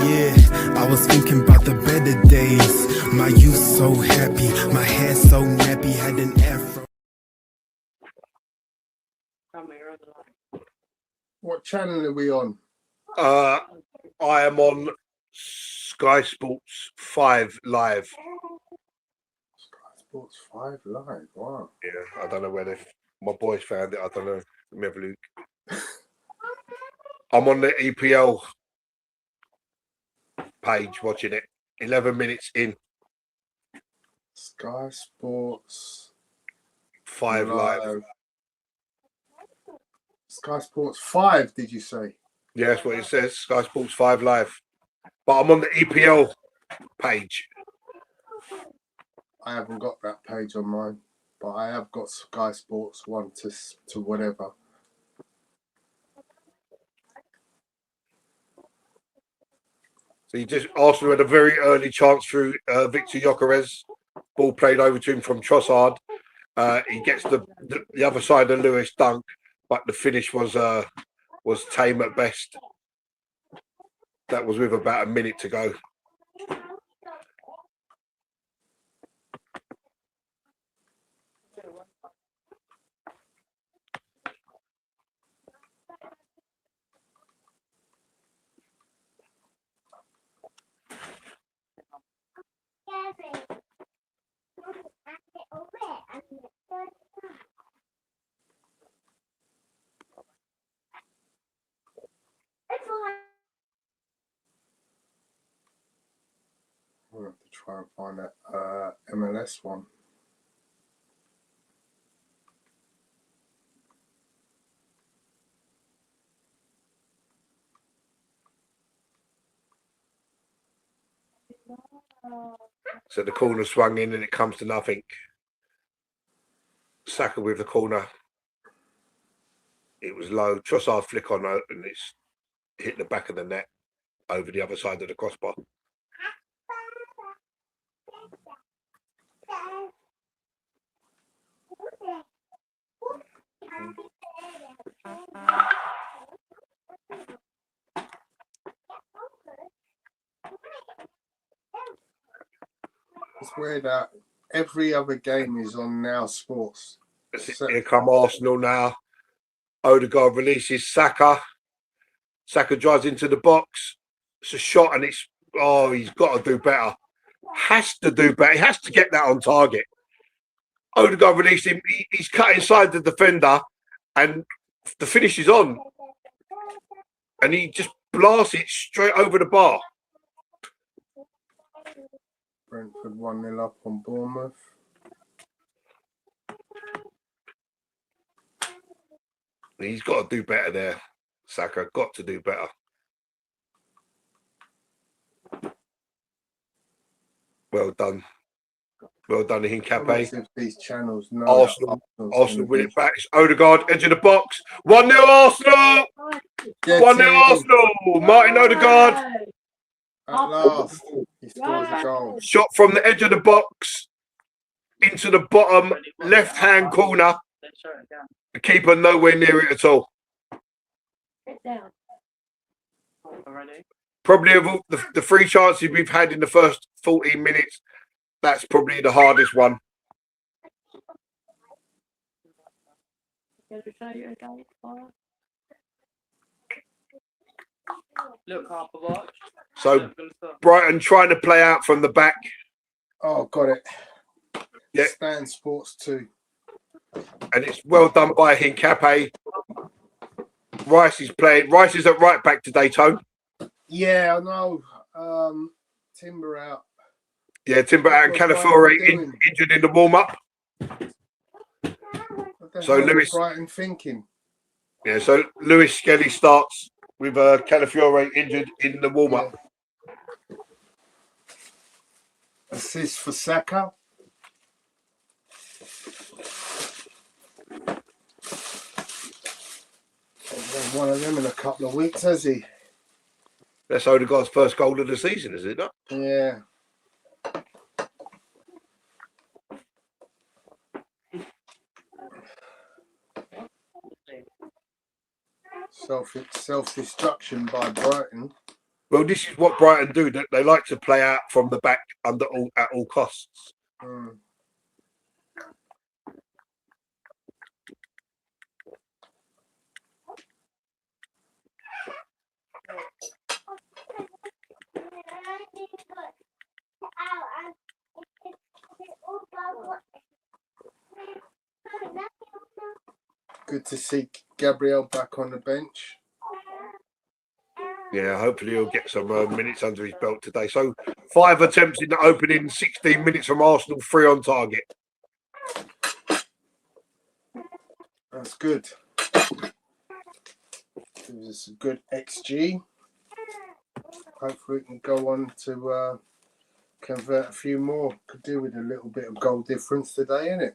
Yeah, I was thinking about the better days. My youth so happy, my hair so nappy, had an afro. What channel are we on? I am on Sky Sports 5 Live. Sky Sports 5 Live. Wow. Yeah, I don't know where my boys found it. I don't know. Let me have a look. I'm on the EPL page watching it. 11 minutes in. Sky Sports 5 Live. Sky Sports 5, did you say? Yeah, that's what it says. Sky Sports 5 Live. But I'm on the EPL page. I haven't got that page on mine, but I have got Sky Sports 1 to whatever. So Arsenal had a very early chance through Victor Gyökeres. Ball played over to him from Trossard. He gets the other side of Lewis dunk, but the finish was tame at best. That was with about a minute to go. I'll have to try and find that MLS one. So the corner swung in and it comes to nothing. Saka with the corner. It was low. Trossard flick on and it's hit the back of the net over the other side of the crossbar. It's weird that every other game is on Now Sports. Here come Arsenal now. Odegaard releases Saka. Saka drives into the box. It's a shot and he's got to do better. Has to do better. He has to get that on target. Odegaard released him. He's cut inside the defender and the finish is on. And he just blasts it straight over the bar. Brentford 1-0 up on Bournemouth. He's got to do better there. Saka got to do better. Well done. Well done, Hincapié. These channels know Arsenal win it back. It's Odegaard, edge of the box. 1-0 Arsenal! 1-0 Arsenal! Martin Odegaard. At last, he scores a goal. Shot from the edge of the box into the bottom left-hand corner. The keeper nowhere near it at all. Probably of all the three chances we've had in the first 14 minutes, that's probably the hardest one. So Brighton trying to play out from the back. Oh, got it. Yeah. Stan Sports 2. And it's well done by Hincapié. Rice is playing. Rice is at right back today, Tone. Yeah, I know. Timber out. Yeah, Timber out and Calafiore injured in the warm-up. So Lewis Brighton thinking. Yeah, so Lewis Skelly starts with Calafiore injured in the warm-up. Yeah. Assist for Saka. One of them in a couple of weeks, has he? That's Odegaard's first goal of the season, is it not? Yeah. Self-destruction by Brighton. Well, this is what Brighton do. That they like to play out from the back at all costs. Mm. Good to see Gabriel back on the bench. Yeah, hopefully he'll get some minutes under his belt today. So 5 attempts in the opening 16 minutes from Arsenal, 3 on target. That's good. Gives us a good XG. Hopefully we can go on to convert a few more. Could do with a little bit of goal difference today, innit?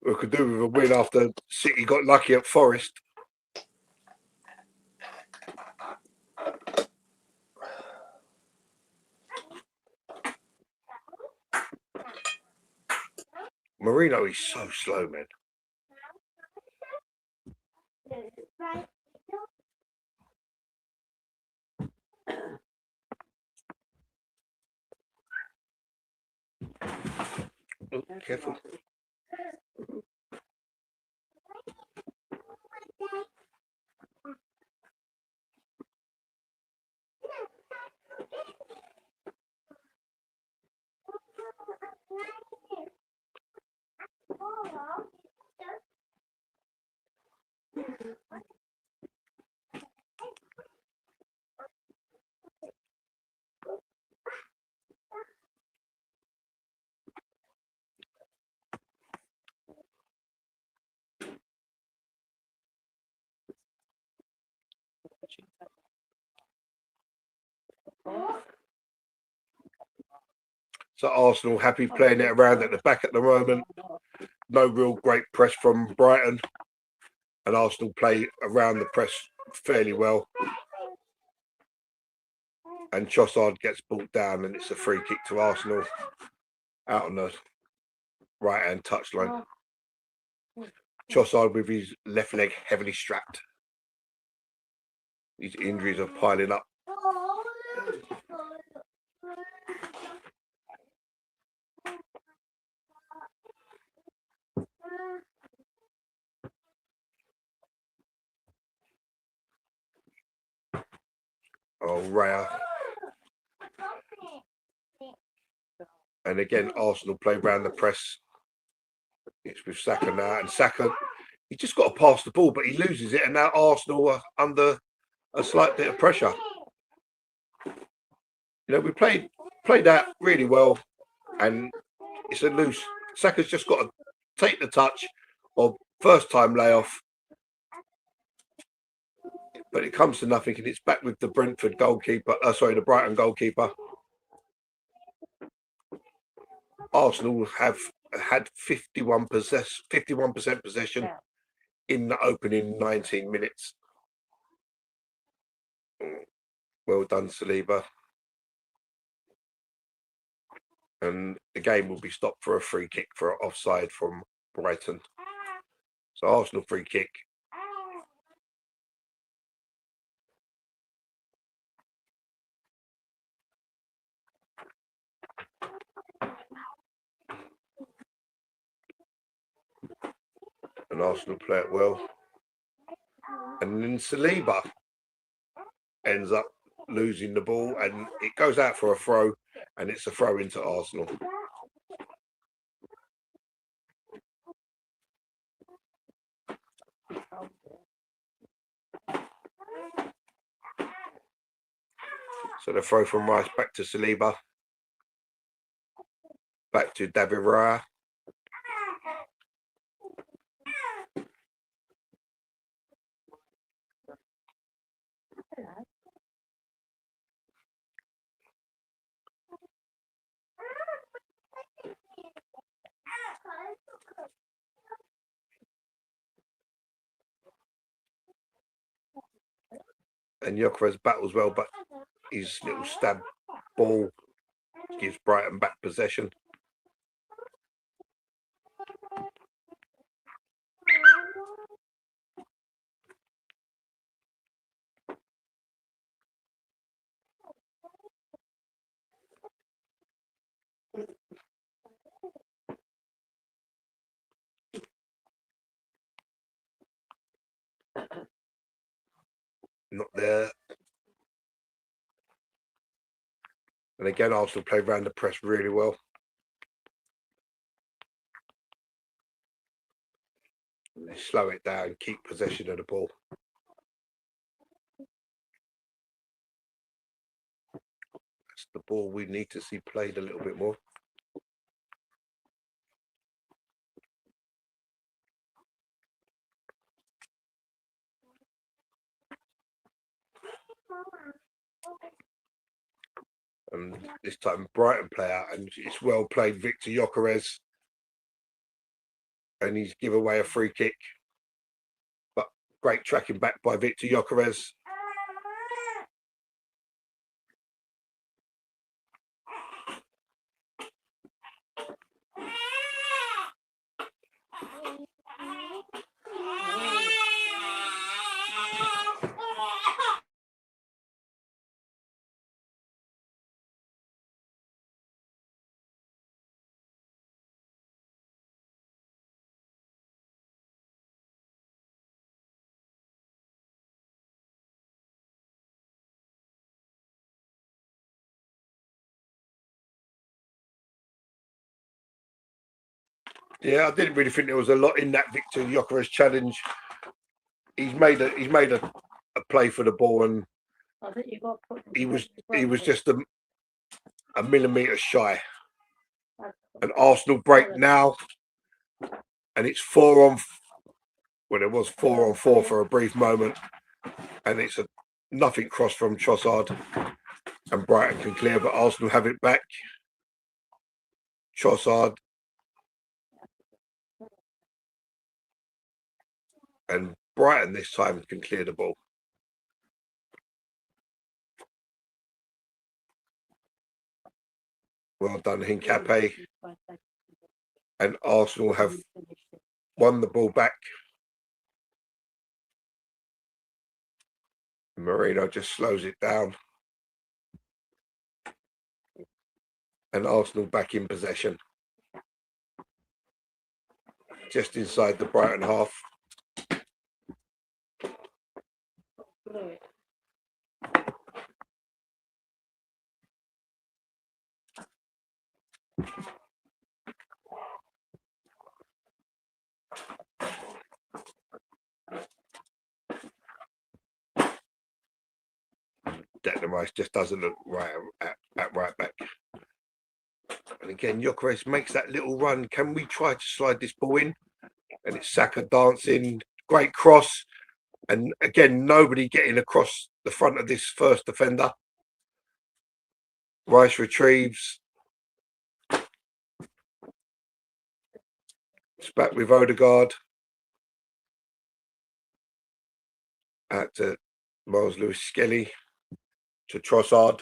We could do with a win after City got lucky at Forest. Marino is so slow, man. Oh, careful. So Arsenal happy playing it around at the back at the moment. No real great press from Brighton. And Arsenal play around the press fairly well. And Trossard gets brought down and it's a free kick to Arsenal out on the right-hand touchline. Trossard with his left leg heavily strapped. His injuries are piling up. Oh, Raya. And again, Arsenal play round the press. It's with Saka now. And Saka, he just got to pass the ball, but he loses it. And now Arsenal are under a slight bit of pressure. You know, we played that really well. And it's a loose. Saka's just got to take the touch or first time layoff. But it comes to nothing, and it's back with the Brentford goalkeeper. The Brighton goalkeeper. Arsenal have had 51% possession in the opening 19 minutes. Well done, Saliba. And the game will be stopped for a free kick for an offside from Brighton. So Arsenal free kick. And Arsenal play it well. And then Saliba ends up losing the ball and it goes out for a throw and it's a throw into Arsenal. So the throw from Rice back to Saliba. Back to David Raya. And Gyökeres battles well, but his little stab ball gives Brighton back possession. Not there. And again, Arsenal played round the press really well. And they slow it down, keep possession of the ball. That's the ball we need to see played a little bit more. And this time Brighton play out, and it's well played, Victor Gyökeres, and he's give away a free kick, but great tracking back by Victor Gyökeres. Yeah, I didn't really think there was a lot in that Victor Gyökeres challenge. He's made a play for the ball, and I think you got he was just a millimetre shy. An Arsenal break now, and it's 4-on. Well, it was 4-on-4 for a brief moment, and it's a nothing cross from Trossard, and Brighton can clear, but Arsenal have it back. Trossard and Brighton this time can clear the ball. Well done, Hincapié. And Arsenal have won the ball back. Marino just slows it down. And Arsenal back in possession. Just inside the Brighton half. Declan Rice just doesn't look right at right back. And again, Gyökeres makes that little run. Can we try to slide this ball in? And it's Saka dancing. Great cross. And again, nobody getting across the front of this first defender. Rice retrieves. It's back with Odegaard. Out to Miles Lewis-Skelly. To Trossard.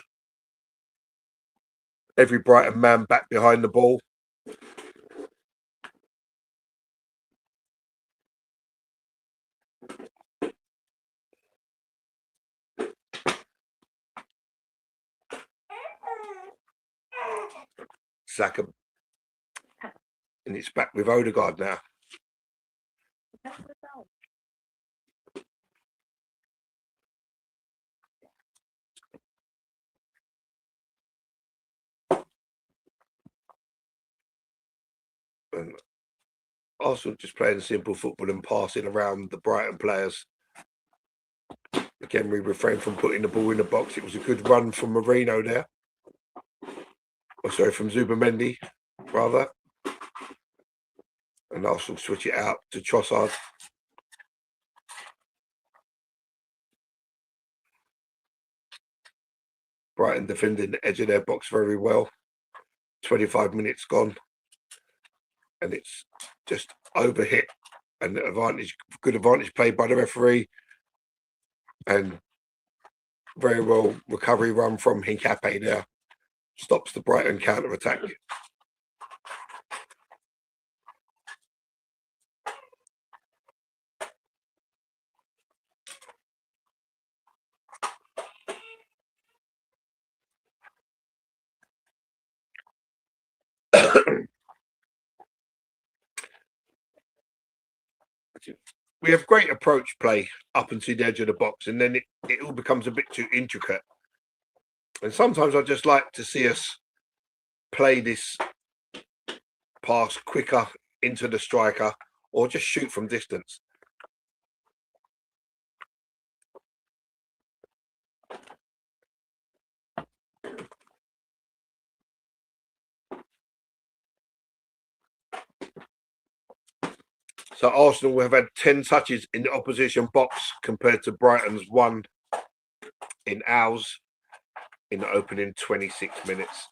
Every Brighton man back behind the ball. Saka. And it's back with Odegaard now. And Arsenal just playing simple football and passing around the Brighton players. Again, we refrain from putting the ball in the box. It was a good run from Marino there. Oh, sorry, from Zubamendi, rather. And Arsenal switch it out to Trossard. Brighton defending the edge of their box very well. 25 minutes gone. And it's just overhit. And good advantage played by the referee. And very well recovery run from Hincapié there. Stops the Brighton counter-attack. we have great approach play up until the edge of the box, and then it all becomes a bit too intricate. And sometimes I just like to see us play this pass quicker into the striker, or just shoot from distance. So Arsenal have had 10 touches in the opposition box compared to Brighton's 1 in ours in the opening 26 minutes.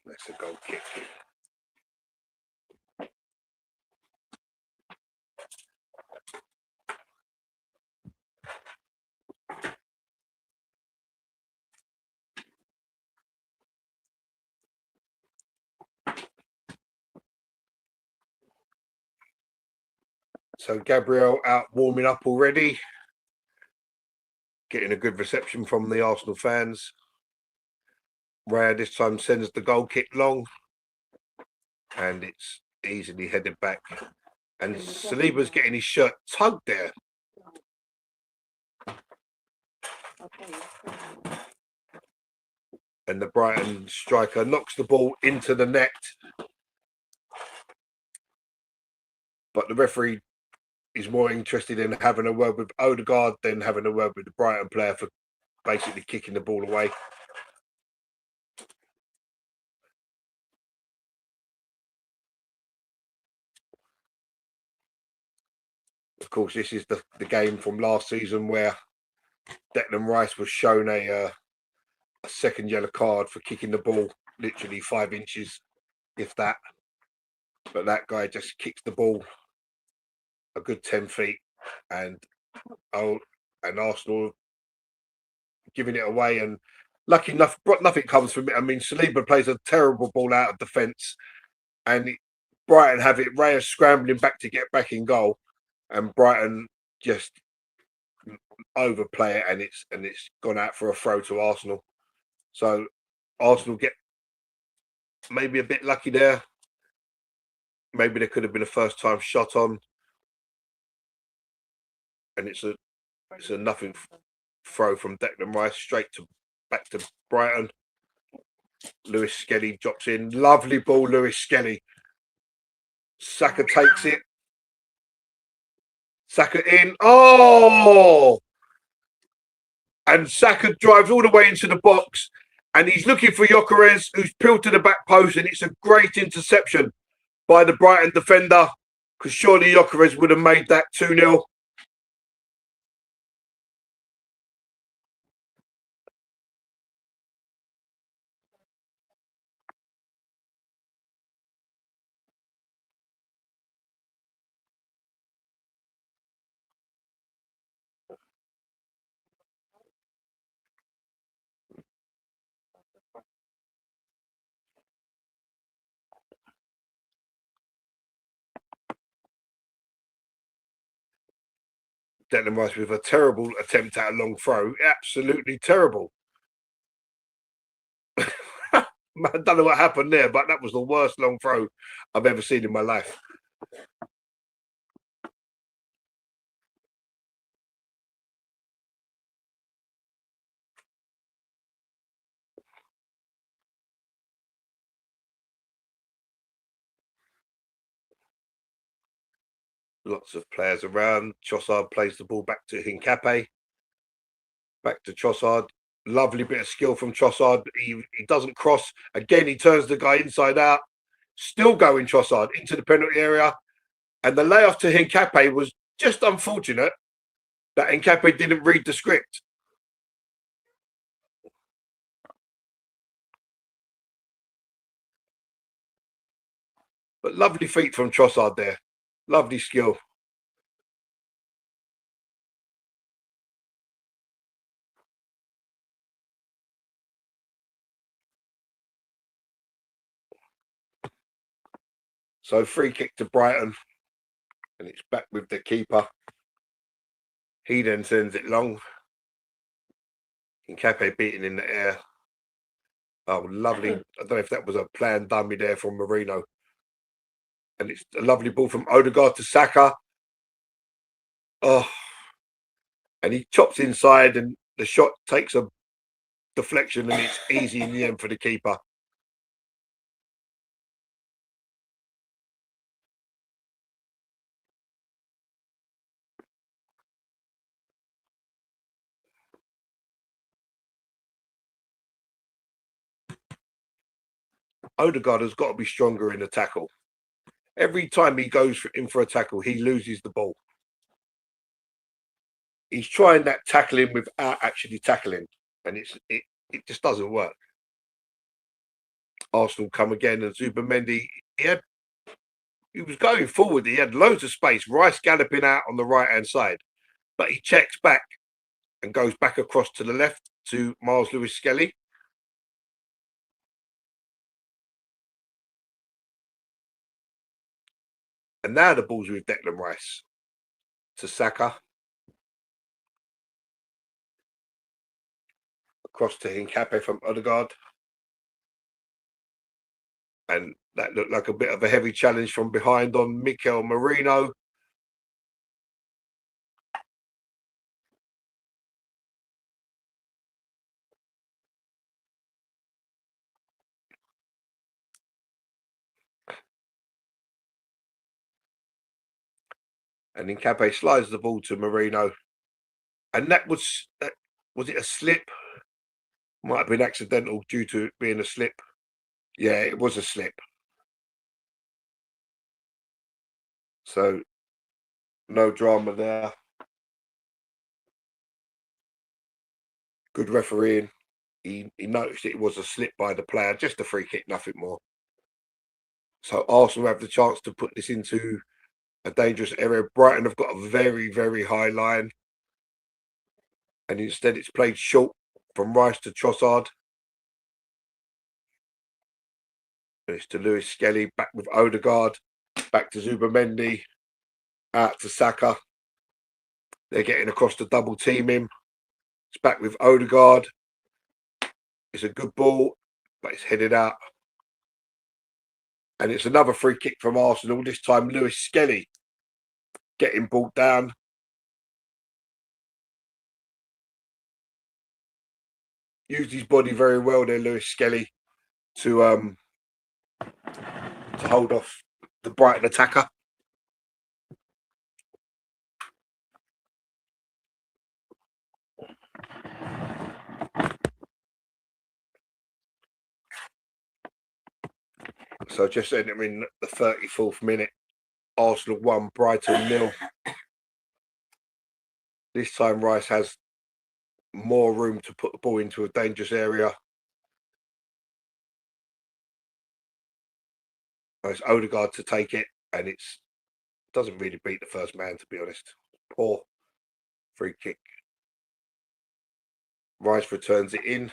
That's a goal kick. So Gabriel out warming up already, getting a good reception from the Arsenal fans. Raya this time sends the goal kick long, and it's easily headed back. And Saliba's getting his shirt tugged there. And the Brighton striker knocks the ball into the net. But the referee is more interested in having a word with Odegaard than having a word with the Brighton player for basically kicking the ball away. Of course, this is the game from last season where Declan Rice was shown a second yellow card for kicking the ball literally 5 inches, if that. But that guy just kicks the ball a good 10 feet, and Arsenal giving it away. And lucky enough, nothing comes from it. I mean, Saliba plays a terrible ball out of defence, and Brighton have it. Raya scrambling back to get back in goal, and Brighton just overplay it, and it's gone out for a throw to Arsenal. So Arsenal get maybe a bit lucky there. Maybe there could have been a first time shot on, and it's a nothing throw from Declan Rice straight back to Brighton. Lewis Skelly drops in, lovely ball, Lewis Skelly. Saka takes it. Saka in. Oh! And Saka drives all the way into the box, and he's looking for Gyökeres, who's peeled to the back post, and it's a great interception by the Brighton defender, because surely Gyökeres would have made that 2-0. Declan Rice with a terrible attempt at a long throw. Absolutely terrible. I don't know what happened there, but that was the worst long throw I've ever seen in my life. Lots of players around. Trossard plays the ball back to Hincapié. Back to Trossard. Lovely bit of skill from Trossard. He doesn't cross. Again, he turns the guy inside out. Still going Trossard into the penalty area. And the layoff to Hincapié was just unfortunate that Hincapié didn't read the script. But lovely feet from Trossard there. Lovely skill. So free kick to Brighton. And it's back with the keeper. He then sends it long. Campbell beating in the air. Oh, lovely. I don't know if that was a planned dummy there from Marino. And it's a lovely ball from Odegaard to Saka. Oh, and he chops inside and the shot takes a deflection and it's easy in the end for the keeper. Odegaard has got to be stronger in the tackle. Every time he goes in for a tackle, he loses the ball. He's trying that tackling without actually tackling, and it just doesn't work. Arsenal come again, and Zubimendi, he was going forward. He had loads of space. Rice galloping out on the right-hand side, but he checks back and goes back across to the left to Miles Lewis-Skelly. And now the ball's with Declan Rice to Saka. Across to Hincapié from Odegaard. And that looked like a bit of a heavy challenge from behind on Mikel Merino. And Hincapié slides the ball to Merino. And that was it a slip? Might have been accidental due to it being a slip. Yeah, it was a slip. So no drama there. Good refereeing. He noticed it was a slip by the player, just a free kick, nothing more. So Arsenal have the chance to put this into a dangerous area. Brighton have got a very, very high line. And instead it's played short from Rice to Trossard. And it's to Lewis-Skelly, back with Odegaard, back to Zubimendi, out to Saka. They're getting across to double team him. It's back with Odegaard. It's a good ball, but it's headed out. And it's another free kick from Arsenal. This time Lewis-Skelly getting brought down. Used his body very well there, Lewis-Skelly, to hold off the Brighton attacker. So just entering the 34th minute, Arsenal 1, Brighton 0. This time Rice has more room to put the ball into a dangerous area. It's Odegaard to take it, and it doesn't really beat the first man, to be honest. Poor free kick. Rice returns it in,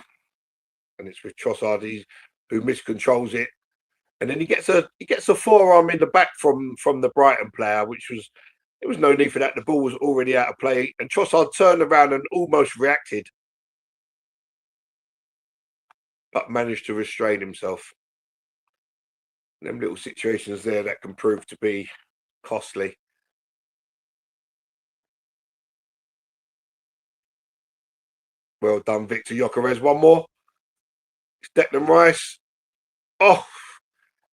and it's with Trossard who miscontrols it, and then he gets a forearm in the back from the Brighton player, which was there was no need for that. The ball was already out of play, and Trossard turned around and almost reacted, but managed to restrain himself. Them little situations there that can prove to be costly. Well done, Victor Gyökeres. One more. It's Declan Rice. Oh,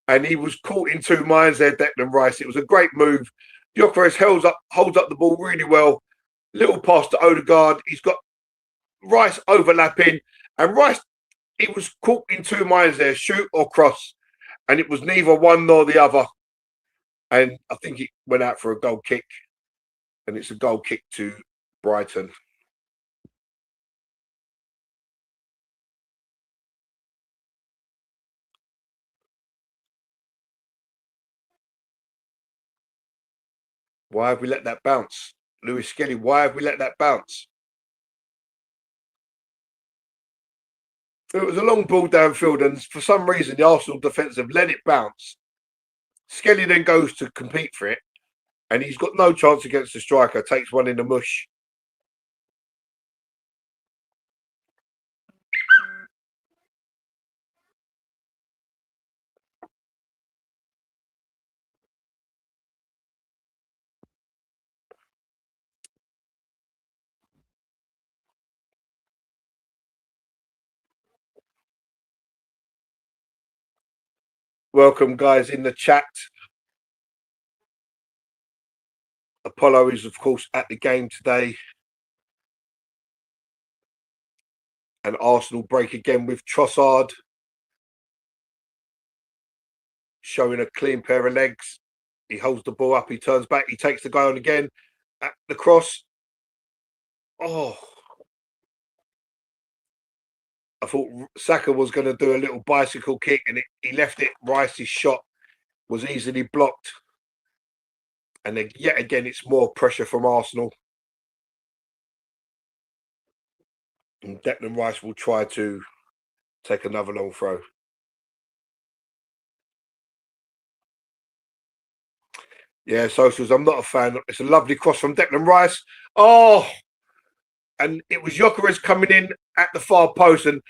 and he was caught in two minds there, Declan Rice. It was a great move. Gyökeres holds up the ball really well. Little pass to Odegaard. He's got Rice overlapping. And Rice, he was caught in two minds there, shoot or cross. And it was neither one nor the other. And I think it went out for a goal kick. And it's a goal kick to Brighton. Why have we let that bounce? Lewis Skelly, why have we let that bounce? It was a long ball downfield, and for some reason, the Arsenal defence have let it bounce. Skelly then goes to compete for it, and he's got no chance against the striker, takes one in the mush. Welcome, guys, in the chat. Apollo is, of course, at the game today. And Arsenal break again with Trossard. Showing a clean pair of legs. He holds the ball up, he turns back, he takes the guy on again. At the cross. Oh. I thought Saka was going to do a little bicycle kick, and he left it. Rice's shot was easily blocked. And then yet again, it's more pressure from Arsenal. And Declan Rice will try to take another long throw. Yeah, socials, I'm not a fan. It's a lovely cross from Declan Rice. Oh, and it was Gyökeres coming in at the far post. And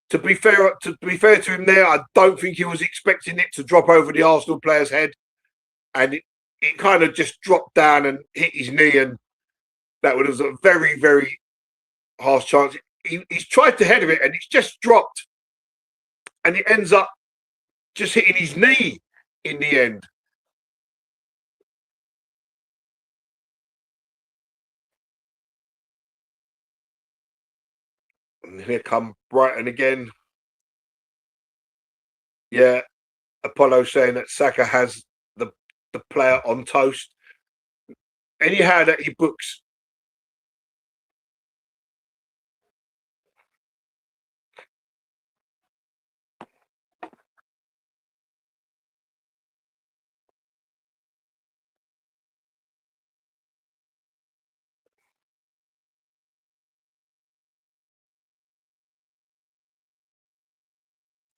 to be fair to him there, I don't think he was expecting it to drop over the Arsenal player's head. And it kind of just dropped down and hit his knee. And that was a very, very harsh chance. He's tried to header it, and it's just dropped. And it ends up just hitting his knee in the end. And here come Brighton again. Yeah, Apollo saying that Saka has the player on toast. Anyhow that he books.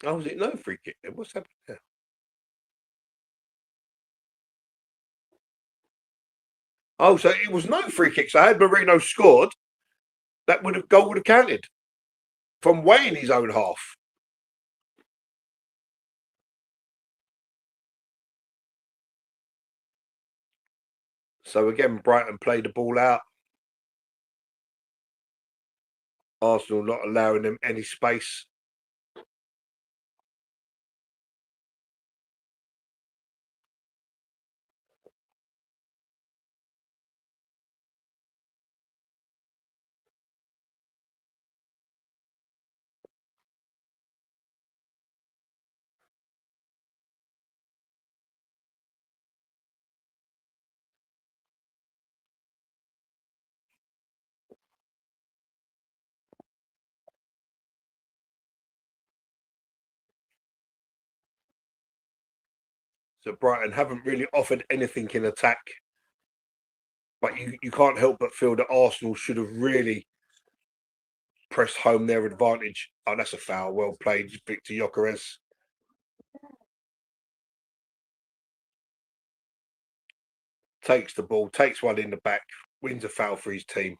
Oh, was it no free kick then? What's happening there? Oh, so it was no free kick. So had Marino scored, that goal would have counted from way in his own half. So again, Brighton played the ball out. Arsenal not allowing them any space. So Brighton haven't really offered anything in attack. But you can't help but feel that Arsenal should have really pressed home their advantage. Oh, that's a foul. Well played, Victor Gyökeres. Takes the ball, takes one in the back, wins a foul for his team.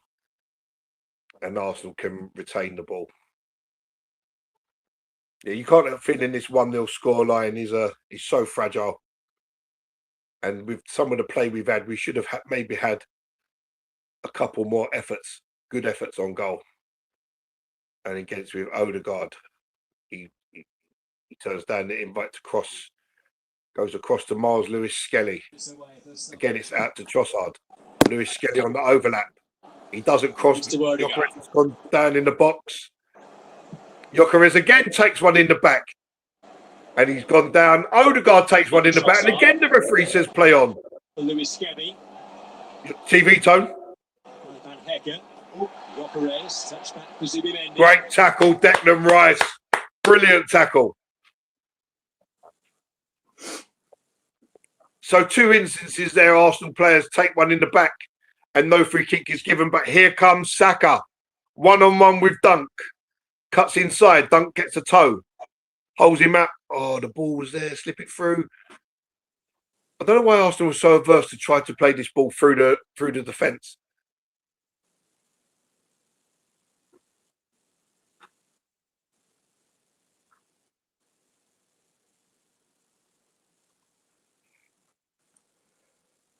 And Arsenal can retain the ball. Yeah, you can't help feeling this 1-0 scoreline is so fragile. And with some of the play we've had, we should have maybe had a couple more efforts, good efforts on goal. And against with Odegaard, he turns down the invite to cross, goes across to Miles Lewis Skelly. Again, it's out to Trossard. Lewis Skelly on the overlap. He doesn't cross. Gyökeres has gone down in the box. Gyökeres again takes one in the back. And he's gone down. Odegaard takes one in the back. And again, the referee says play on. Lewis Skelly. TV tone. Van Hecker. Gyökeres, touchback for Zubimendi. Great tackle, Declan Rice. Brilliant tackle. So 2 instances there, Arsenal players take one in the back and no free kick is given. But here comes Saka, one-on-one with Dunk. Cuts inside, Dunk gets a toe. Holds him out. Oh, the ball was there, slip it through. I don't know why Arsenal was so averse to try to play this ball through the defence.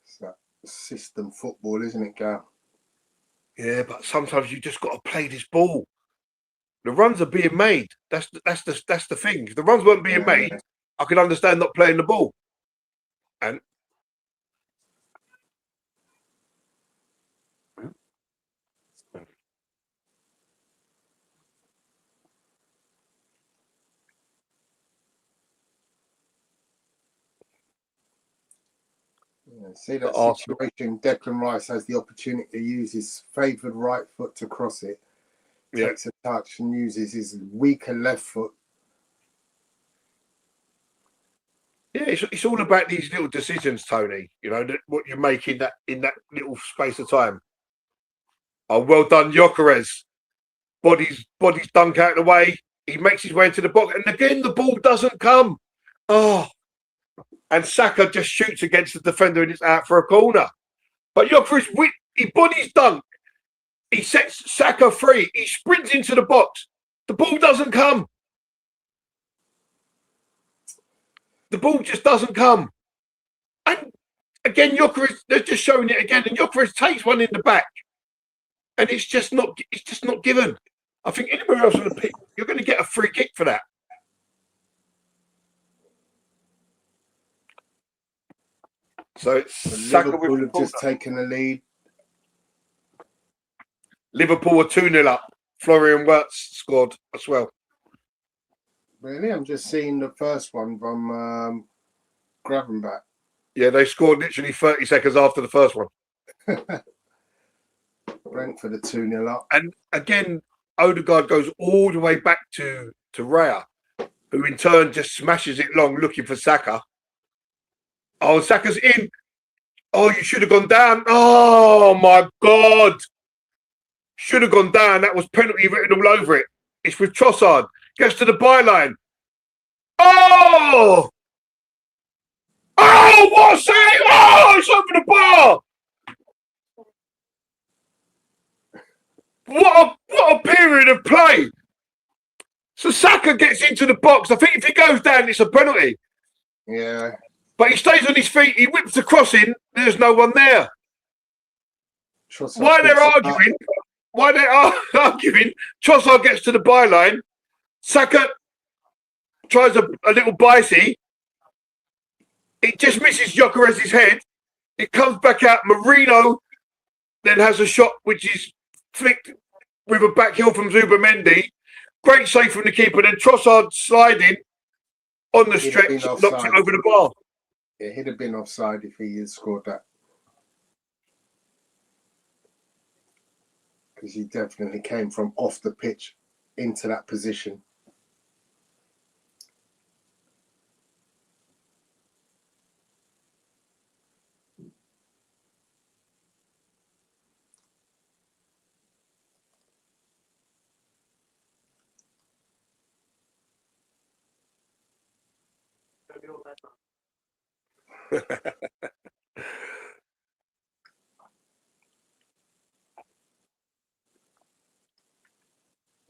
It's that system football, isn't it, Gal? Yeah, but sometimes you just got to play this ball. The runs are being made. That's the thing. If the runs weren't being made, I could understand not playing the ball. And Yeah, see that Arsenal. situation. Declan Rice has the opportunity to use his favoured right foot to cross it. Yeah. Takes a touch and uses his weaker left foot. Yeah, it's all about these little decisions, Tony. You know what you're making in that little space of time. Oh, well done, Gyökeres. Body's Dunk out of the way. He makes his way into the box, and again the ball doesn't come. Oh, and Saka just shoots against the defender, and it's out for a corner. But Gyökeres, he bodies Dunk. He sets Saka free. He sprints into the box. The ball doesn't come. The ball just doesn't come. And again, Gyökeres, they're just showing it again. And Gyökeres takes one in the back. And it's just not given. I think anywhere else on the pitch, you're going to get a free kick for that. So it's Saka Liverpool have just taken the lead. Liverpool are 2-0 up. Florian Wirtz scored as well. Really? I'm just seeing the first one from Gravenberch. Yeah, they scored literally 30 seconds after the first one. Brentford are 2-0 up. And again, Odegaard goes all the way back to Raya, who in turn just smashes it long looking for Saka. Oh, Saka's in. Oh, you should have gone down. Oh, my God. Should have gone down. That was penalty written all over it. It's with Trossard. Gets to the byline. Oh! Oh, what a save! Oh, it's over the bar! What a period of play! So Saka gets into the box. I think if he goes down, it's a penalty. Yeah. But he stays on his feet. He whips the cross in. There's no one there. Trossard While they're arguing, Trossard gets to the byline. Saka tries a little bicey. It just misses Gyökeres' head. It comes back out. Marino then has a shot which is flicked with a back heel from Zubamendi. Great save from the keeper. Then Trossard sliding on the stretch, knocks it over the bar. Yeah, he'd have been offside if he had scored that. Because he definitely came from off the pitch into that position.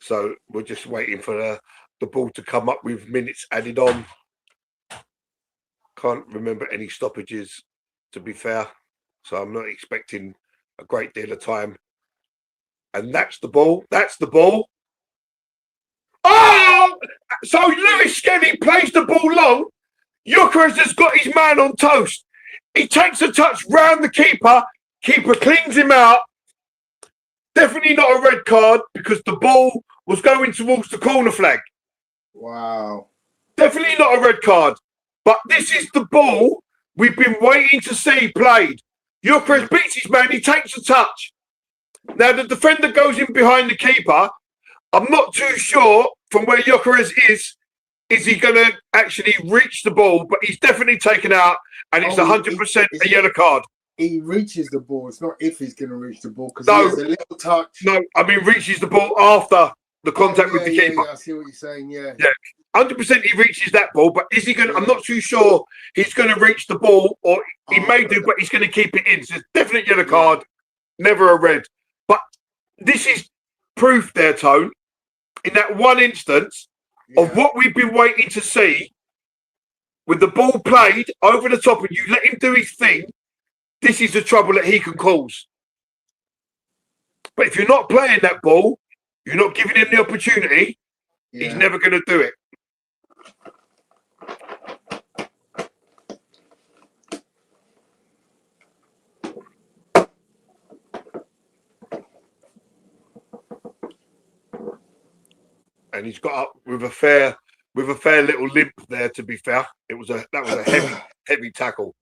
So we're just waiting for the ball to come up with minutes added on. Can't remember any stoppages, to be fair. So I'm not expecting a great deal of time. And that's the ball. That's the ball. Oh! So Lewis Skelly plays the ball long. Gyökeres has got his man on toast. He takes a touch round the keeper. Keeper cleans him out. Definitely not a red card because the ball was going towards the corner flag. Wow. Definitely not a red card. But this is the ball we've been waiting to see played. Gyökeres beats his man. He takes a touch. Now, the defender goes in behind the keeper. I'm not too sure from where Gyökeres is is he going to actually reach the ball? But he's definitely taken out, and it's 100% a yellow card. He reaches the ball. It's not if he's going to reach the ball, because No. he has a little touch. No, I mean reaches the ball after the contact with the keeper. Yeah, I see what you're saying. Yeah. 100% he reaches that ball, but is he going to, I'm not too sure he's going to reach the ball, or he may do, but he's going to keep it in. So it's definitely yellow card, never a red. But this is proof there, Tone, in that one instance of what we've been waiting to see, with the ball played over the top and you let him do his thing. This is the trouble that he can cause. But if you're not playing that ball, you're not giving him the opportunity, he's never going to do it. And he's got up with a fair little limp there. To be fair, that was a heavy tackle.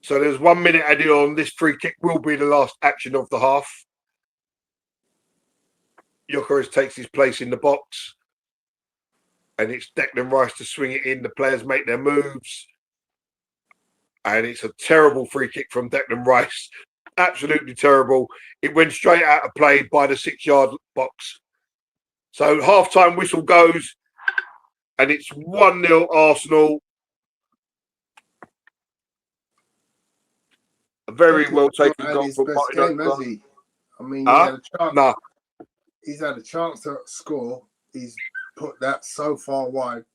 So there's 1 minute added on. This free kick will be the last action of the half. Gyökeres takes his place in the box, and it's Declan Rice to swing it in. The players make their moves. And it's a terrible free kick from Declan Rice. Absolutely terrible. It went straight out of play by the 6-yard box. So half-time whistle goes, and it's 1-0 Arsenal. A very well taken goal from Martin. Has he? I mean, he's had a chance to score. He's put that so far wide.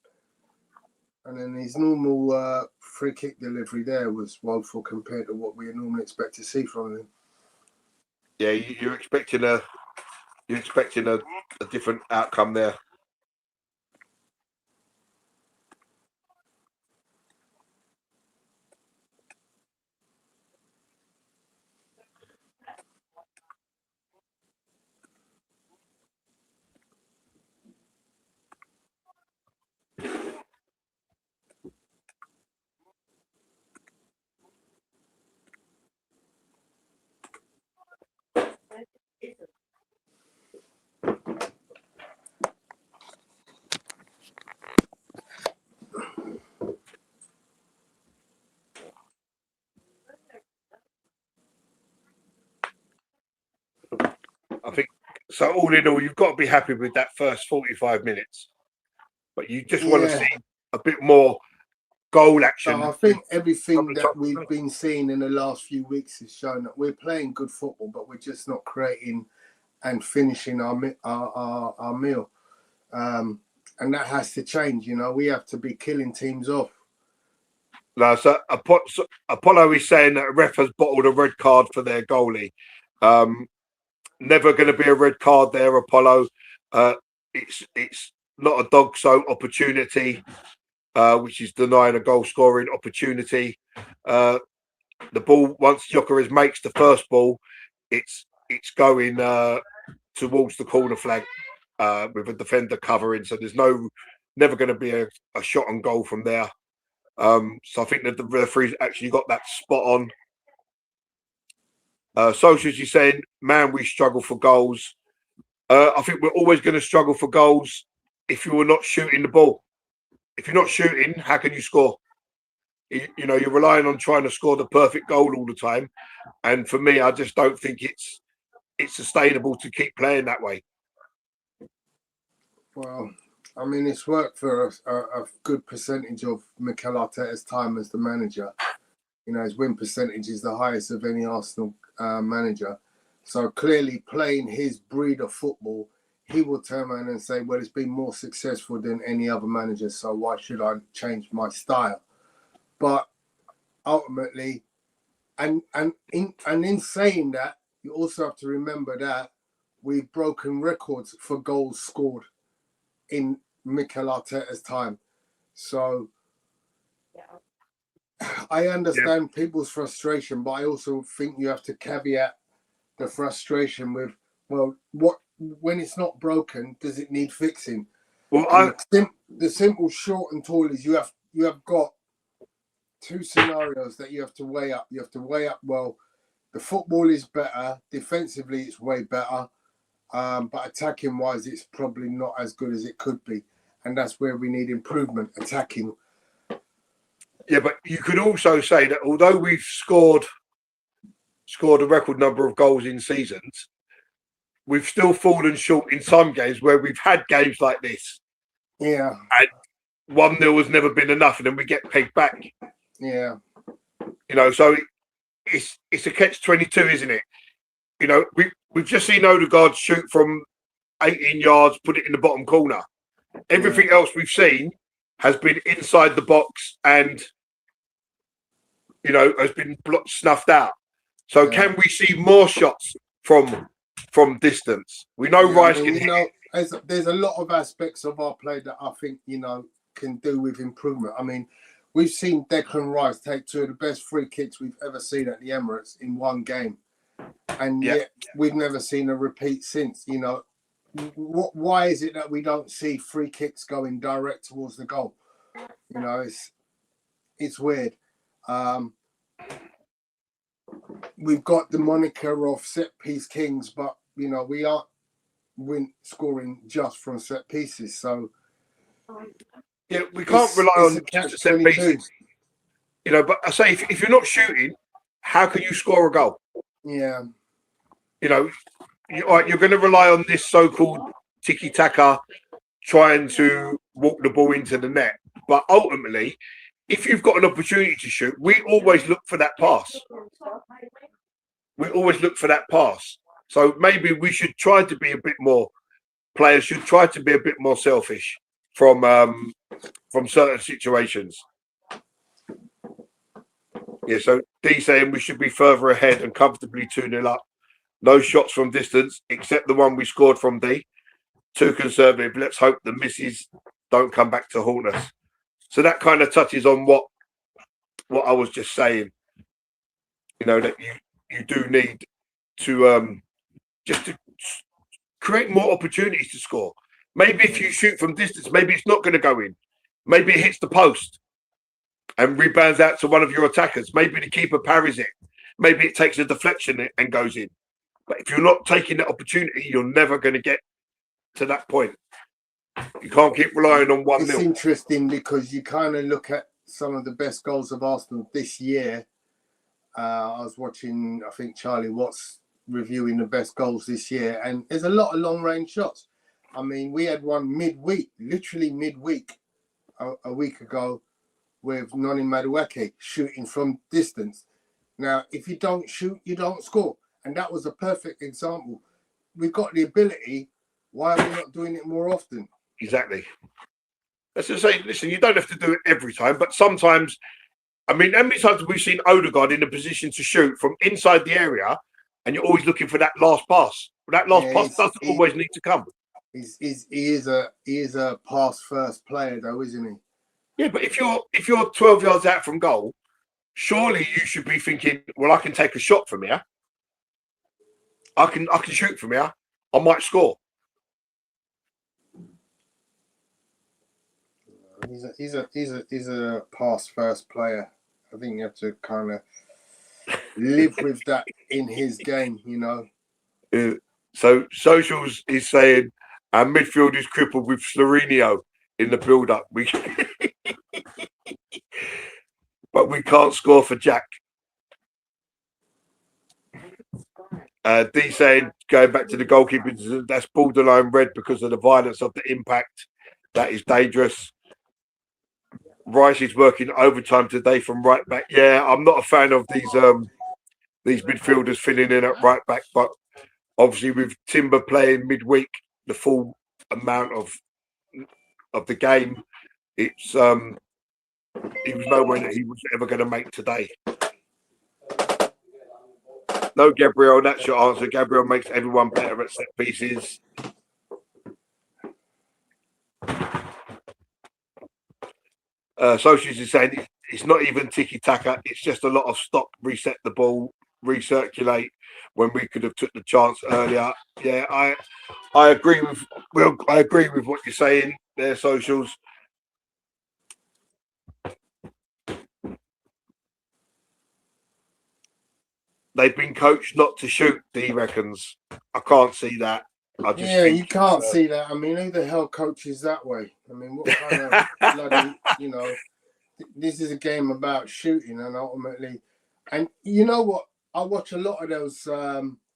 And then his normal free kick delivery there was woeful compared to what we normally expect to see from him. Yeah, you're expecting a different outcome there. I think so. All in all, you've got to be happy with that first 45 minutes, but you just want to see a bit more goal action. I think everything that we've been seeing in the last few weeks has shown that we're playing good football, but we're just not creating and finishing our meal, and that has to change. You know, we have to be killing teams off. No, so Apollo is saying that a ref has bottled a red card for their goalie. Never going to be a red card there, Apollo. It's not a dog so opportunity, which is denying a goal scoring opportunity. The ball, once Gyökeres makes the first ball, it's going towards the corner flag with a defender covering. So there's never going to be a shot on goal from there. So I think that the referee's actually got that spot on. Socials, you're saying, man, we struggle for goals. I think we're always going to struggle for goals if you are not shooting the ball. If you're not shooting, how can you score? You know, you're relying on trying to score the perfect goal all the time. And for me, I just don't think it's sustainable to keep playing that way. Well, I mean, it's worked for a good percentage of Mikel Arteta's time as the manager. You know, his win percentage is the highest of any Arsenal manager. So clearly playing his breed of football, he will turn around and say, well, it's been more successful than any other manager, so why should I change my style? But ultimately, and in saying that, you also have to remember that we've broken records for goals scored in Mikel Arteta's time. So I understand people's frustration, but I also think you have to caveat the frustration with, well, when it's not broken, does it need fixing? Well, the simple short and tall is you have got two scenarios that you have to weigh up. You have to weigh up, well, the football is better. Defensively, it's way better. But attacking wise, it's probably not as good as it could be. And that's where we need improvement, attacking. Yeah, but you could also say that although we've scored a record number of goals in seasons, we've still fallen short in some games where we've had games like this. Yeah. And 1-0 has never been enough, and then we get pegged back. Yeah. You know, so it's a catch-22, isn't it? You know, we've just seen Odegaard shoot from 18 yards, put it in the bottom corner. Everything else we've seen has been inside the box and, you know, has been snuffed out. So can we see more shots from distance? We know Rice can hit. There's a lot of aspects of our play that I think, you know, can do with improvement. I mean, we've seen Declan Rice take two of the best free kicks we've ever seen at the Emirates in one game. And yet we've never seen a repeat since. You know, why is it that we don't see free kicks going direct towards the goal? You know, it's weird. We've got the moniker of set piece kings, but you know we aren't scoring just from set pieces. So yeah, we can't rely on just set pieces. You know, but I say if you're not shooting, how can you score a goal? Yeah. You know, you're going to rely on this so-called tiki-taka, trying to walk the ball into the net. But ultimately, if you've got an opportunity to shoot, we always look for that pass. We always look for that pass. So maybe we should try to be a bit more. Players should try to be a bit more selfish from certain situations. Yeah, so D saying we should be further ahead and comfortably 2-0 up. No shots from distance, except the one we scored from D. Too conservative. Let's hope the misses don't come back to haunt us. So that kind of touches on what I was just saying. You know, that you do need to just to create more opportunities to score. Maybe if you shoot from distance, maybe it's not going to go in. Maybe it hits the post and rebounds out to one of your attackers. Maybe the keeper parries it. Maybe it takes a deflection and goes in. But if you're not taking that opportunity, you're never going to get to that point. You can't keep relying on 1-0. It's interesting because you kind of look at some of the best goals of Arsenal this year. I was watching, I think, Charlie Watts reviewing the best goals this year, and there's a lot of long-range shots. I mean, we had one midweek, literally midweek, a week ago, with Noni Madueke shooting from distance. Now, if you don't shoot, you don't score. And that was a perfect example. We've got the ability. Why are we not doing it more often? Exactly. Let's just say, listen, you don't have to do it every time, but sometimes, I mean, how many times have we seen Odegaard in a position to shoot from inside the area and you're always looking for that last pass? But that last pass doesn't always need to come. He is a pass first player though, isn't he? Yeah, but if you're 12 yards out from goal, surely you should be thinking, well, I can take a shot from here. I can shoot from here. I might score. He's a pass first player. I think you have to kind of live with that in his game, you know. So Socials is saying our midfield is crippled with Slorenio in the build-up. But we can't score for Jack. D saying, going back to the goalkeeper, that's borderline red because of the violence of the impact. That is dangerous. Rice is working overtime today from right back. Yeah, I'm not a fan of these midfielders filling in at right back, but obviously with Timber playing midweek, the full amount of the game, it's he was nowhere that he was ever going to make today. No, Gabriel, that's your answer. Gabriel makes everyone better at set pieces. Socials is saying it's not even tiki-taka. It's just a lot of stop, reset the ball, recirculate when we could have took the chance earlier. Yeah, I agree with what you're saying there, Socials. they've been coached not to shoot. He reckons. I can't see that. I just Yeah, think you can't see that. I mean, who the hell coaches that way? I mean, what kind of bloody, you know, this is a game about shooting and ultimately, and you know what? I watch a lot of those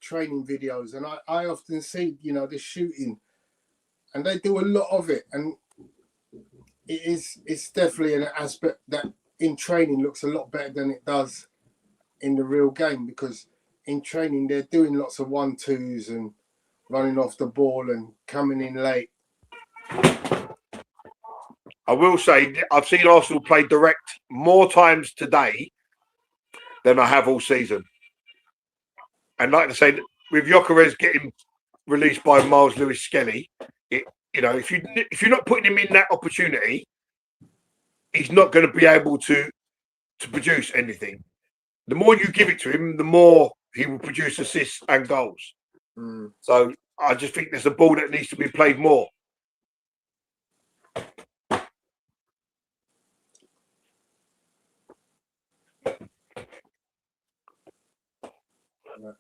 training videos and I often see, you know, this shooting and they do a lot of it. And it's definitely an aspect that in training looks a lot better than it does in the real game, because in training they're doing lots of 1-2s and running off the ball and coming in late. I will say I've seen Arsenal play direct more times today than I have all season. And like I say, with Gyökeres getting released by Miles Lewis Skelly, you know, if you're not putting him in that opportunity, he's not going to be able to produce anything. The more you give it to him, the more he will produce assists and goals. So I just think there's a ball that needs to be played more.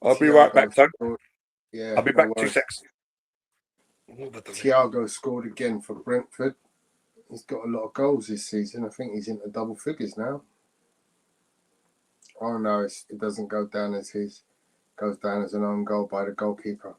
I'll be right back, son. Yeah, I'll be back 2 seconds. Thiago scored again for Brentford. He's got a lot of goals this season. I think he's into double figures now. Oh no, it doesn't go down as his. It goes down as an own goal by the goalkeeper.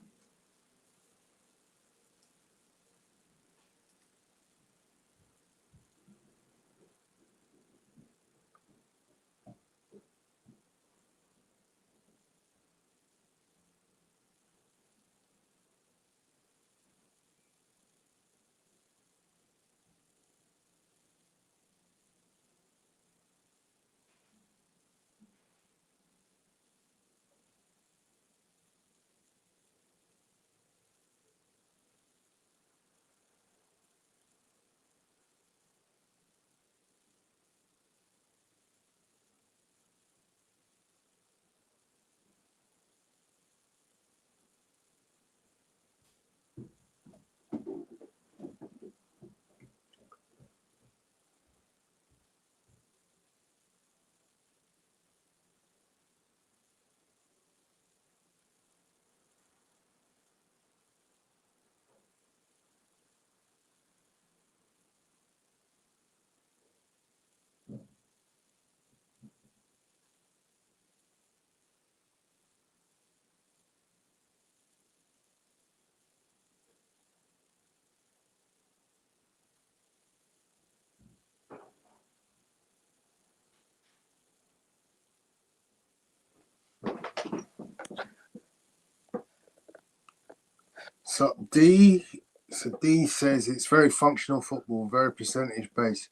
So D says it's very functional football, very percentage based.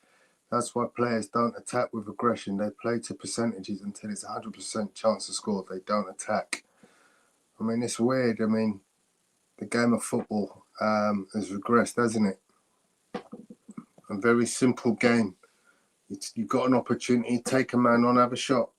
That's why players don't attack with aggression. They play to percentages until it's 100% chance to score. They don't attack. I mean, it's weird. I mean, the game of football has regressed, hasn't it? A very simple game. You've got an opportunity, take a man on, have a shot.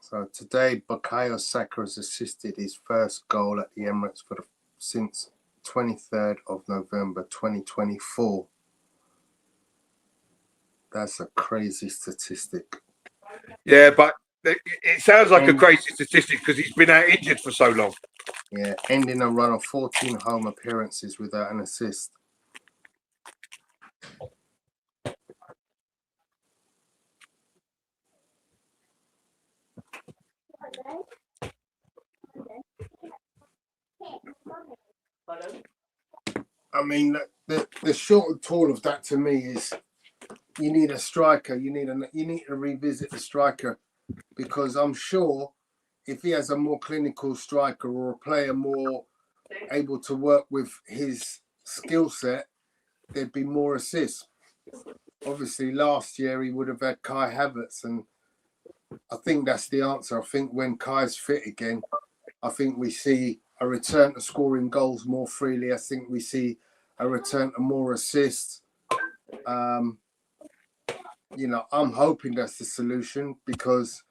So today, Bukayo Saka has assisted his first goal at the Emirates since 23rd of November 2024. That's a crazy statistic. Yeah, but it sounds like a And- crazy statistic because he's been out injured for so long. Yeah, ending a run of 14 home appearances without an assist. I mean, the short and tall of that to me is you need a striker. You need to revisit the striker, because I'm sure if he has a more clinical striker or a player more able to work with his skill set, there'd be more assists. Obviously, last year he would have had Kai Havertz, and I think that's the answer. I think when Kai's fit again, I think we see a return to scoring goals more freely. I think we see a return to more assists. You know, I'm hoping that's the solution, because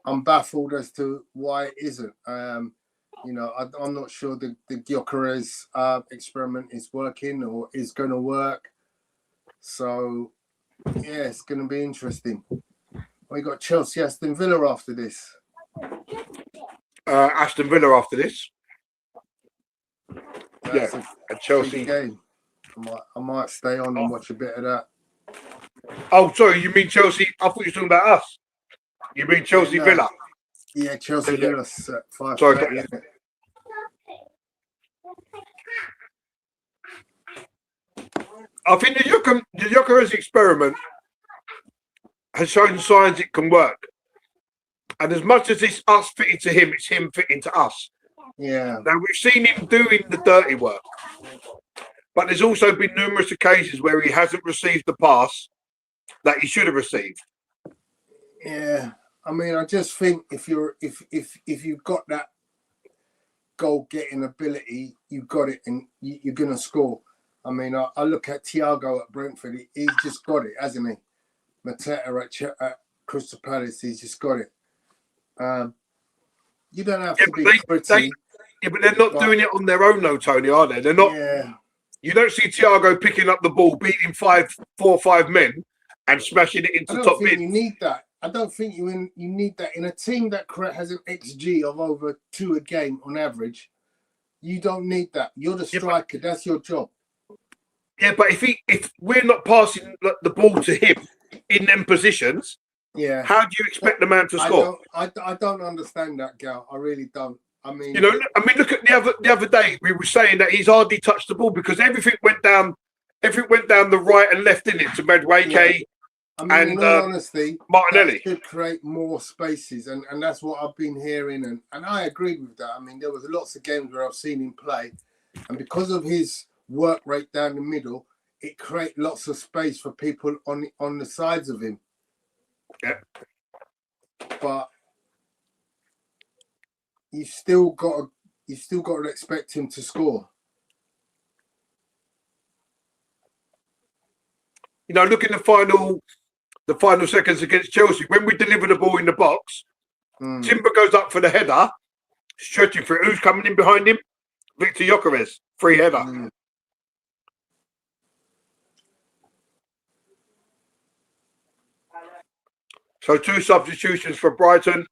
I'm baffled as to why it isn't. You know, I'm not sure the Gyökeres experiment is working or is going to work. So, yeah, it's going to be interesting. We got Chelsea, Aston Villa after this. Aston Villa after this. That's Yeah, a and Chelsea. big game. I might stay on and watch a bit of that. Oh, sorry, you mean Chelsea? I thought you were talking about us. You mean Chelsea No. Villa? Yeah, Chelsea Yeah. Villa at 5:30. Sorry. Isn't it? I think the Gyökeres experiment has shown signs it can work. And as much as it's us fitting to him, it's him fitting to us. Yeah. Now, we've seen him doing the dirty work. But there's also been numerous occasions where he hasn't received the pass that he should have received. Yeah. I mean, I just think if you've got that goal getting ability, you've got it, and you're gonna score. I mean, I look at Thiago at Brentford. He's just got it, hasn't he? Mateta at Crystal Palace, he's just got it. You don't have to be pretty. But they're not doing it on their own, though, Tony, are they? They're not. Yeah. You don't see Thiago picking up the ball, beating 4 or 5 men, and smashing it into I don't top think mid. you need that. I don't think you need that in a team that has an XG of over 2 a game on average. You don't need that. You're the striker. That's your job. Yeah, but if we're not passing the ball to him in them positions, Yeah. how do you expect the man to score? I don't understand that, Gal. I really don't. I mean, look at the other day. We were saying that he's hardly touched the ball because everything went down the right and left in it to Medway, yeah. I mean, and in all honesty, Martinelli that should create more spaces, and that's what I've been hearing, and I agree with that. I mean, there was lots of games where I've seen him play, and because of his work rate down the middle, it creates lots of space for people on the sides of him. Yeah. But you still got to expect him to score. Look in the final seconds against Chelsea when we deliver the ball in the box. Timber goes up for the header, stretching for it. Who's coming in behind him? Victor Gyökeres, free header. So 2 substitutions for Brighton.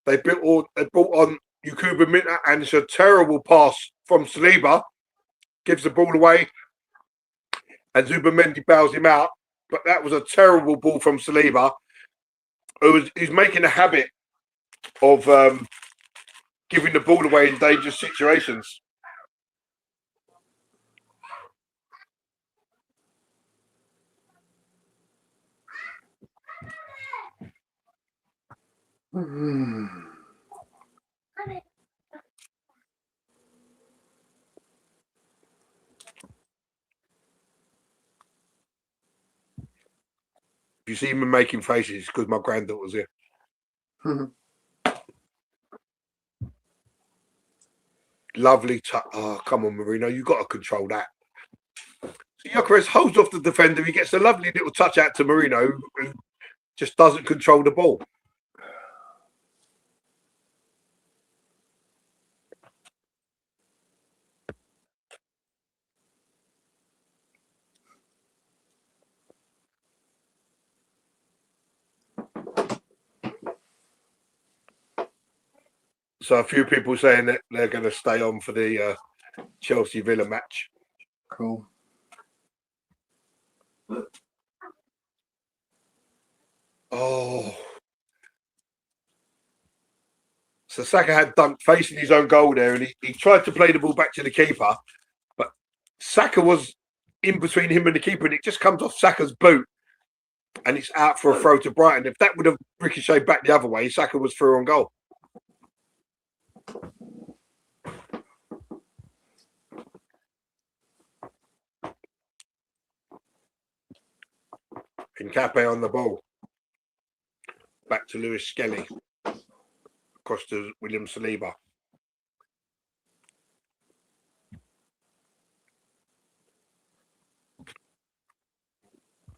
They brought on Yukuba Minta, and it's a terrible pass from Saliba. Gives the ball away, and Zubamendi bails him out. But that was a terrible ball from Saliba, who's making a habit of giving the ball away in dangerous situations. If you see me making faces, it's because my granddaughter's here. Lovely touch. Oh, come on, Marino. You've got to control that. So Gyökeres holds off the defender. He gets a lovely little touch out to Marino, who just doesn't control the ball. So a few people saying that they're going to stay on for the Chelsea Villa match. Cool. Oh. So Saka had dunked facing his own goal there, and he tried to play the ball back to the keeper, but Saka was in between him and the keeper, and it just comes off Saka's boot, and it's out for a throw to Brighton. If that would have ricocheted back the other way, Saka was through on goal. Nkape on the ball. Back to Lewis Skelly. Across to William Saliba.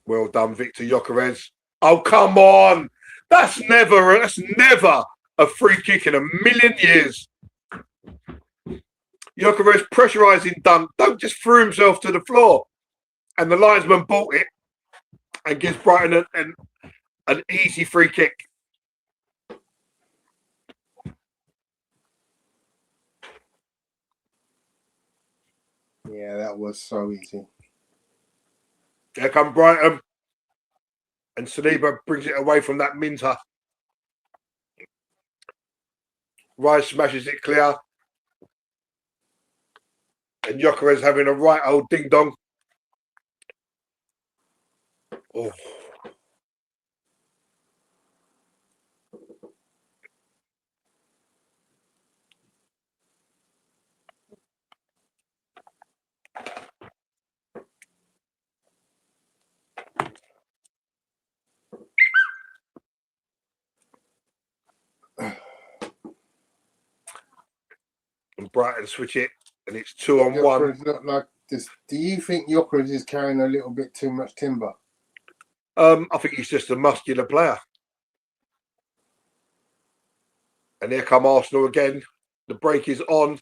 Well done, Victor Gyökeres. Oh, come on. That's never a free kick in a million years. Gyökeres pressurising dunk. Don't just threw himself to the floor. And the linesman bought it and gives Brighton an easy free kick. Yeah, that was so easy. Here come Brighton. And Saliba brings it away from that Minter. Rice smashes it clear. And Gyökeres having a right old ding-dong. Oh. And Brighton switch it, and it's 2-on-1. Look like this. Do you think Gyökeres is carrying a little bit too much timber? I think he's just a muscular player. And here come Arsenal again. The break is on.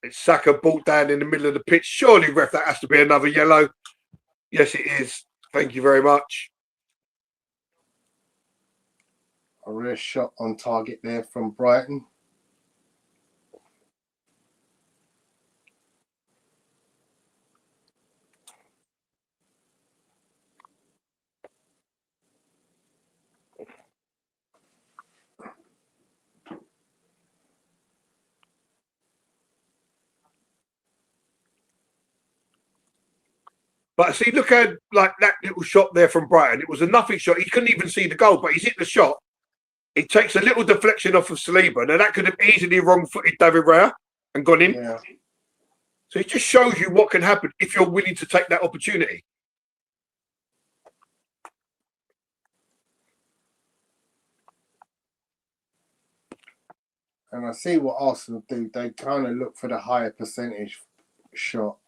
It's Saka brought down in the middle of the pitch. Surely, ref, that has to be another yellow. Yes, it is. Thank you very much. A real shot on target there from Brighton. But see, look at like that little shot there from Brighton. It was a nothing shot. He couldn't even see the goal, but he's hit the shot. It takes a little deflection off of Saliba. Now that could have easily wrong-footed David Raya and gone in. Yeah. So it just shows you what can happen if you're willing to take that opportunity. And I see what Arsenal do. They kind of look for the higher percentage shot.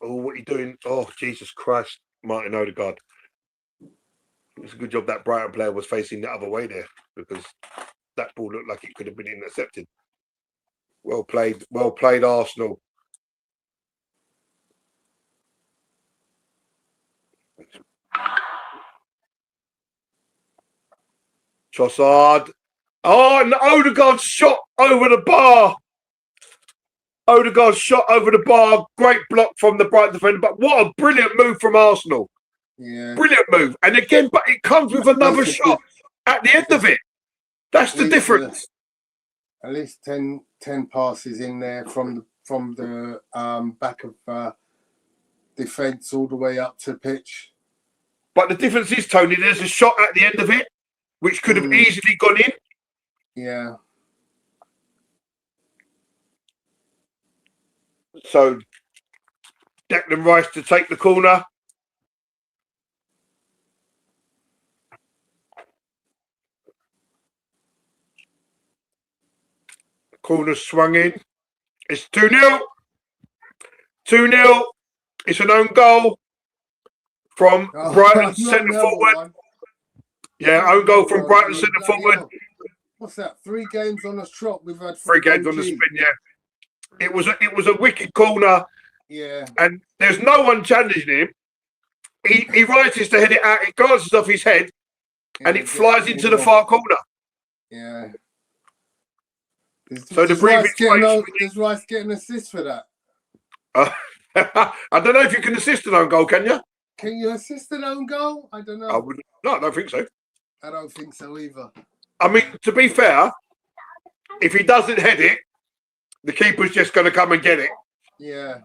Oh, what are you doing? Oh, Jesus Christ, Martin Odegaard. It's a good job that Brighton player was facing the other way there, because that ball looked like it could have been intercepted. Well played, Arsenal. Trossard. Oh, and Odegaard's shot over the bar. Odegaard's shot over the bar. Great block from the Brighton defender. But what a brilliant move from Arsenal. Yeah. Brilliant move. And again, but it comes with another shot at the end of it. That's the difference. At least 10 passes in there from the back of defence all the way up to pitch. But the difference is, Tony, there's a shot at the end of it, which could have easily gone in. Yeah. So, Declan Rice to take the corner. Corner swung in. It's 2-0. 2-0. It's an own goal from Brighton centre forward. One. Yeah, own goal from Brighton centre forward. What's that? 3 games on the trot. We've had 3 games on the spin. Yeah, it was a wicked corner. Yeah, and there's no one challenging him. He rises to head it out. It glances off his head, and it flies into the far corner. Yeah. So the previous does Rice get an assist for that? I don't know if you can assist an own goal, can you? Can you assist an own goal? I don't know. No, I don't think so. I don't think so either. I mean, to be fair, if he doesn't head it, the keeper's just going to come and get it. Yeah.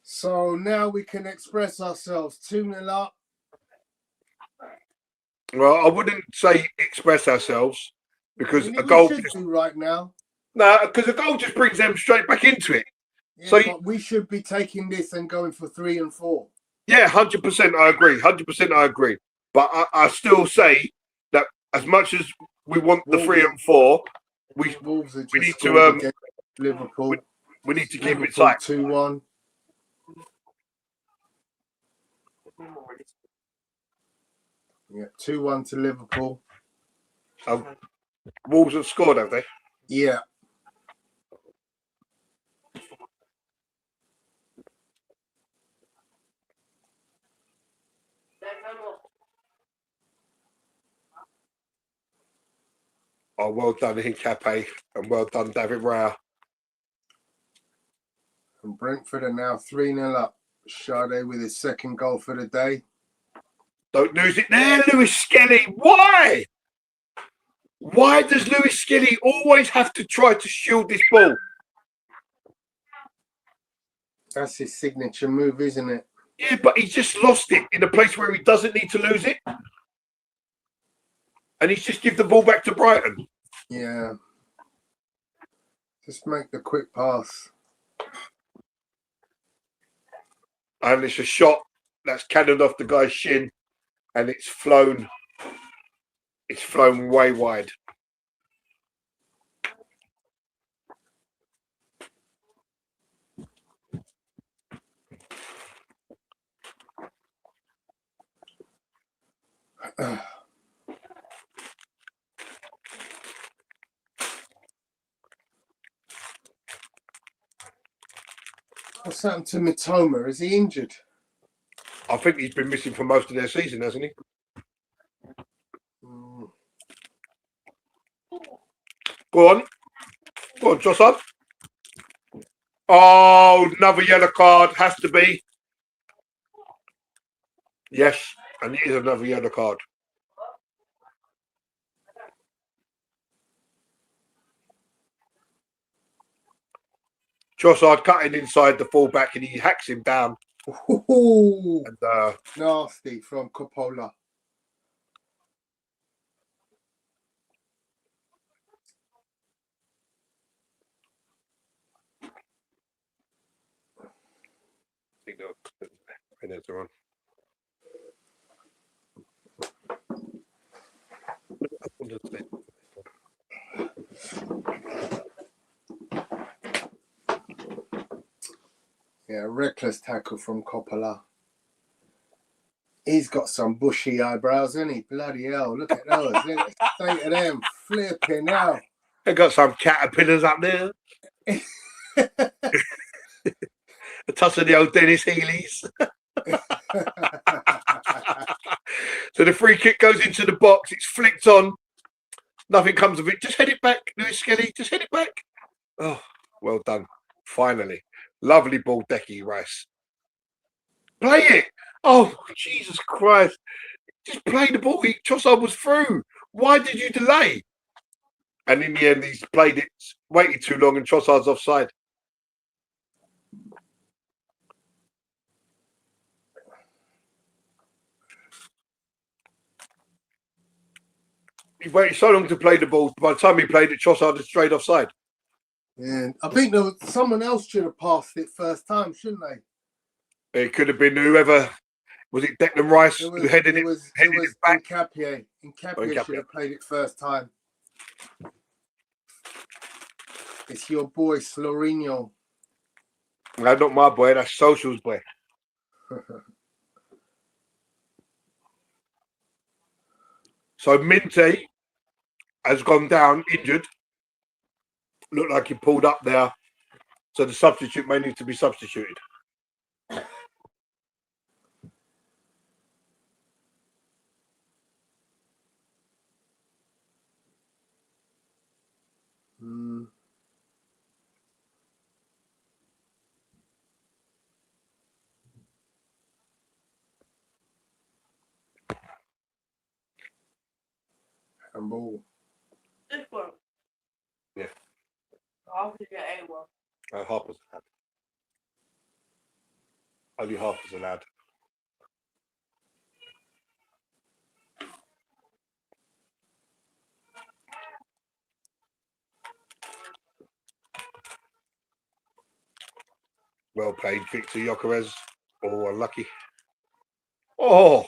So now we can express ourselves. 2-0 up. Well, I wouldn't say express ourselves because a We goal. should do right now. No, because a goal just brings them straight back into it. Yeah, So but we should be taking this and going for 3 and 4. Yeah, 100%. I agree. 100%. I agree. But I still say that as much as we want the 3 and 4, we need to Liverpool. We need to keep it tight. 2-1. Yeah, 2-1 to Liverpool. Wolves have scored, have they? Yeah. Oh, well done, Hincapié, and well done, David Raya. And Brentford are now 3-0 up. Sade with his second goal for the day. Don't lose it there, Lewis Skelly. Why? Why does Lewis Skelly always have to try to shield this ball? That's his signature move, isn't it? Yeah, but he's just lost it in a place where he doesn't need to lose it. And he's just give the ball back to Brighton. Yeah. Just make the quick pass. And it's a shot that's cannoned off the guy's shin. And it's flown way wide. What's happened to Mitoma? Is he injured? I think he's been missing for most of their season, hasn't he? Go on, Trossard. Oh, another yellow card. Has to be. Yes, and it is another yellow card. Trossard cutting inside the fullback and he hacks him down. Ooh, And nasty from Coppola. Yeah, reckless tackle from Coppola. He's got some bushy eyebrows, isn't he? Bloody hell, look at those. Look at the state of them. Flipping hell. they got some caterpillars up there. A toss of the old Dennis Healy's. So the free kick goes into the box. It's flicked on. Nothing comes of it. Just head it back, Lewis Skelly. Just head it back. Oh, well done. Finally. Lovely ball, Decky Rice. Play it. Oh, Jesus Christ. Just play the ball. Trossard was through. Why did you delay? And in the end, he's played it, waited too long, and Trossard's offside. He waited so long to play the ball. By the time he played it, Trossard had straight offside. Yeah, I think someone else should have passed it first time, shouldn't they? It could have been whoever. Was it Declan Rice who headed it back? Hincapié. Hincapié should have played it first time. It's your boy, Slorino. No, not my boy. That's Social's boy. So Minte has gone down injured. Looked like he pulled up there. So the substitute may need to be substituted. Campbell. This one. Yeah. I'll get a one. Harper's allowed. Only Harper's allowed. Well played, Victor Gyökeres. Oh, unlucky. Oh,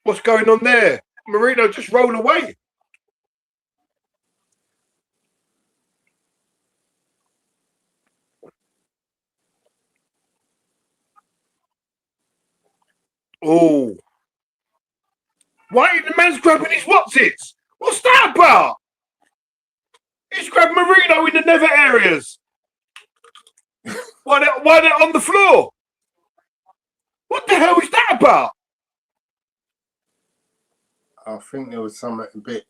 what's going on there? Marino just rolled away. Oh, why ain't the man's grabbing his what's-its? What's that about? He's grabbed Marino in the nether areas. Why they're on the floor? What the hell is that about? I think there was something a bit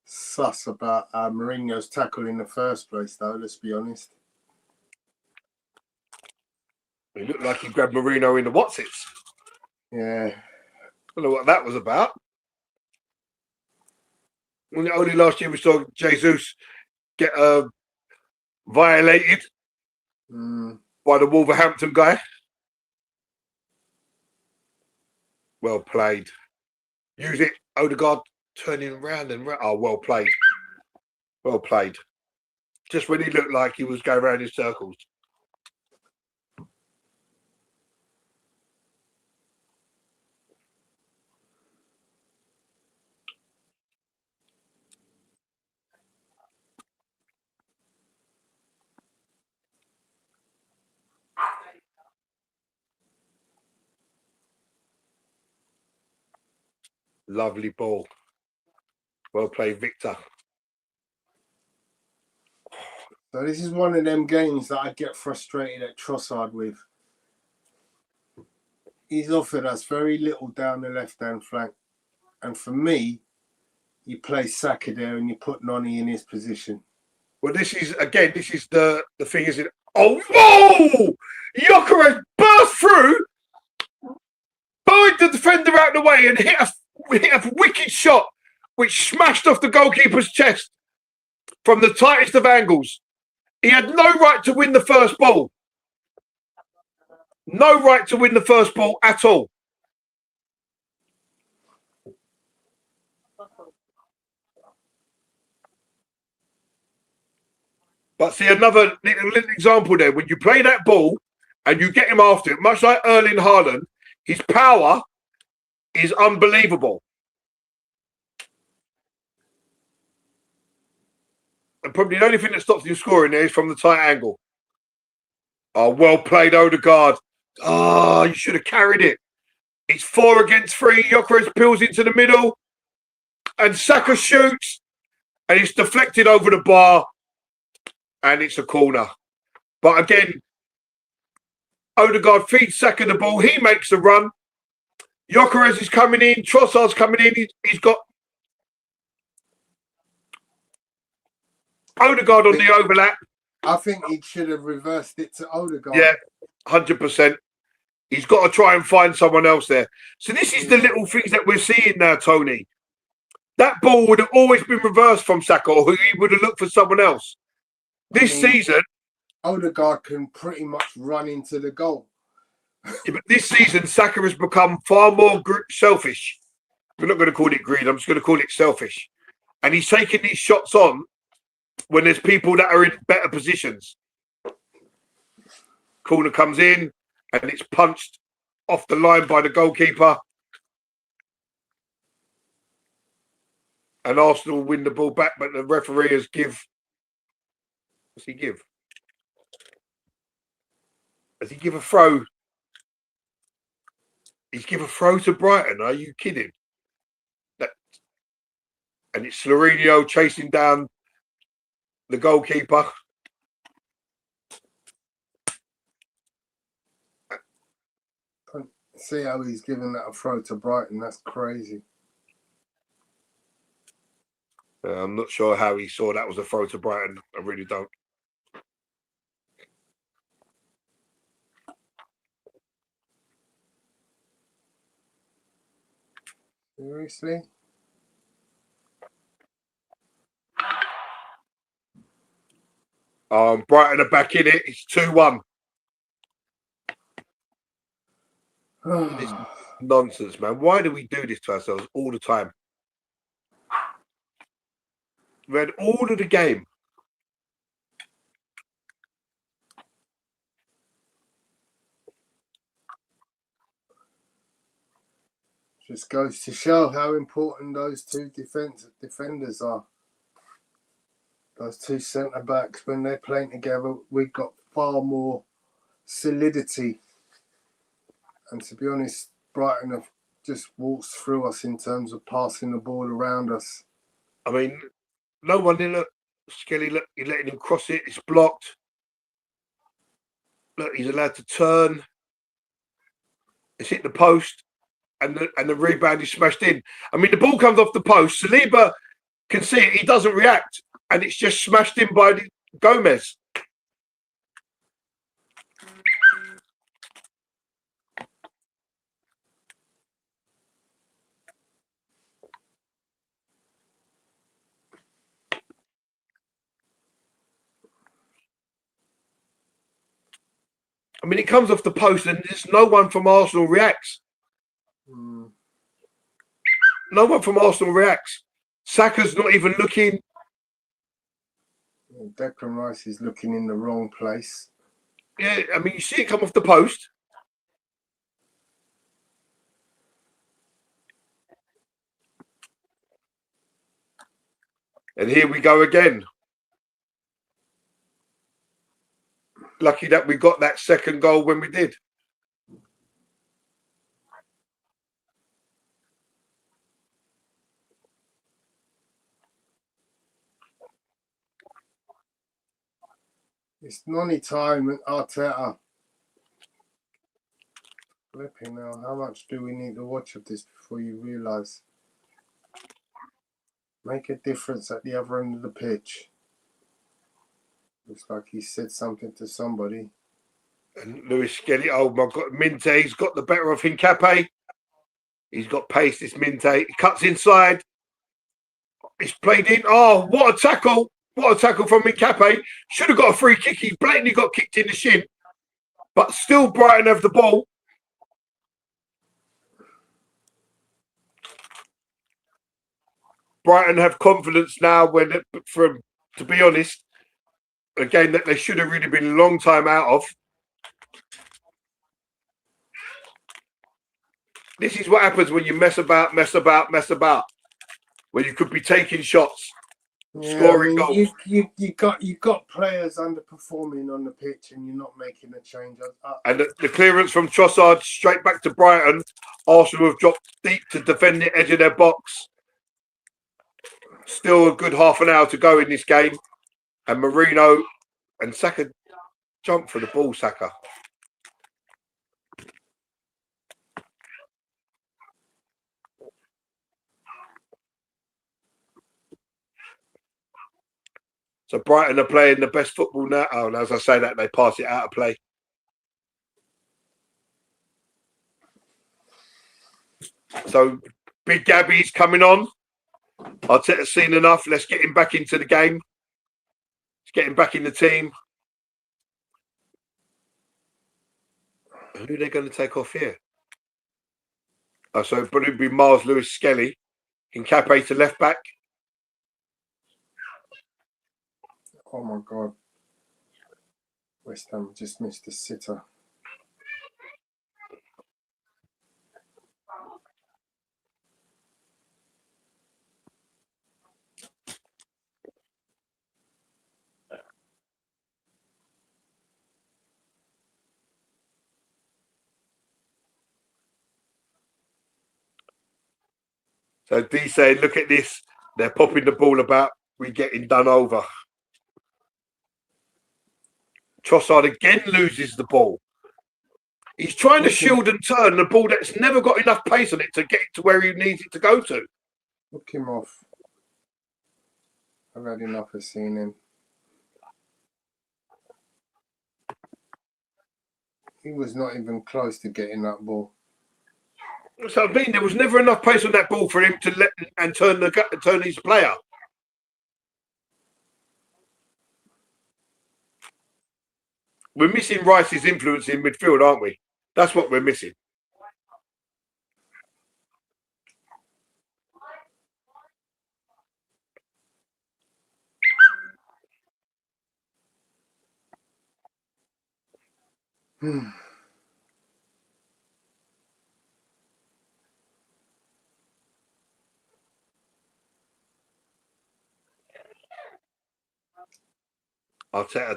sus about Mourinho's tackle in the first place, though, let's be honest. It looked like he grabbed Marino in the what's-its. Yeah. I don't know what that was about. Only last year we saw Jesus get violated by the Wolverhampton guy. Well played. Use it, Odegaard turning around and oh, well played. Well played. Just when he looked like he was going around in circles. Lovely ball. Well played, Victor. So this is one of them games that I get frustrated at Trossard with. He's offered us very little down the left-hand flank. And for me, you play Saka there and you put Noni in his position. Well, this is the thing, is it? Oh, whoa! Gyökeres burst through, bowed the defender out of the way and hit a wicked shot, which smashed off the goalkeeper's chest from the tightest of angles. He had no right to win the first ball. No right to win the first ball at all. But see, another little example there. When you play that ball and you get him after it, much like Erling Haaland, his power is unbelievable. And probably the only thing that stops you scoring there is from the tight angle. Oh, well played, Odegaard. Oh, you should have carried it. It's 4 against 3. Gyökeres peels into the middle. And Saka shoots. And it's deflected over the bar. And it's a corner. But again, Odegaard feeds Saka the ball. He makes the run. Gyökeres is coming in. Trossard's coming in. He's got Odegaard on the overlap. I think he should have reversed it to Odegaard. Yeah, 100%. He's got to try and find someone else there. So this is the little things that we're seeing now, Tony. That ball would have always been reversed from Saka, or he would have looked for someone else. This season, Odegaard can pretty much run into the goal. yeah, but this season, Saka has become far more selfish. We're not going to call it greed. I'm just going to call it selfish. And he's taking these shots on when there's people that are in better positions. Corner comes in and it's punched off the line by the goalkeeper. And Arsenal win the ball back, but the referee has what's he give? Does he give a throw? He's give a throw to Brighton. Are you kidding? And it's Slorenio chasing down the goalkeeper. See how he's giving that a throw to Brighton. That's crazy. I'm not sure how he saw that was a throw to Brighton. I really don't. Seriously? Brighton are back in it. It's 2-1. This is nonsense, man. Why do we do this to ourselves all the time? We had all of the game. Just goes to show how important those two defenders are. Those two centre backs, when they're playing together, we've got far more solidity. And to be honest, Brighton have just waltzed through us in terms of passing the ball around us. I mean, no one did look. Skelly, look, you're letting him cross it. It's blocked. Look, he's allowed to turn. It's hit the post, and the rebound is smashed in. I mean, the ball comes off the post. Saliba can see it. He doesn't react, and it's just smashed in by Gomez. I mean, it comes off the post, and just no one from Arsenal reacts. No one from Arsenal reacts. Saka's not even looking. Declan Rice is looking in the wrong place. Yeah, I mean, you see it come off the post. And here we go again. Lucky that we got that second goal when we did. It's nonny time and Arteta. Flipping now, how much do we need to watch of this before you realise? Make a difference at the other end of the pitch. Looks like he said something to somebody. And Lewis Skelly, oh my God, Minte's got the better of Hincapié. He's got pace, this Minte. He cuts inside. It's played in. Oh, what a tackle. What a tackle from Hincapié. Should have got a free kick. He blatantly got kicked in the shin. But still Brighton have the ball. Brighton have confidence now to be honest, a game that they should have really been a long time out of. This is what happens when you mess about. When you could be taking shots, scoring goals. You got players underperforming on the pitch, and you're not making a change. And the clearance from Trossard straight back to Brighton. Arsenal have dropped deep to defend the edge of their box. Still a good half an hour to go in this game. And Marino and Saka jump for the ball, Saka. So Brighton are playing the best football now. Oh, and as I say that, they pass it out of play. So Big Gabby's coming on. Arteta's seen enough. Let's get him back into the game. Let's get him back in the team. Who are they going to take off here? Oh, so it would be Miles Lewis Skelly. Hincapié to left back. Oh my God. West Ham just missed a sitter. So D saying, look at this. They're popping the ball about. We're getting done over. Trossard again loses the ball. He's trying to shield and turn the ball that's never got enough pace on it to get it to where he needs it to go to. Look him off. I've had enough of seeing him. He was not even close to getting that ball. So I mean, there was never enough pace on that ball for him to let and turn his player. We're missing Rice's influence in midfield, aren't we? That's what we're missing.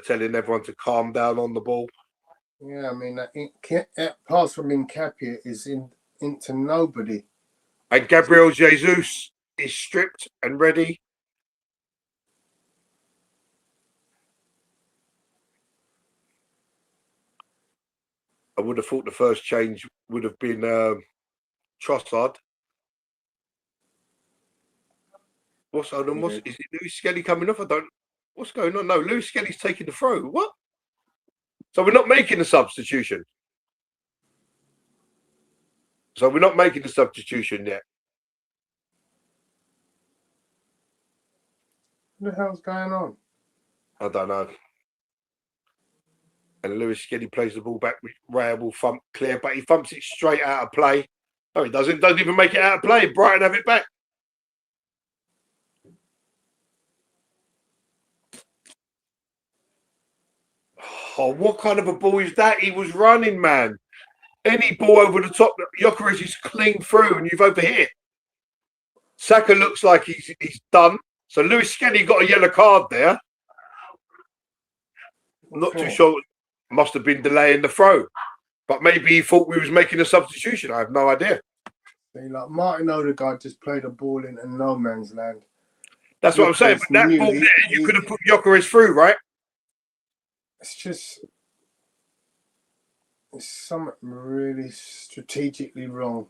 Telling everyone to calm down on the ball. Yeah, I mean, that pass from Nkapia is into nobody. And Gabriel Jesus is stripped and ready. I would have thought the first change would have been Trossard. What's going on? Is it Lewis Skelly coming off? What's going on? No, Lewis Skelly's taking the throw. What? So we're not making a substitution. What the hell's going on? I don't know. And Lewis Skelly plays the ball back. Raya will thump clear, but he thumps it straight out of play. No, he doesn't. Doesn't even make it out of play. Brighton have it back. Oh, what kind of a ball is that? He was running, man. Any ball over the top, Gyökeres is clean through, and you've overhit. Saka looks like he's done. So Lewis Skelly got a yellow card there. I'm not too sure. Must have been delaying the throw, but maybe he thought we was making a substitution. I have no idea. Like Martin Odegaard just played a ball into no man's land. That's what I'm saying. But that ball there, you could have put Gyökeres through, right? It's something really strategically wrong.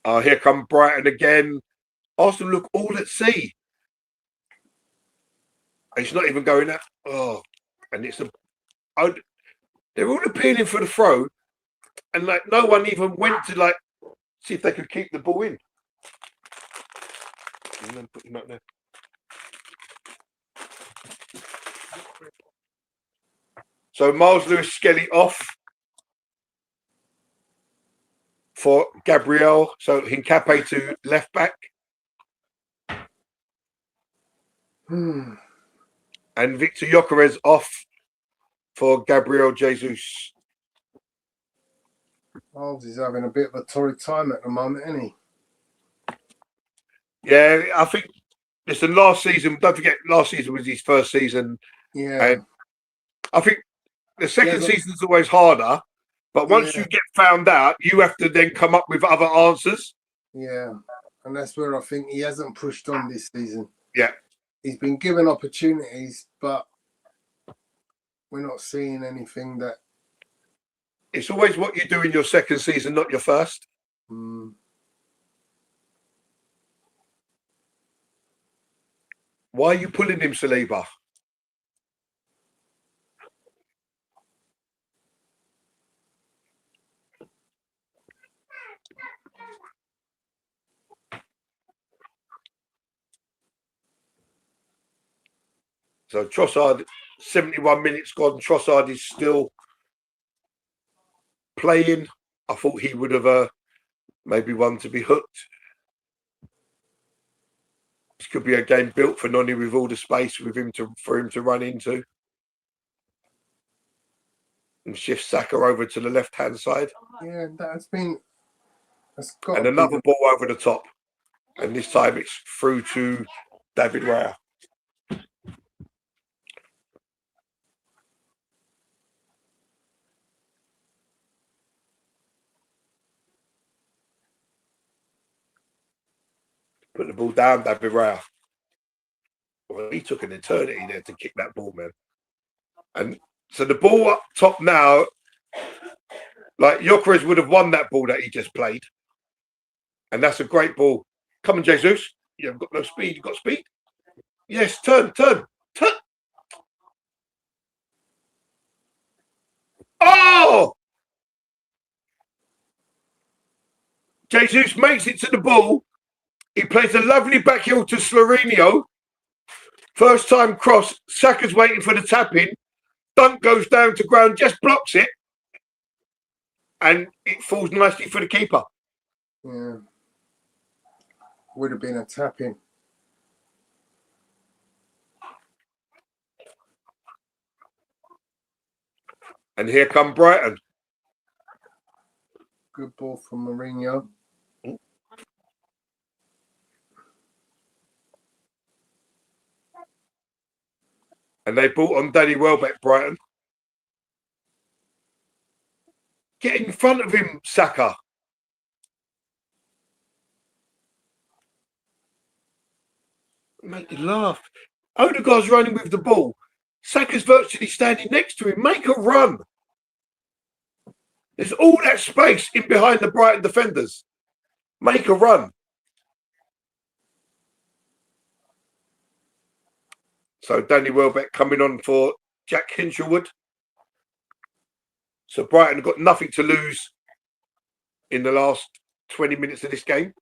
Oh, here come Brighton again. Arsenal look all at sea. It's not even going out. Oh, and they're all appealing for the throw, and like no one even went to like see if they could keep the ball in. And then put him up there. So Miles Lewis Skelly off for Gabriel. So Hincape to left back. And Victor Gyökeres off for Gabriel Jesus. Oh, he's having a bit of a torrid time at the moment, isn't he? Yeah, I think listen, last season, don't forget, last season was his first season. Yeah. And I think the second season's always harder, but once you get found out, you have to then come up with other answers. Yeah. And that's where I think he hasn't pushed on this season. Yeah. He's been given opportunities, but we're not seeing anything that... It's always what you do in your second season, not your first. Why are you pulling him, Saliba? So Trossard, 71 minutes gone. Trossard is still playing. I thought he would have maybe one to be hooked. This could be a game built for Noni with all the space for him to run into. And shift Saka over to the left-hand side. Yeah, that's got and another ball over the top. And this time it's through to David Raya. Put the ball down, David Raya. Well, he took an eternity there to kick that ball, man. And so the ball up top now, like Gyökeres would have won that ball that he just played. And that's a great ball. Come on, Jesus. You've got no speed. You've got speed. Yes, turn. Oh! Jesus makes it to the ball. He plays a lovely back heel to Slorenio. First time cross. Saka's waiting for the tap in. Dunk goes down to ground, just blocks it. And it falls nicely for the keeper. Yeah. Would have been a tap in. And here come Brighton. Good ball from Mourinho. And they brought on Danny Welbeck, Brighton. Get in front of him, Saka. Make you laugh. Odegaard's running with the ball. Saka's virtually standing next to him. Make a run. There's all that space in behind the Brighton defenders. Make a run. So Danny Welbeck coming on for Jack Hinshelwood. So Brighton got nothing to lose in the last 20 minutes of this game.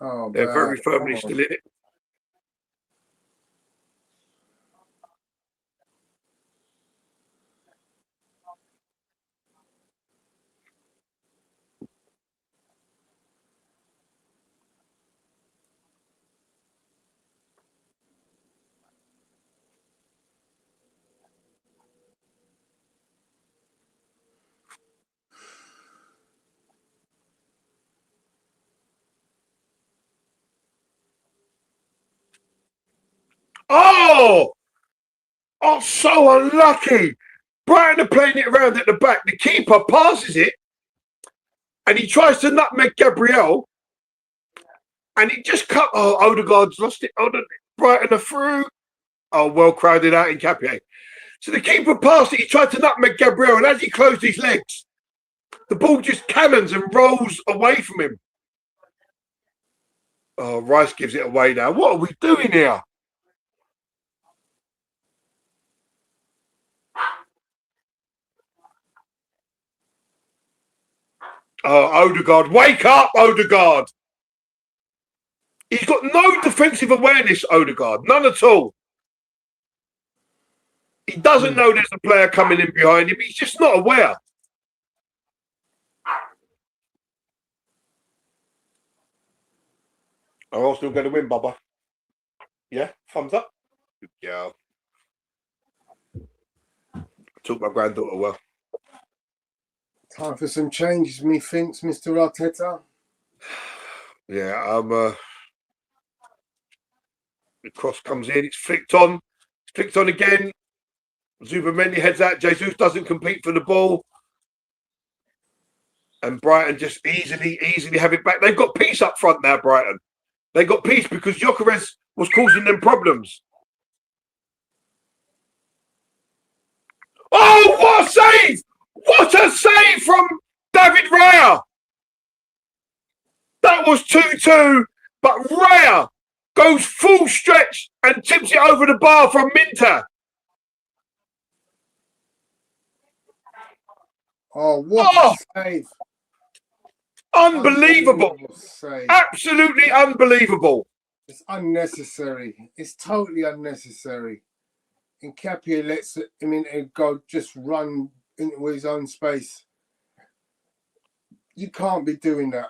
Oh, They're very firmly still in it. Oh! Oh, so unlucky. Brighton are playing it around at the back. The keeper passes it and he tries to nutmeg Gabriel and it just cut. Oh, Odegaard's lost it. Brighton are through. Oh, well crowded out in Capier. So the keeper passed it. He tried to nutmeg Gabriel and as he closed his legs, the ball just cannons and rolls away from him. Oh, Rice gives it away now. What are we doing here? Oh, Odegaard. Wake up, Odegaard. He's got no defensive awareness, Odegaard. None at all. He doesn't know there's a player coming in behind him. He's just not aware. Are Arsenal going to win, Bubba? Yeah? Thumbs up? Yeah. Took my granddaughter well. Time for some changes, methinks, Mr. Arteta. Yeah, the cross comes in, it's flicked on. It's flicked on again. Zubamendi heads out. Jesus doesn't compete for the ball. And Brighton just easily have it back. They've got peace up front now, Brighton. They got peace because Gyökeres was causing them problems. Oh, what a save! What a save from David Raya! That was 2-2, but Raya goes full stretch and tips it over the bar from Minter. Oh, what a save. Unbelievable. Save. Absolutely unbelievable. It's unnecessary. It's totally unnecessary. Nkapia lets go just run into his own space. You can't be doing that.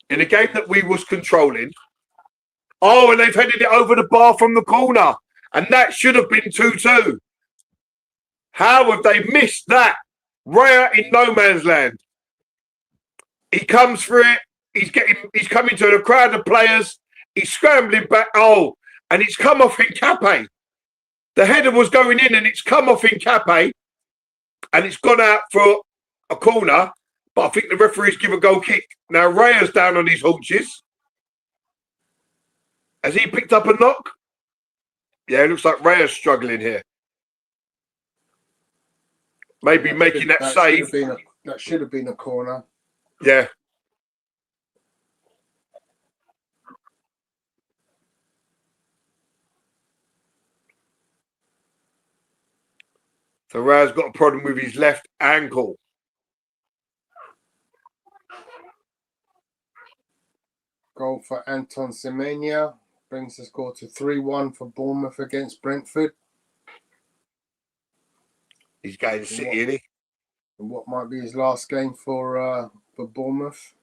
In a game that we was controlling. Oh, and they've headed it over the bar from the corner. And that should have been 2-2. How have they missed that? Raya in no man's land. He comes for it. He's coming to the crowd of players. He's scrambling back. Oh, and it's come off Nkapia. The header was going in and it's come off Nkapia. And it's gone out for a corner. But I think the referees give a goal kick. Now Raya's down on his haunches. Has he picked up a knock? Yeah, it looks like Raya's struggling here. Maybe making that save. That should have been a corner. Yeah. So Raya's got a problem with his left ankle. Goal for Anton Semenya brings the score to 3-1 for Bournemouth against Brentford. He's going City, isn't he? And what might be his last game for Bournemouth?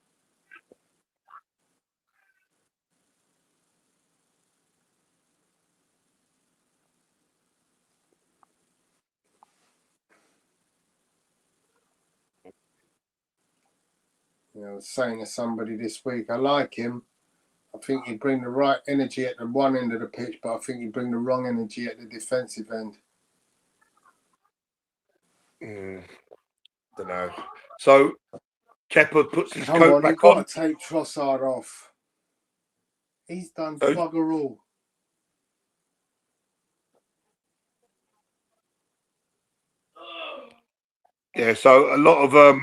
I was saying to somebody this week, I like him. I think he'd bring the right energy at the one end of the pitch, but I think he'd bring the wrong energy at the defensive end. Don't know. So Kepa puts his Come coat on, back you've got on. to take Trossard off. He's done Oh. bugger all. Yeah, so a lot of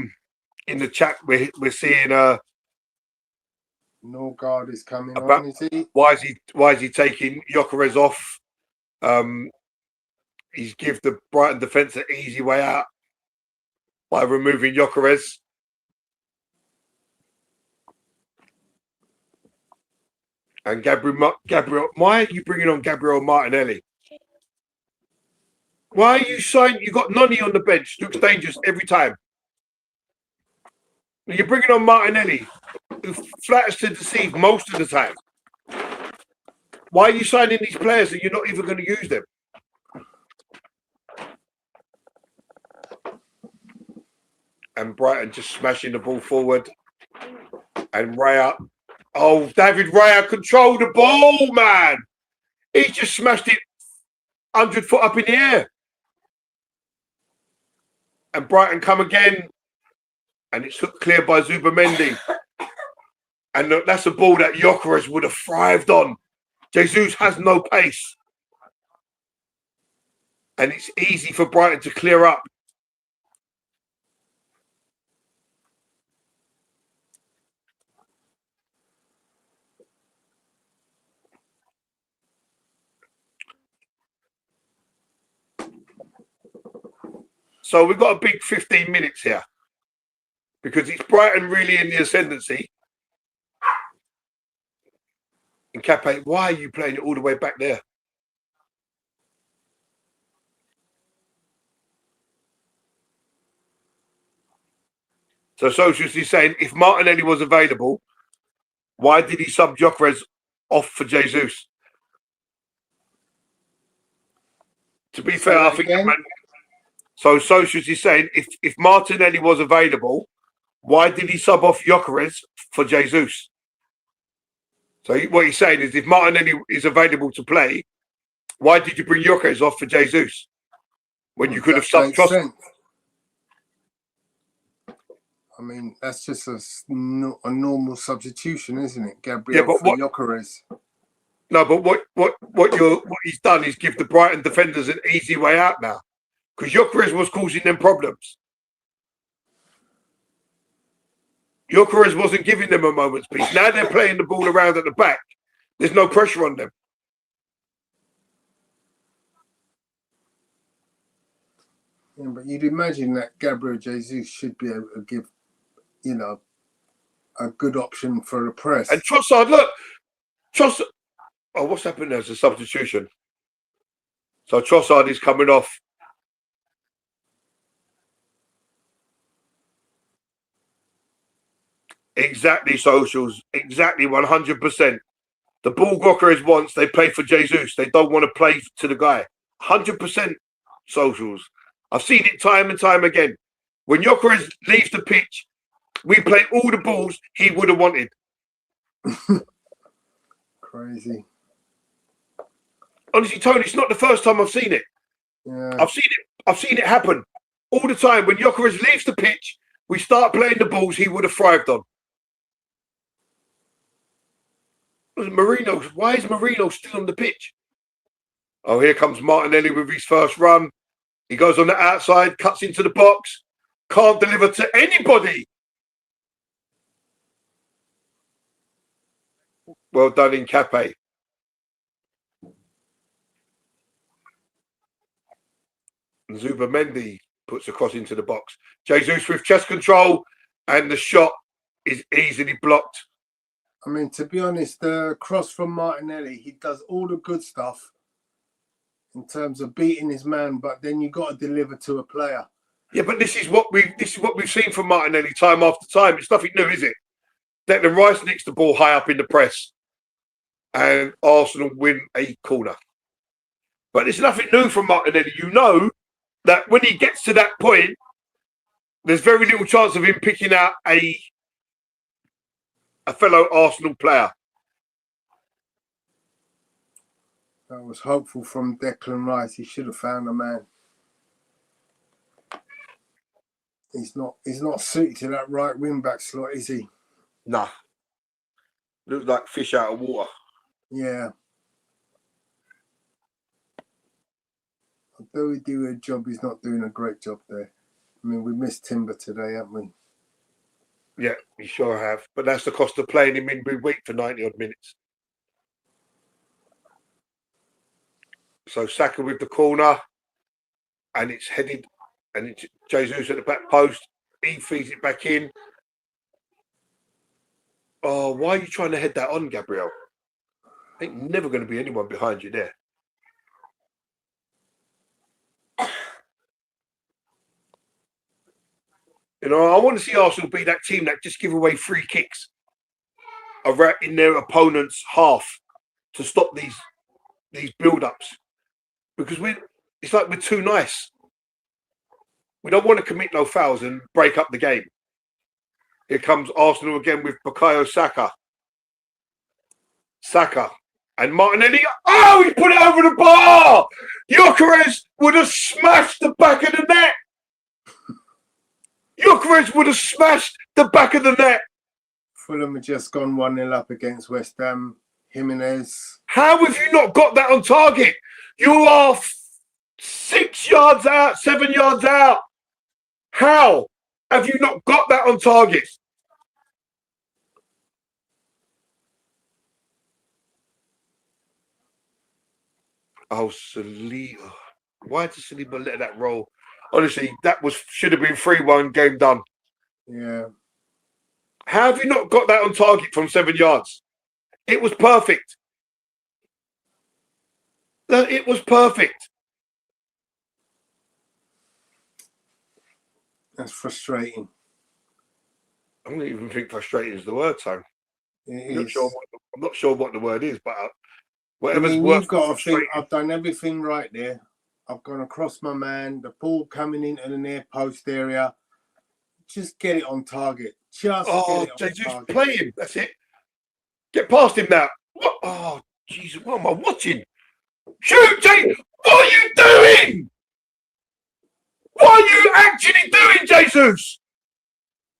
in the chat we're seeing Norgard is coming about on, is he? why is he taking Gyökeres off? He's give the Brighton defence an easy way out by removing Gyökeres. And Gabriel, why are you bringing on Gabriel Martinelli? Why are you signing? You got Noni on the bench. Looks dangerous every time. You're bringing on Martinelli, who flatters to deceive most of the time. Why are you signing these players that you're not even going to use them? And Brighton just smashing the ball forward. And Raya. Oh, David Raya controlled the ball, man. He just smashed it 100 foot up in the air. And Brighton come again. And it's cleared by Zubamendi. And that's a ball that Gyökeres would have thrived on. Jesus has no pace. And it's easy for Brighton to clear up. So we've got a big 15 minutes here. Because it's Brighton really in the ascendancy. And Cape, why are you playing it all the way back there? So Socials is saying, if Martinelli was available, why did he sub Gyökeres off for Jesus? To be fair, I think... So Socials is saying, if Martinelli was available, why did he sub off Gyökeres for Jesus? So what he's saying is, if Martinelli is available to play, why did you bring Gyökeres off for Jesus when you could have subbed Trossard? I mean, that's just a normal substitution, isn't it? Gabriel for Gyökeres. No, but what he's done is give the Brighton defenders an easy way out now, because Gyökeres was causing them problems. Gyökeres wasn't giving them a moment's peace. Now they're playing the ball around at the back. There's no pressure on them. Yeah, but you'd imagine that Gabriel Jesus should be able to give, a good option for the press. And Trossard, look, Trossard. Oh, what's happened? There's a substitution. So Trossard is coming off. Exactly, Socials. Exactly, 100%. The ball Gyökeres wants, they play for Jesus. They don't want to play to the guy. 100% Socials. I've seen it time and time again. When Gyökeres leaves the pitch, we play all the balls he would have wanted. Crazy. Honestly, Tony, it's not the first time I've seen it. Yeah. I've seen it happen all the time. When Gyökeres leaves the pitch, we start playing the balls he would have thrived on. Marino, why is Marino still on the pitch? Oh, here comes Martinelli with his first run. He goes on the outside, cuts into the box, can't deliver to anybody. Well done in Cape. Zubamendi puts a cross into the box. Jesus with chest control, and the shot is easily blocked. I mean, to be honest, the cross from Martinelli, he does all the good stuff in terms of beating his man, but then you got to deliver to a player. Yeah, but this is what we've seen from Martinelli time after time. It's nothing new, is it? Declan Rice nicks the ball high up in the press, and Arsenal win a corner. But it's nothing new from Martinelli. You know that when he gets to that point, there's very little chance of him picking out a fellow Arsenal player. I was hopeful from Declan Rice. He should have found a man. He's not suited to that right wing back slot, is he? Nah. Looks like fish out of water. Yeah. Although he do a job, he's not doing a great job there. I mean, we missed Timber today, haven't we? Yeah, we sure have. But that's the cost of playing him in midweek for 90 odd minutes. So Saka with the corner, and it's headed, and it's Jesus at the back post. He feeds it back in. Oh, why are you trying to head that on, Gabriel? Ain't never going to be anyone behind you there. You know, I want to see Arsenal be that team that just give away free kicks in their opponent's half to stop these build-ups. Because it's like we're too nice. We don't want to commit no fouls and break up the game. Here comes Arsenal again with Bukayo Saka. Saka. And Martinelli. Oh, he put it over the bar! Gyökeres would have smashed the back of the net. Gyökeres would have smashed the back of the net. Fulham have just gone 1-0 up against West Ham. Jimenez. How have you not got that on target? You are 6 yards out, 7 yards out. How have you not got that on target? Oh, Saliba. Why did Saliba let that roll? Honestly, that should have been 3-1, game done. Yeah. How have you not got that on target from 7 yards? It was perfect. It was perfect. That's frustrating. I don't even think frustrating is the word, Tom. I'm not sure what the word is, but whatever's I mean, worth. you've got to think, I've done everything right there. I've gone across my man, the ball coming into the near post area. Just get it on target. Just play him. That's it. Get past him now. What? Oh, Jesus, what am I watching? Shoot, Jay! What are you doing? What are you actually doing, Jesus?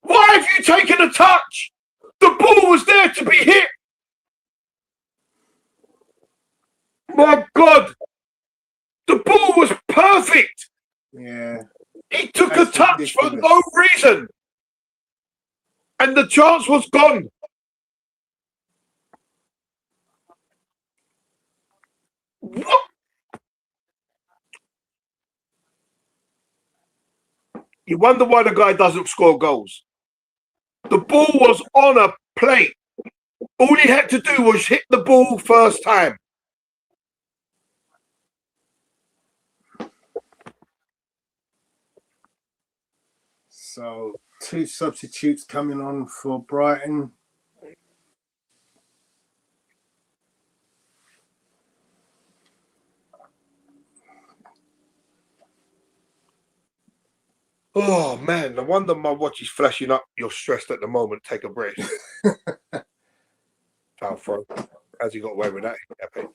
Why have you taken a touch? The ball was there to be hit. My God. The ball was perfect. Yeah. He took a touch for no reason. And the chance was gone. What? You wonder why the guy doesn't score goals. The ball was on a plate. All he had to do was hit the ball first time. So 2 substitutes coming on for Brighton. Oh, man, no wonder my watch is flashing up. You're stressed at the moment. Take a breath. Foul throw. How's he got away with that? Epic.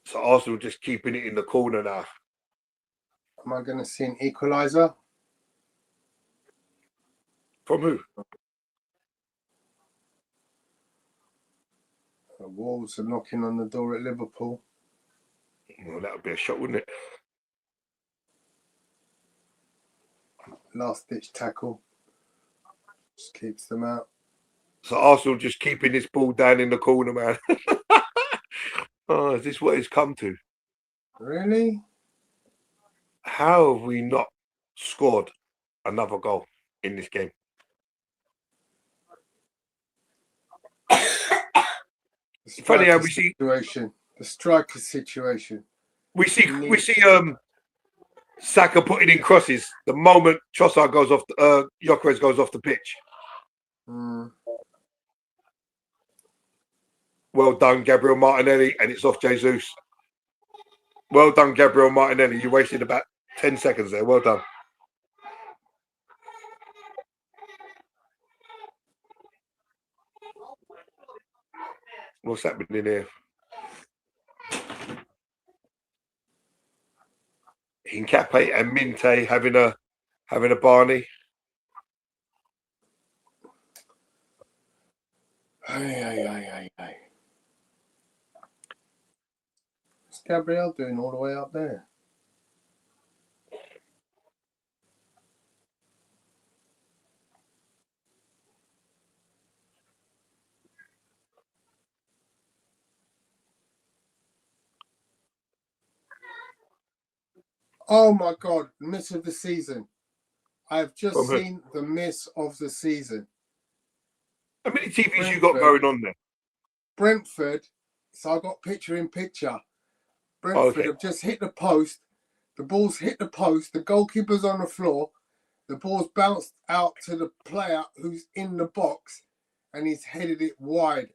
So Arsenal just keeping it in the corner now. Am I going to see an equaliser? From who? The Wolves are knocking on the door at Liverpool. Well, that would be a shot, wouldn't it? Last ditch tackle. Just keeps them out. So Arsenal just keeping this ball down in the corner, man. Oh, is this what it's come to? Really? How have we not scored another goal? in this game. Funny how we see the striker situation. we see Saka putting in crosses the moment Trossard goes off, Gyökeres goes off the pitch. Well done, Gabriel Martinelli, and it's off Jesus. Well done, Gabriel Martinelli. You wasted about 10 seconds there. Well done. What's happening here? Hincapié and Minte having a Barney. What's Gabriel doing all the way up there? Oh my God, miss of the season. I've just seen the miss of the season. How many TVs you got going on there? Brentford, so I got picture in picture. Brentford have just hit the post. The ball's hit the post. The goalkeeper's on the floor. The ball's bounced out to the player who's in the box, and he's headed it wide.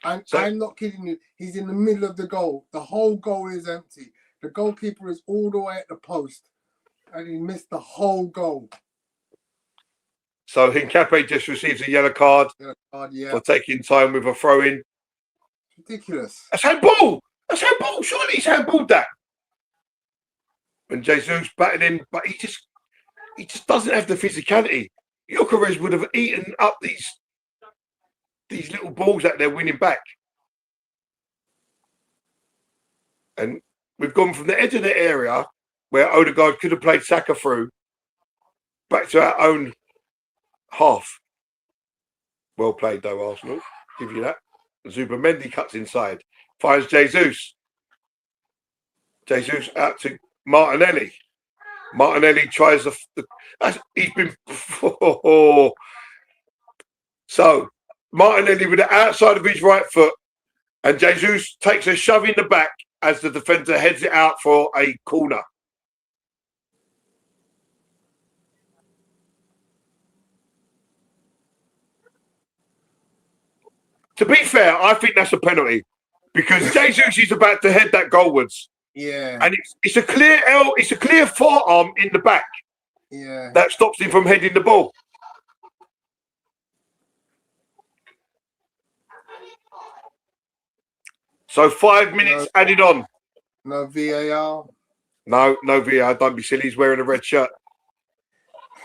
And I'm not kidding you. He's in the middle of the goal. The whole goal is empty. The goalkeeper is all the way at the post, and he missed the whole goal. So Hincapié just receives a yellow card for taking time with a throw-in. Ridiculous. That's handball. That's handball. Surely he's handballed that. And Jesus batted him, but he just doesn't have the physicality. Gyökeres would have eaten up these little balls that they're winning back. And we've gone from the edge of the area where Odegaard could have played Saka through back to our own half. Well played though, Arsenal. Give you that. Zubamendi cuts inside. Finds Jesus. Jesus out to Martinelli. Martinelli tries he's been... So, Martinelli with the outside of his right foot, and Jesus takes a shove in the back as the defender heads it out for a corner. To be fair, I think that's a penalty because Jesus is about to head that goalwards. Yeah. And it's a clear forearm in the back. Yeah. That stops him from heading the ball. So 5 minutes added on. No VAR. No VAR. Don't be silly. He's wearing a red shirt.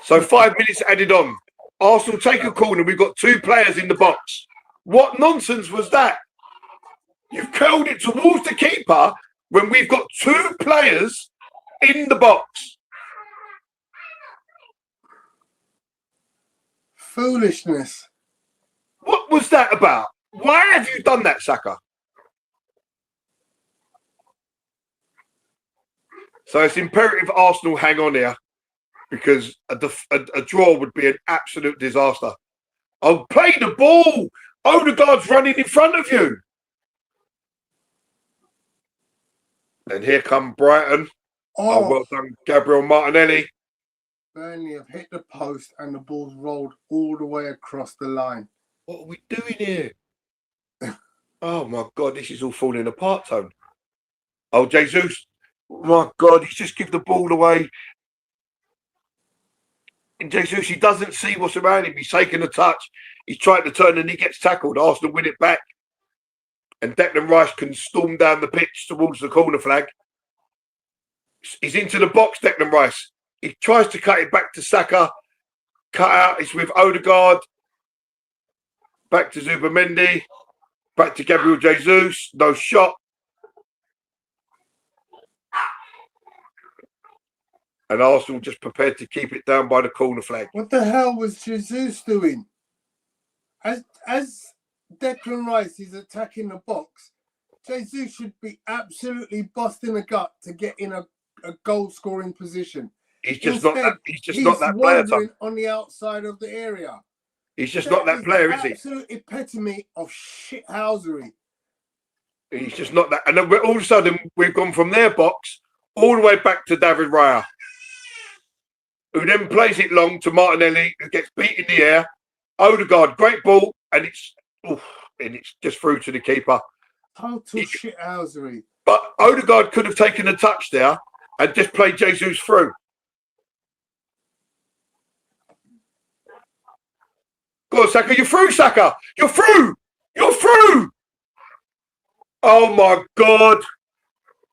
So 5 minutes added on. Arsenal take a corner. We've got two players in the box. What nonsense was that? You've curled it towards the keeper when we've got two players in the box. Foolishness. What was that about? Why have you done that, Saka? So it's imperative Arsenal hang on here because a draw would be an absolute disaster. I'll play the ball. Odegaard's running in front of you. And here come Brighton. Oh, well done, Gabriel Martinelli. Burnley have hit the post and the ball's rolled all the way across the line. What are we doing here? Oh, my God, this is all falling apart, Tone. Oh, Jesus. My God, he's just give the ball away. And Jesus, he doesn't see what's around him. He's taking a touch. He's trying to turn and he gets tackled. Arsenal win it back. And Declan Rice can storm down the pitch towards the corner flag. He's into the box, Declan Rice. He tries to cut it back to Saka. Cut out. It's with Odegaard. Back to Zubamendi. Back to Gabriel Jesus. No shot. And Arsenal just prepared to keep it down by the corner flag. What the hell was Jesus doing? As Declan Rice is attacking the box, Jesus should be absolutely busting a gut to get in a goal-scoring position. He's just not that. He's just not he's that player, wandering Tom. on the outside of the area. He's just not that player, is he? Absolute epitome of shithousery. He's just not that. And then all of a sudden, we've gone from their box all the way back to David Raya, who then plays it long to Martinelli, who gets beat in the air. Odegaard, great ball, and it's just through to the keeper. Total shithousery. But Odegaard could have taken a touch there and just played Jesus through. Go on, Saka, you're through, Saka. You're through. You're through. Oh my God.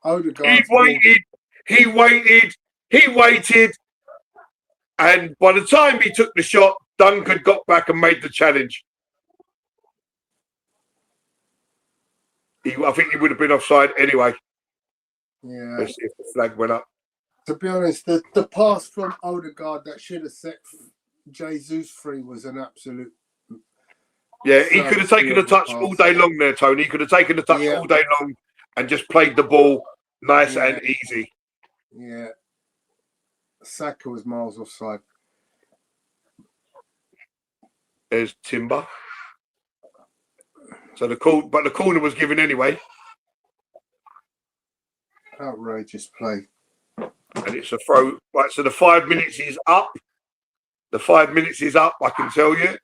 Odegaard. He waited. And by the time he took the shot, Duncan got back and made the challenge. I think he would have been offside anyway. Yeah. If the flag went up. To be honest, the pass from Odegaard that should have set Jesus free was an absolute. Yeah, he could have taken a touch all day long there, Tony. He could have taken a touch all day long and just played the ball nice and easy. Yeah. Saka was miles offside. There's Timber. So the corner was given anyway. Outrageous play. And it's a throw. Right, so the 5 minutes is up. The 5 minutes is up, I can tell you.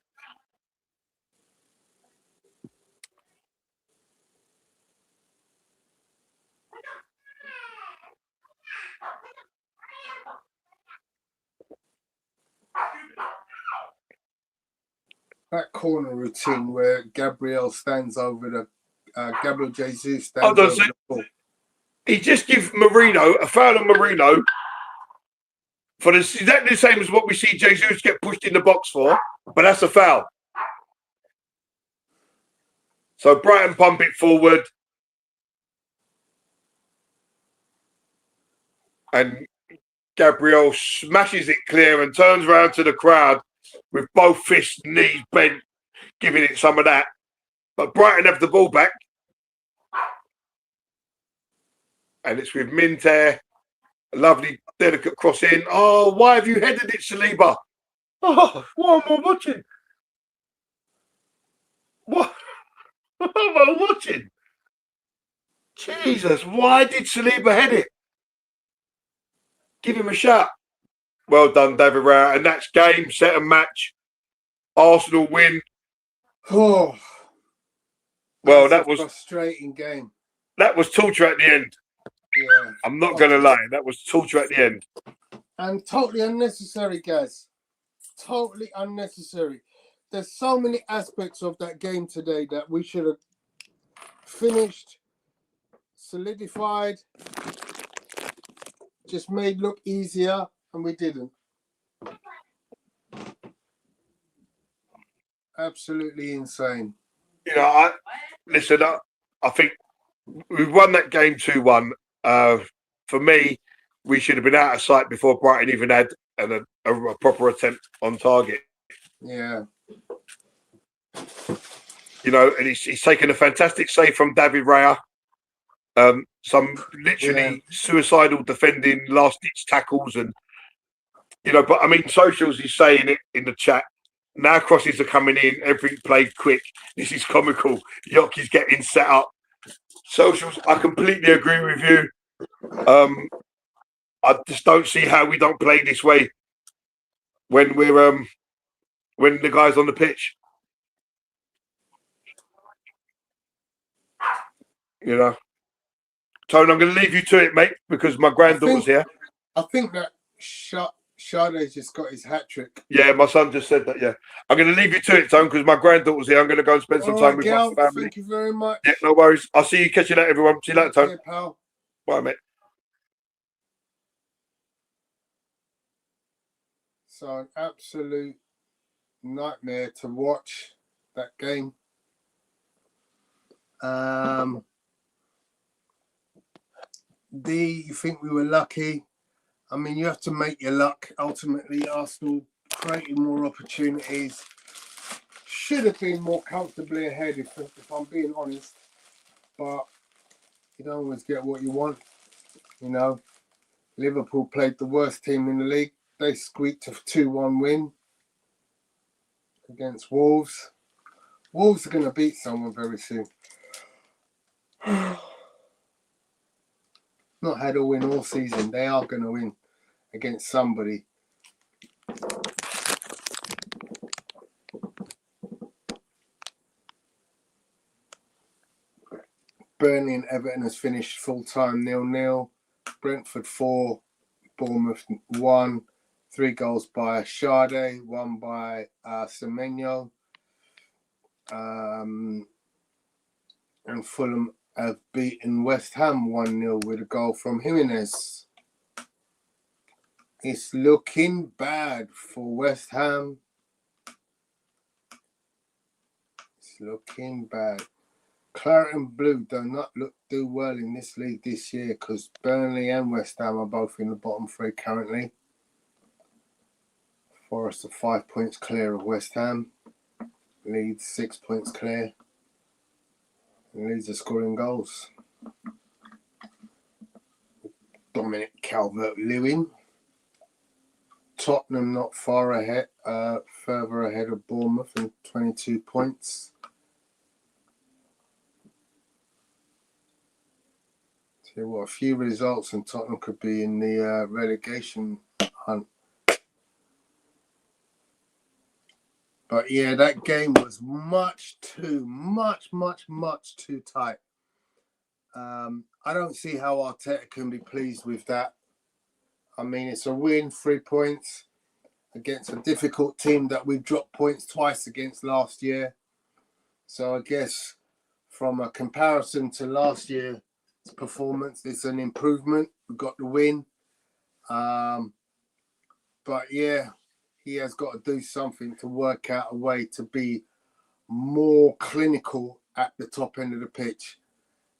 That corner routine where Gabriel stands over the Gabriel Jesus stands over the ball. He just gives Marino a foul on Marino for exactly the same as what we see Jesus get pushed in the box for, but that's a foul. So Brighton pump it forward. And Gabriel smashes it clear and turns around to the crowd with both fists, knees bent, giving it some of that. But Brighton have the ball back. And it's with Minter. A lovely, delicate cross in. Oh, why have you headed it, Saliba? Oh, what am I watching? What am I watching? Jesus, why did Saliba head it? Give him a shot. Well done, David Raya. And that's game, set and match. Arsenal win. Oh, well, that was a frustrating game. That was torture at the end. Yeah. I'm not going to lie. That was torture at the end. And totally unnecessary, guys. Totally unnecessary. There's so many aspects of that game today that we should have finished, solidified, just made look easier, and we didn't. Absolutely insane. You know, I think we won that game 2-1. For me, we should have been out of sight before Brighton even had a proper attempt on target. Yeah. You know, and he's taken a fantastic save from David Raya. Some literally suicidal defending, last-ditch tackles, and you know. But I mean, socials is saying it in the chat. Now crosses are coming in. Everything played quick. This is comical. Yoki's getting set up. Socials, I completely agree with you. I just don't see how we don't play this way when we're when the guy's on the pitch. You know, Tony, I'm going to leave you to it, mate, because my granddaughter's here. I think that Sade's just got his hat trick. Yeah, my son just said that. Yeah, I'm going to leave you to it, Tony, because my granddaughter's here. I'm going to go and spend some time with my family. Thank you very much. Yeah, no worries. I'll see you. Catch you later, everyone. See you later, Tony. Yeah, pal. Bye, mate. So an absolute nightmare to watch that game. You think we were lucky? I mean, you have to make your luck. Ultimately, Arsenal created more opportunities. Should have been more comfortably ahead, if I'm being honest. But you don't always get what you want, you know. Liverpool played the worst team in the league. They squeaked a 2-1 win against Wolves. Wolves are going to beat someone very soon. Not had a win all season. They are going to win against somebody. Burnley and Everton has finished full-time 0-0. Brentford 4, Bournemouth 1. 3 goals by Sade, 1 by Semenyo. And Fulham have beaten West Ham 1-0 with a goal from Jimenez. It's looking bad for West Ham. It's looking bad. Claret and Blue do well in this league this year because Burnley and West Ham are both in the bottom 3 currently. Forest are 5 points clear of West Ham. Leeds 6 points clear. And Leeds are scoring goals. Dominic Calvert-Lewin. Tottenham not far ahead, further ahead of Bournemouth in 22 points. So what, a few results and Tottenham could be in the relegation hunt. But yeah, that game was much too tight. I don't see how Arteta can be pleased with that. I mean, it's a win, 3 points against a difficult team that we dropped points twice against last year. So I guess from a comparison to last year's performance, it's an improvement. We got the win. But yeah, he has got to do something to work out a way to be more clinical at the top end of the pitch.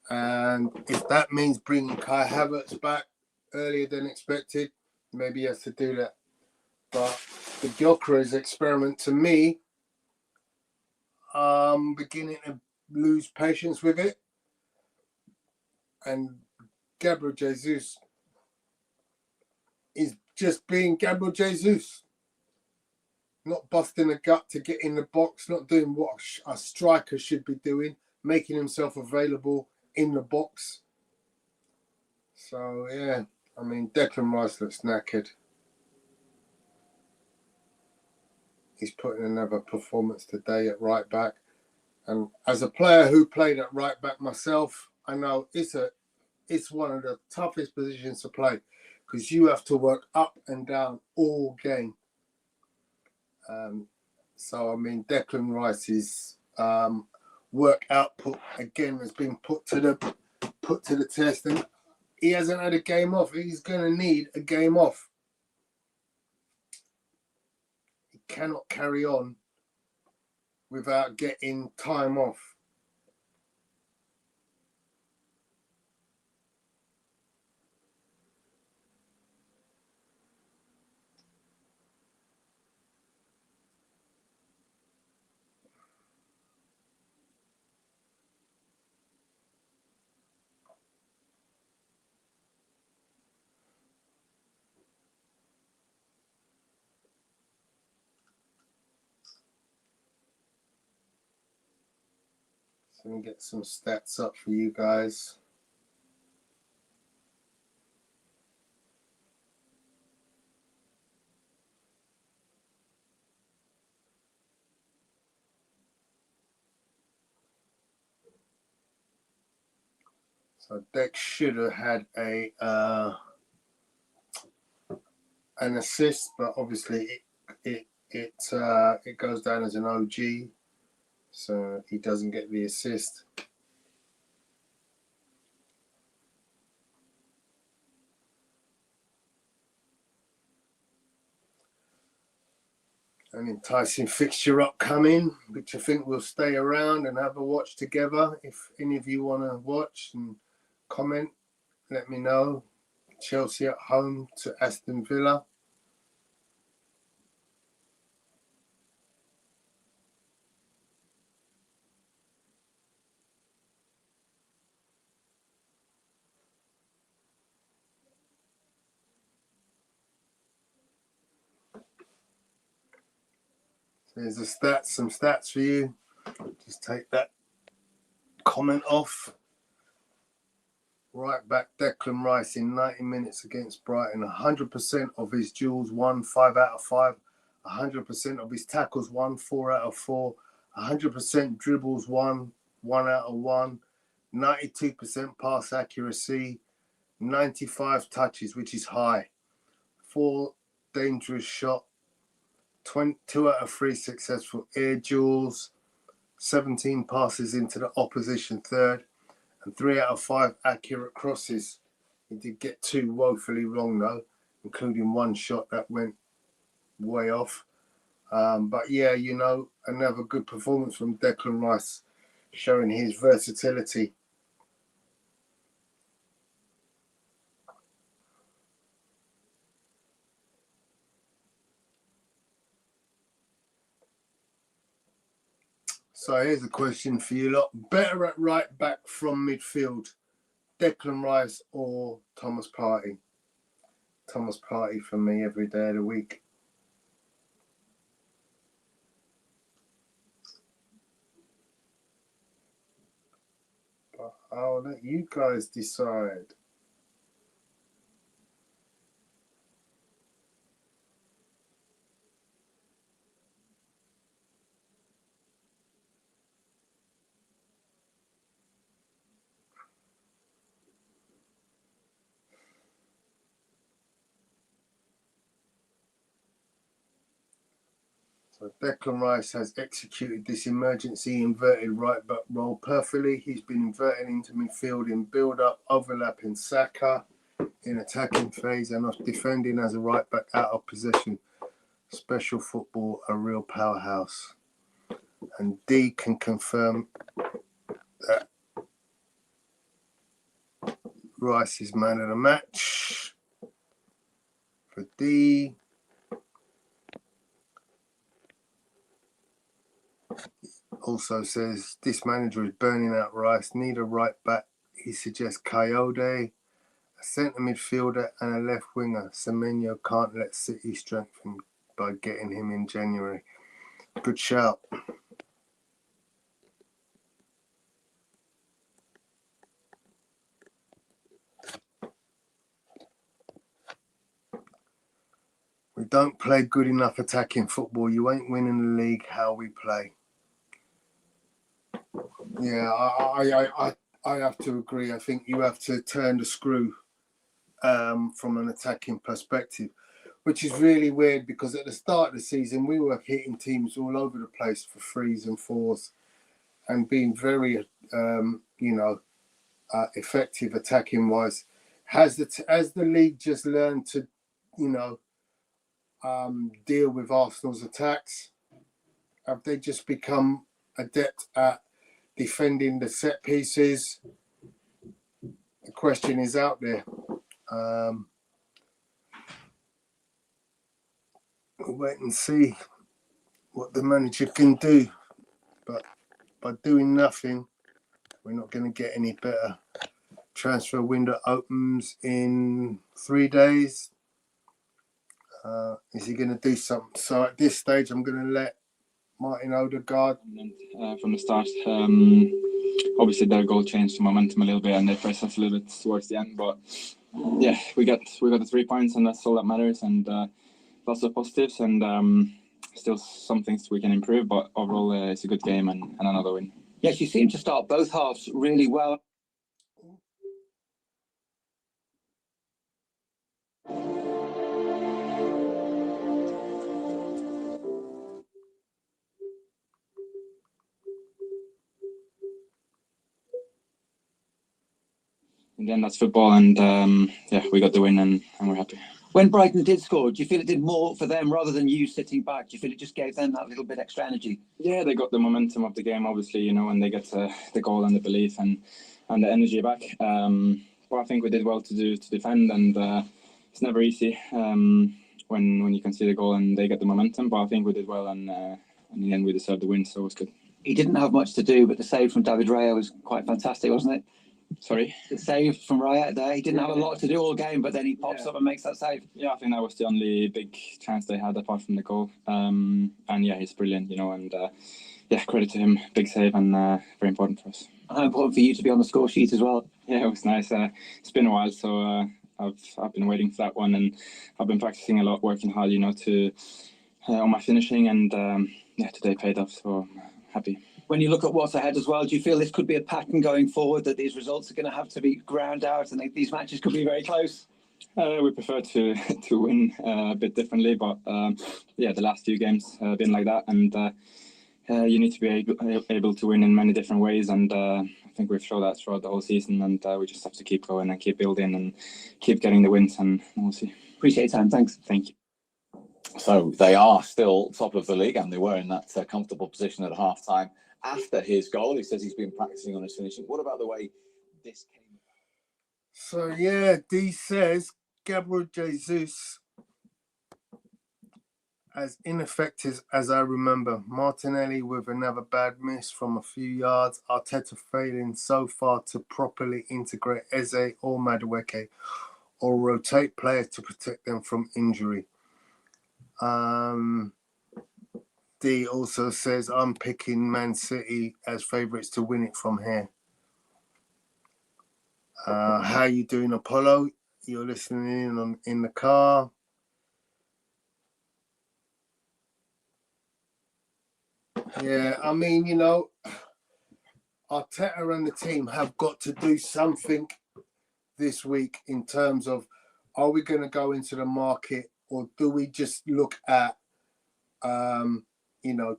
And if that means bringing Kai Havertz back earlier than expected, maybe he has to do that. But the Gyökeres experiment, to me, I'm beginning to lose patience with it. And Gabriel Jesus is just being Gabriel Jesus. Not busting a gut to get in the box, not doing what a striker should be doing, making himself available in the box. So, yeah, I mean, Declan Rice looks knackered. He's putting another performance today at right back. And as a player who played at right back myself, I know it's one of the toughest positions to play because you have to work up and down all game. So, I mean, Declan Rice's work output again has been put to the test, and he hasn't had a game off. He's going to need a game off. He cannot carry on without getting time off. So let me get some stats up for you guys. So Dex should have had an assist, but obviously it goes down as an OG, so he doesn't get the assist. An enticing fixture upcoming, which I think we'll stay around and have a watch together. If any of you want to watch and comment, let me know. Chelsea at home to Aston Villa. There's some stats for you. Just take that comment off. Right back Declan Rice in 90 minutes against Brighton. 100% of his duels won, 5 out of 5. 100% of his tackles won, 4 out of 4. 100% dribbles won, 1 out of 1. 92% pass accuracy. 95 touches, which is high. 4 dangerous shot. 2 out of 3 successful air duels. 17 passes into the opposition third. And 3 out of 5 accurate crosses. He did get 2 woefully wrong though, including 1 shot that went way off. But yeah, you know, another good performance from Declan Rice, showing his versatility. So here's a question for you lot. Better at right back from midfield, Declan Rice or Thomas Partey? Thomas Partey for me every day of the week. But I'll let you guys decide. So Declan Rice has executed this emergency inverted right back role perfectly. He's been inverted into midfield in build-up, overlapping Saka in attacking phase and defending as a right back out of possession. Special football, a real powerhouse. And D can confirm that Rice is man of the match. For D, also says this manager is burning out Rice. Need a right back. He suggests Coyote, a centre midfielder, and a left winger. Semenyo can't let City strengthen by getting him in January. Good shout. We don't play good enough attacking football. You ain't winning the league how we play. Yeah, I have to agree. I think you have to turn the screw from an attacking perspective, which is really weird because at the start of the season we were hitting teams all over the place for 3s and 4s and being very, effective attacking wise. Has the league just learned to, deal with Arsenal's attacks? Have they just become adept at defending the set pieces? The question is out there. We'll wait and see what the manager can do. But by doing nothing, we're not going to get any better. Transfer window opens in 3 days. Is he going to do something? So at this stage, I'm going to let Martin Odegaard. From the start, obviously their goal changed the momentum a little bit, and they pressed us a little bit towards the end. But yeah, we got the 3 points, and that's all that matters. And lots of positives, and still some things we can improve. But overall, it's a good game and another win. Yes, you seem to start both halves really well. And then that's football, and we got the win, and we're happy. When Brighton did score, do you feel it did more for them rather than you sitting back? Do you feel it just gave them that little bit extra energy? Yeah, they got the momentum of the game, obviously, when they get the goal and the belief and the energy back. But I think we did well to defend, and it's never easy when you can see the goal and they get the momentum. But I think we did well, and in the end we deserved the win, so it was good. He didn't have much to do, but the save from David Raya was quite fantastic, wasn't it? Sorry. The save from Raya there. He didn't have a lot to do all game, but then he pops up and makes that save. Yeah, I think that was the only big chance they had apart from the goal. And yeah, he's brilliant, and yeah, credit to him. Big save and very important for us. How important for you to be on the score sheet as well? Yeah, it was nice. It's been a while, so I've been waiting for that one, and I've been practicing a lot, working hard, to on my finishing, and yeah, today paid off. So I'm happy. When you look at what's ahead as well, do you feel this could be a pattern going forward, that these results are going to have to be ground out and these matches could be very close? We prefer to win a bit differently, but yeah, the last few games have been like that, and you need to be able to win in many different ways, and I think we've shown that throughout the whole season, and we just have to keep going and keep building and keep getting the wins, and we'll see. Appreciate your time. Thanks. Thank you. So they are still top of the league, and they were in that comfortable position at half time after his goal. He says he's been practicing on his finishing. What about the way this came about? So yeah, D says Gabriel Jesus as ineffective as I remember. Martinelli with another bad miss from a few yards. Arteta failing so far to properly integrate Eze or Madueke or rotate players to protect them from injury. D also says I'm picking Man City as favourites to win it from here. How you doing, Apollo? You're listening in the car. Yeah, I mean, Arteta and the team have got to do something this week in terms of, are we going to go into the market, or do we just look at,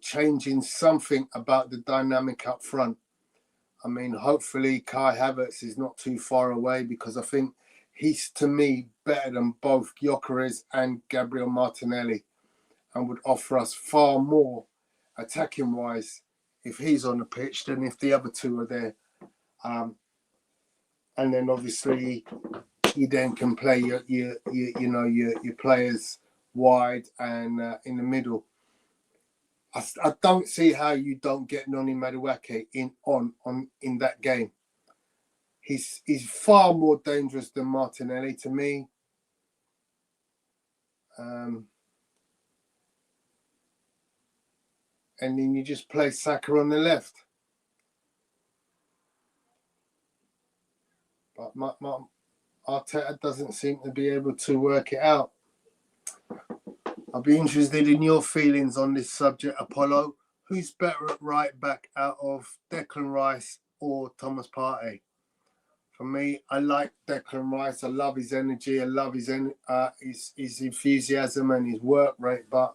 changing something about the dynamic up front? I mean, hopefully Kai Havertz is not too far away, because I think he's, to me, better than both Gyökeres and Gabriel Martinelli, and would offer us far more attacking-wise if he's on the pitch than if the other two are there. And then obviously you then can play your players wide and in the middle. I don't see how you don't get Noni Madueke in that game. He's far more dangerous than Martinelli to me. And then you just play Saka on the left. But Arteta doesn't seem to be able to work it out. I'll be interested in your feelings on this subject, Apollo. Who's better at right back out of Declan Rice or Thomas Partey? For me, I like Declan Rice. I love his energy. I love his enthusiasm and his work rate. But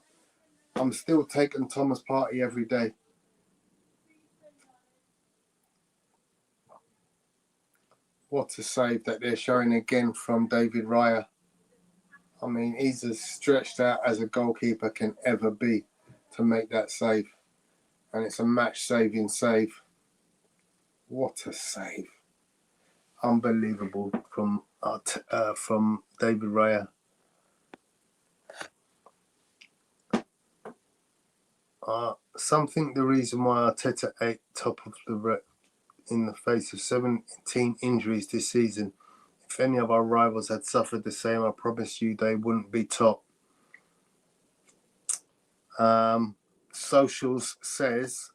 I'm still taking Thomas Partey every day. What a save that they're showing again from David Raya. I mean, he's as stretched out as a goalkeeper can ever be to make that save. And it's a match-saving save. What a save. Unbelievable from David Raya. The reason why Arteta ate top of the in the face of 17 injuries this season. If any of our rivals had suffered the same, I promise you they wouldn't be top. Socials says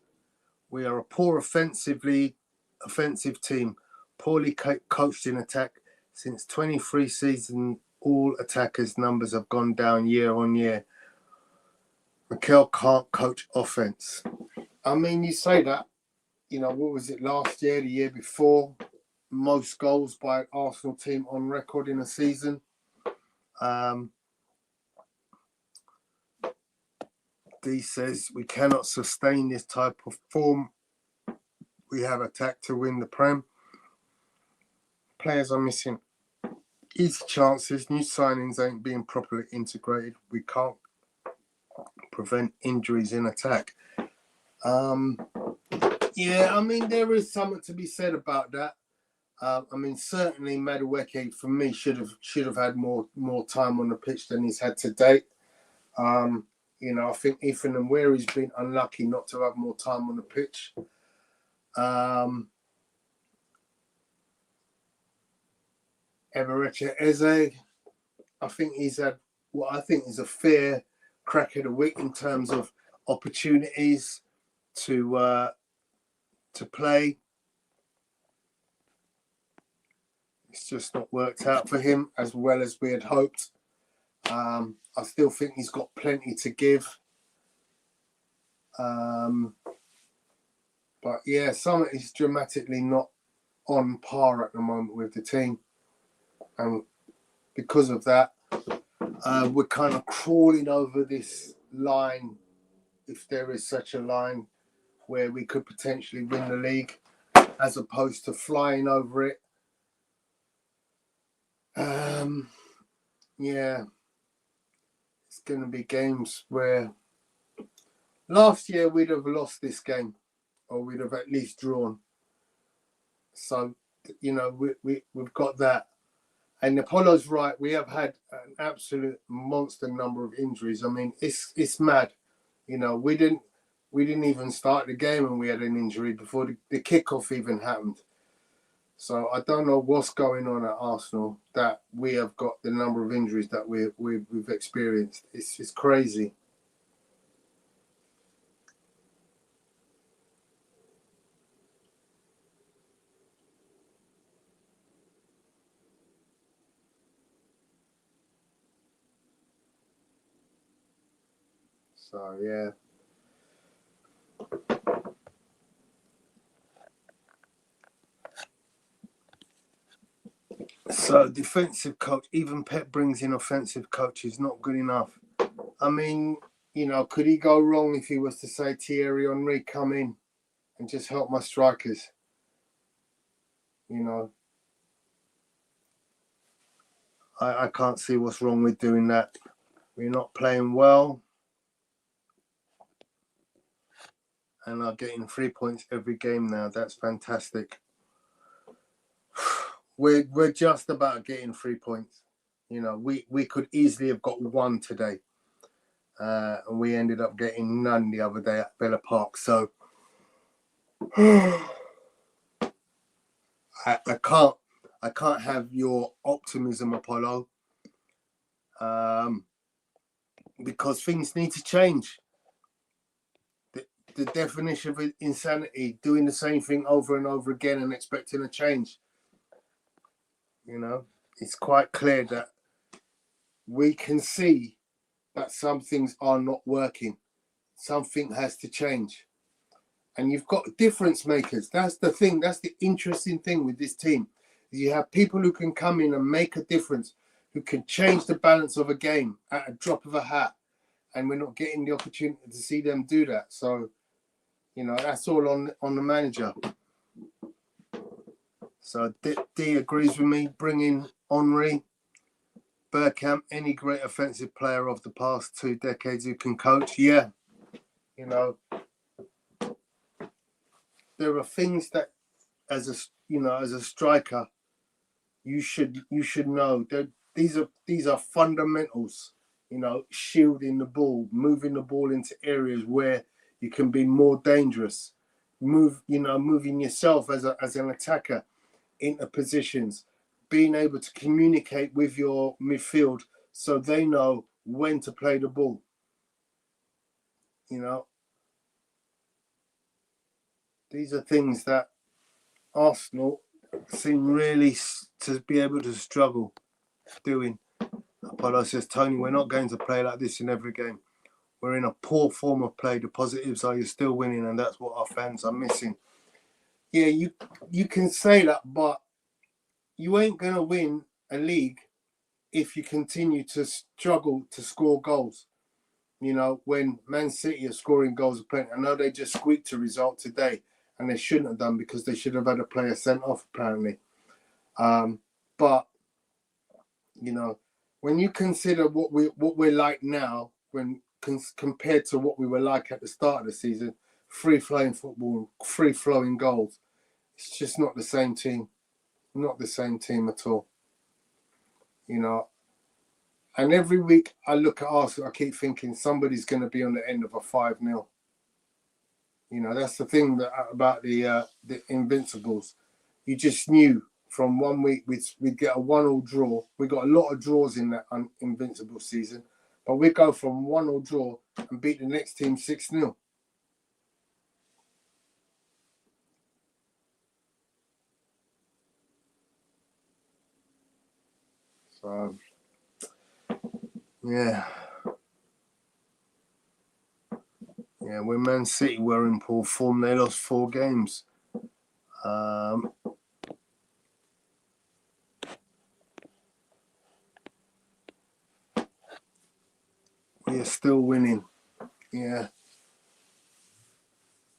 we are a poor offensive team, poorly coached in attack. Since 23 seasons, all attackers' numbers have gone down year on year. Mikel can't coach offense. I mean, you say that, what was it, last year, the year before? Most goals by an Arsenal team on record in a season. D says we cannot sustain this type of form. We have attacked to win the Prem. Players are missing easy chances. New signings ain't being properly integrated. We can't prevent injuries in attack. Yeah, I mean, there is something to be said about that. I mean, certainly Madueke, for me, should have had more time on the pitch than he's had to date. I think Ethan and Weary's been unlucky not to have more time on the pitch. Eberechi Eze, I think he's had what I think is a fair crack of the whip in terms of opportunities to play. It's just not worked out for him as well as we had hoped. I still think he's got plenty to give. But yeah, Summit is dramatically not on par at the moment with the team. And because of that, we're kind of crawling over this line, if there is such a line, where we could potentially win the league, as opposed to flying over it. Yeah, it's going to be games where last year we'd have lost this game, or we'd have at least drawn. So, you know, we've got that. And Apollo's right. We have had an absolute monster number of injuries. I mean, it's mad. You know, we didn't even start the game and we had an injury before the kickoff even happened. So I don't know what's going on at Arsenal that we have got the number of injuries that we've experienced. It's crazy. So yeah. So defensive coach, even Pep brings in offensive coach, is not good enough. I mean, you know, could he go wrong if he was to say Thierry Henry, come in and just help my strikers? You know, I can't see what's wrong with doing that. We're not playing well and are getting 3 points every game now. That's fantastic. We're just about getting 3 points. You know, we could easily have got one today. And we ended up getting none the other day at Villa Park. So I can't have your optimism, Apollo, because things need to change. The definition of insanity, doing the same thing over and over again and expecting a change. You know, it's quite clear that we can see that some things are not working. Something has to change. And you've got difference makers. That's the thing. That's the interesting thing with this team. You have people who can come in and make a difference, who can change the balance of a game at a drop of a hat. And we're not getting the opportunity to see them do that. So, you know, that's all on the manager. So D agrees with me. Bringing Henry, Bergkamp, any great offensive player of the past 2 decades who can coach. Yeah, you know, there are things that, as a striker, you should know. These are fundamentals. You know, shielding the ball, moving the ball into areas where you can be more dangerous. Moving yourself as an attacker into positions, being able to communicate with your midfield so they know when to play the ball. You know, these are things that Arsenal seem really to be able to struggle doing. Apollo says, Tony, we're not going to play like this in every game. We're in a poor form of play. The positives are you're still winning, and that's what our fans are missing. Yeah, you can say that, but you ain't going to win a league if you continue to struggle to score goals. You know, when Man City are scoring goals of plenty, I know they just squeaked a result today, and they shouldn't have done because they should have had a player sent off, apparently. But, you know, when you consider what we're like now, when compared to what we were like at the start of the season, free-flowing football, free-flowing goals, it's just not the same team. Not the same team at all. You know, and every week I look at Arsenal, I keep thinking somebody's going to be on the end of a 5-0. You know, that's the thing about the Invincibles. You just knew from 1 week we'd get a 1-1 draw. We got a lot of draws in that invincible season, but we go from 1-1 draw and beat the next team 6-0. So yeah, when Man City were in poor form, they lost 4 games. We are still winning, yeah,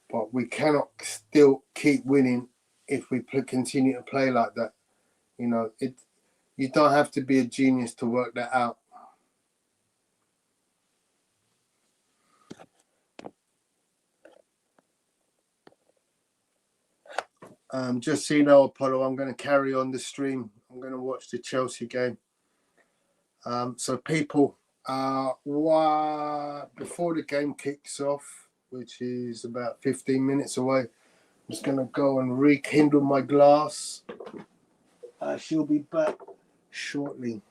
but we cannot still keep winning if we continue to play like that. You know, you don't have to be a genius to work that out. Just so you know, Apollo, I'm going to carry on the stream. I'm going to watch the Chelsea game. So people, before the game kicks off, which is about 15 minutes away, I'm just going to go and rekindle my glass. She'll be back shortly.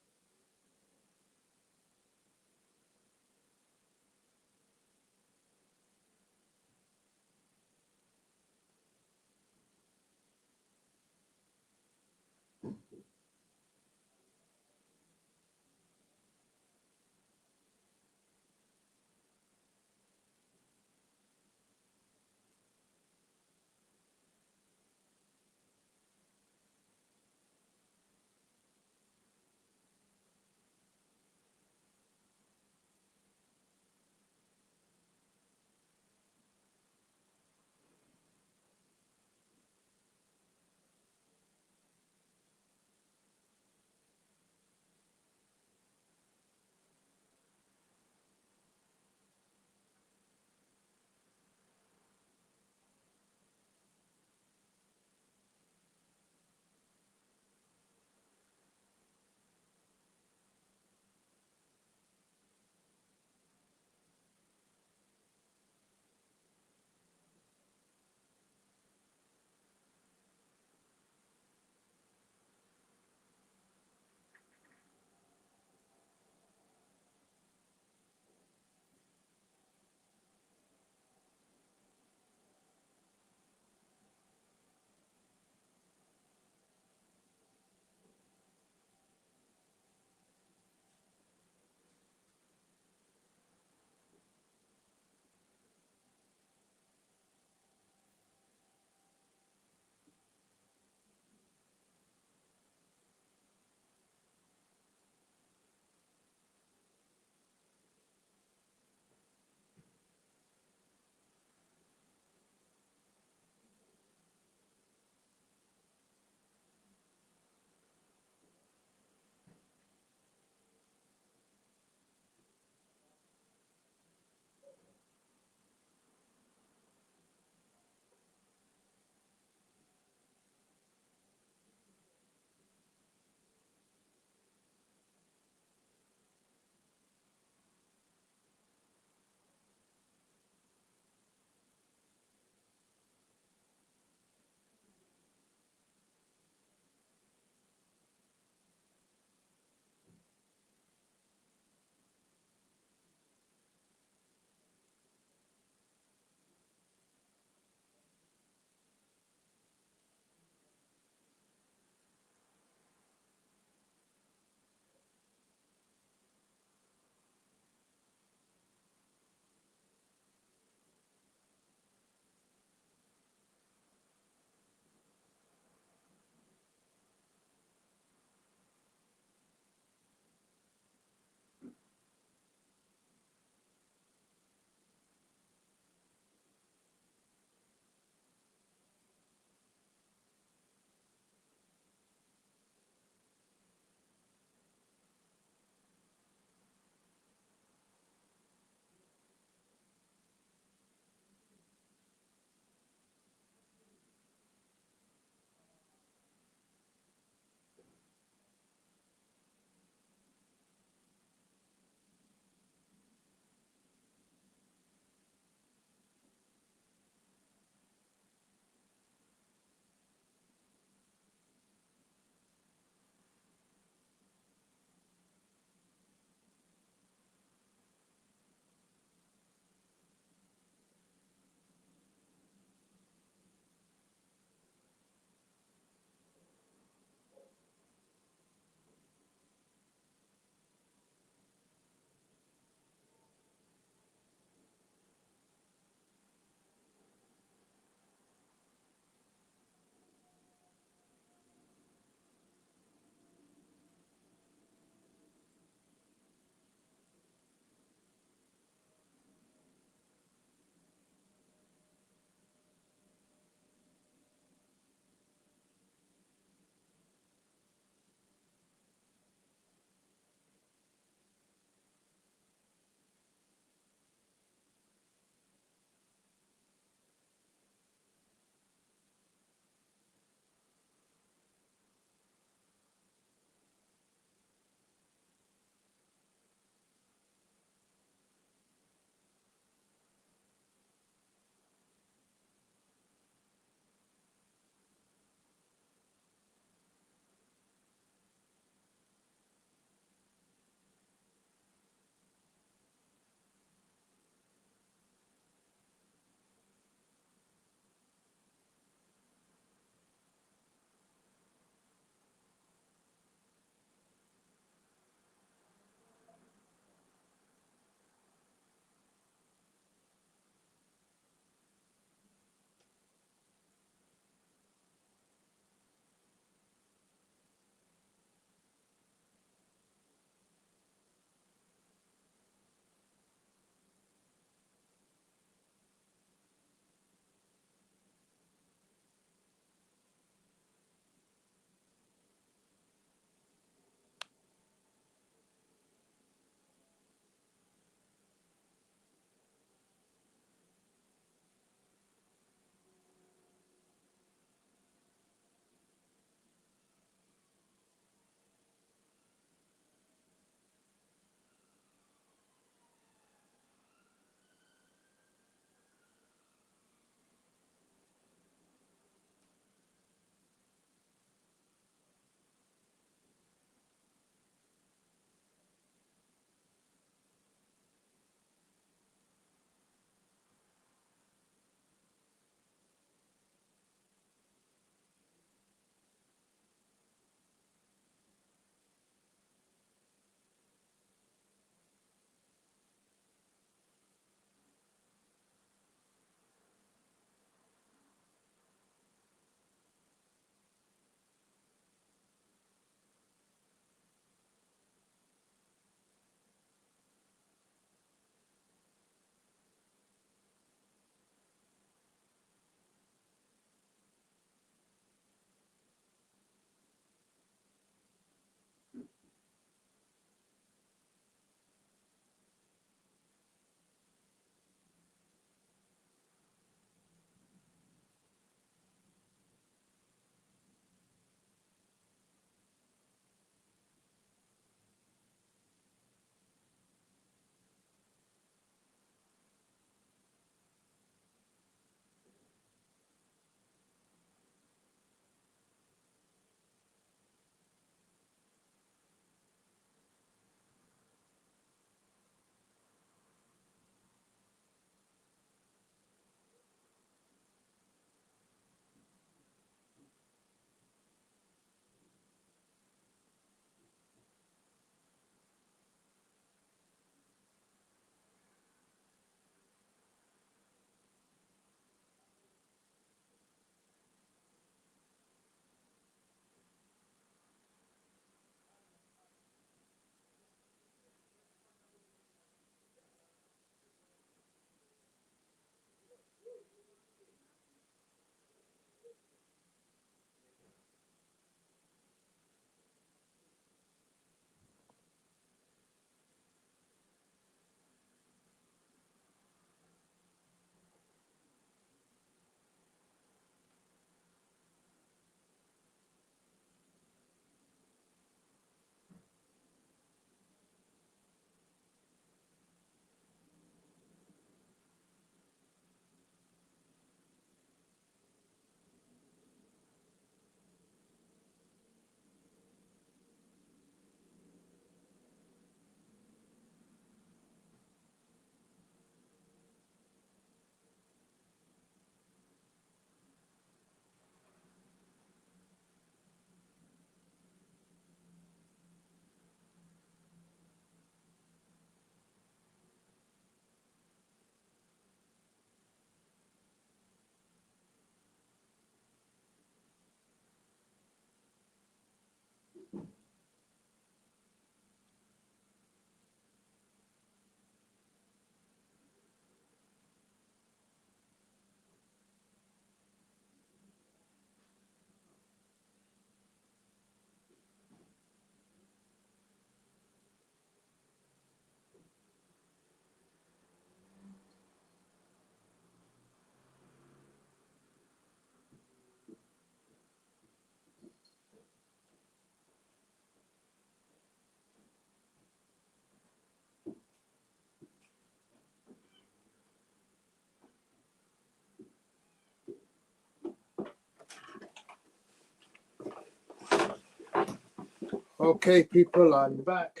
Okay, people, I'm back.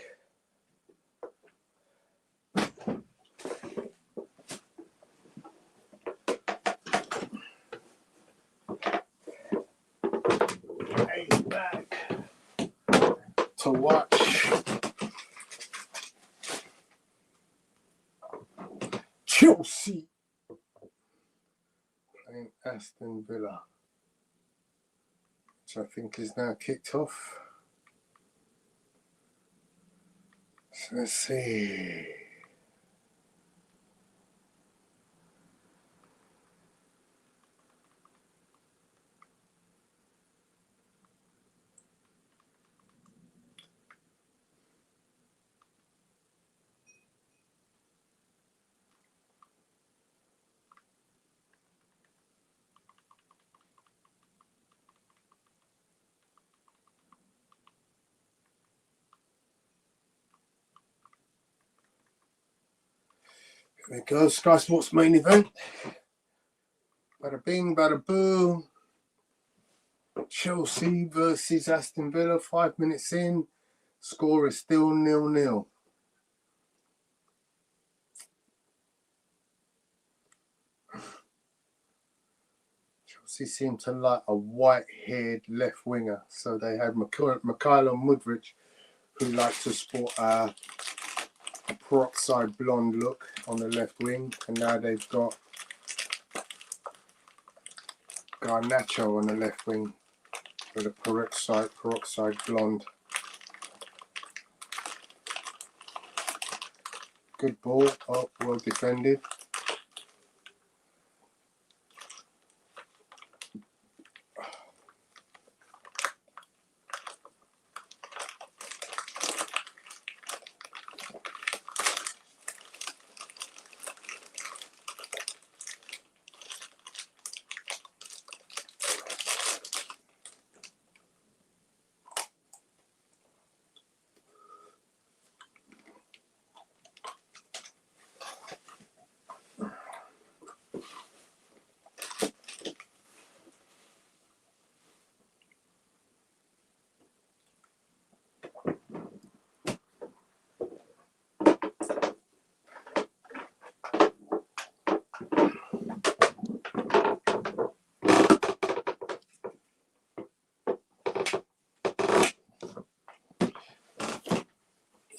I'm back to watch Chelsea playing Aston Villa, which I think is now kicked off. So let's see. Here we go, Sky Sports main event. Bada bing, bada boom. Chelsea versus Aston Villa, 5 minutes in. Score is still 0-0. Chelsea seem to like a white-haired left winger. So they had Mikhailo Mudryk, who liked to sport a peroxide blonde look on the left wing. And now they've got Garnacho on the left wing with a peroxide blonde. Good ball. Oh, well defended.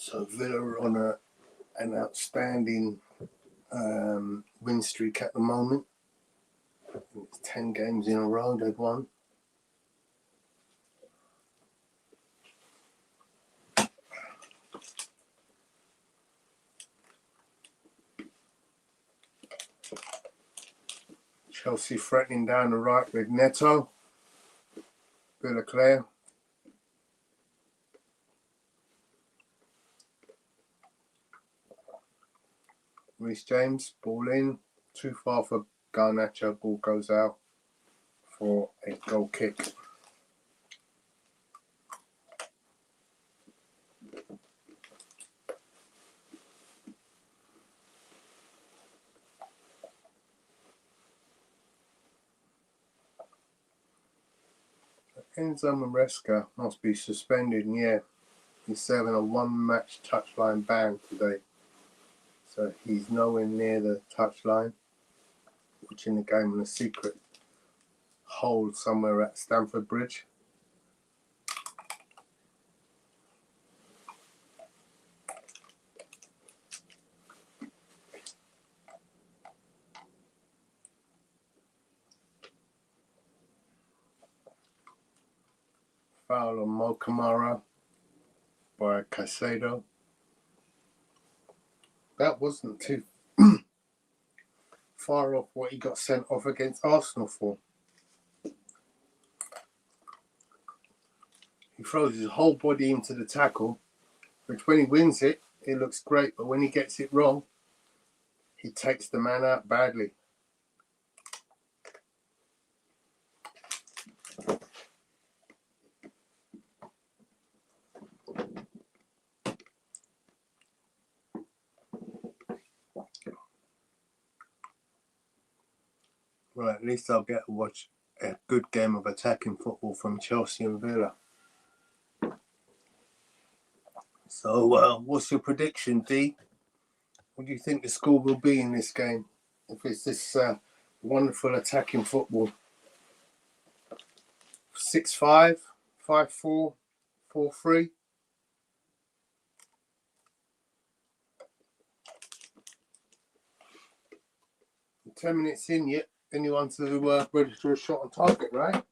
So Villa are on an outstanding win streak at the moment. It's 10 games in a row they've won. Chelsea threatening down the right with Neto. Villa clear. Reece James, ball in. Too far for Garnacho. Ball goes out for a goal kick. Enzo Maresca must be suspended, and yeah, he's serving a one-match touchline ban today. So he's nowhere near the touchline, watching the game in a secret hole somewhere at Stamford Bridge. Foul on Mo Camara by Caicedo. That wasn't too far off what he got sent off against Arsenal for. He throws his whole body into the tackle, which when he wins it, it looks great. But when he gets it wrong, he takes the man out badly. Right, at least I'll get to watch a good game of attacking football from Chelsea and Villa. So, what's your prediction, D? What do you think the score will be in this game? If it's this wonderful attacking football. 6-5, 5-4, 4-3. 10 minutes in yet. Anyone to register a shot on target, right?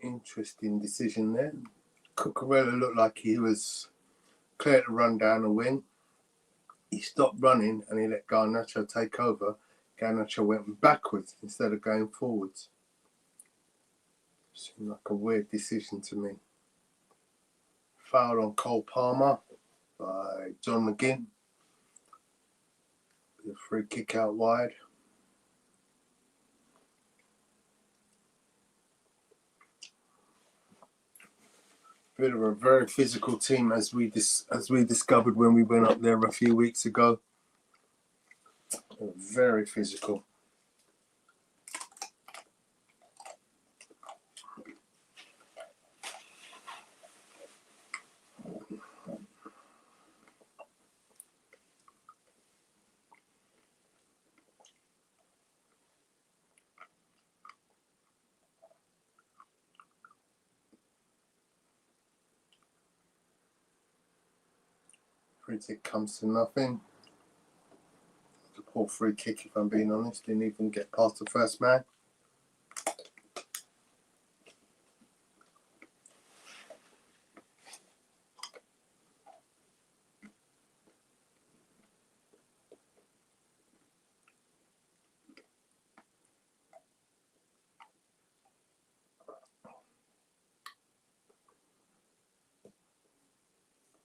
Interesting decision there. Cucurella looked like he was clear to run down the wing. He stopped running and he let Garnacho take over. Garnacho went backwards instead of going forwards. Seemed like a weird decision to me. Foul on Cole Palmer by John McGinn. A free kick out wide. Bit of a very physical team as we discovered when we went up there a few weeks ago. Very physical. Free kick comes to nothing. It's a poor free kick, if I'm being honest. Didn't even get past the first man.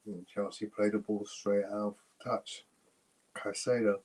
And Chelsea played the ball straight out of touch. Caicedo.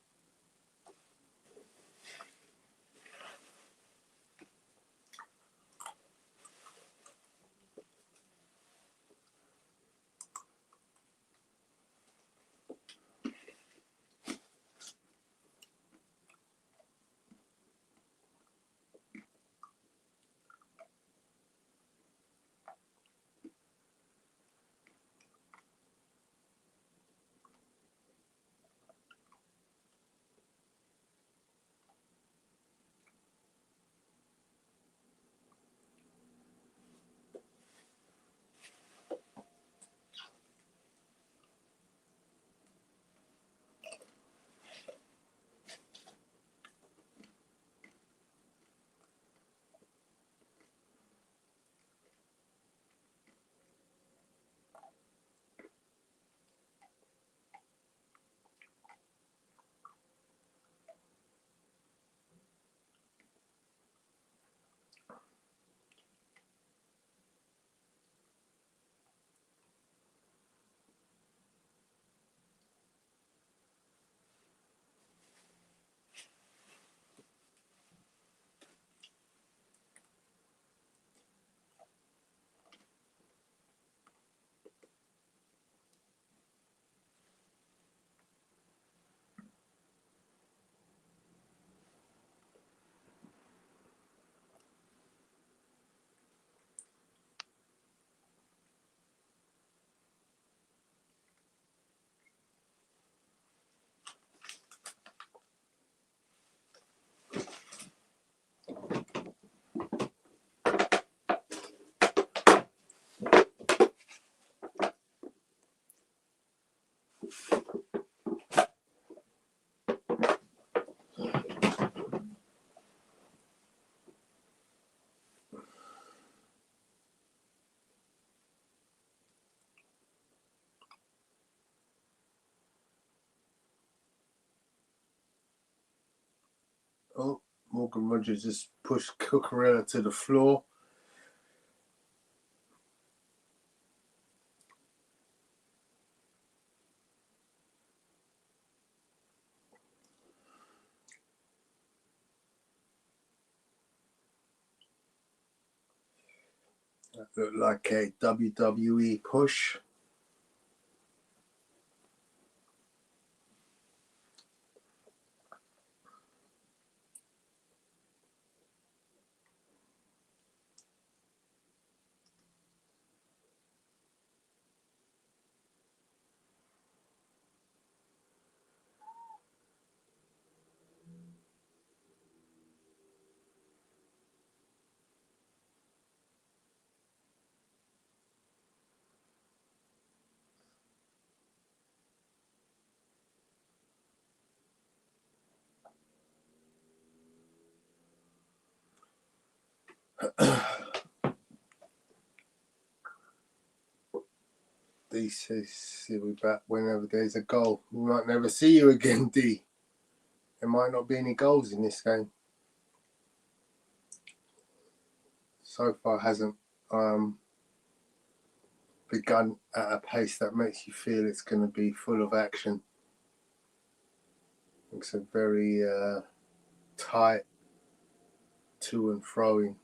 Oh, Morgan Rogers just pushed Cucurella to the floor. That looked like a WWE push. D says he'll be back whenever there's a goal. We might never see you again, D. There might not be any goals in this game. So far hasn't begun at a pace that makes you feel it's going to be full of action. It's a very tight to and froing.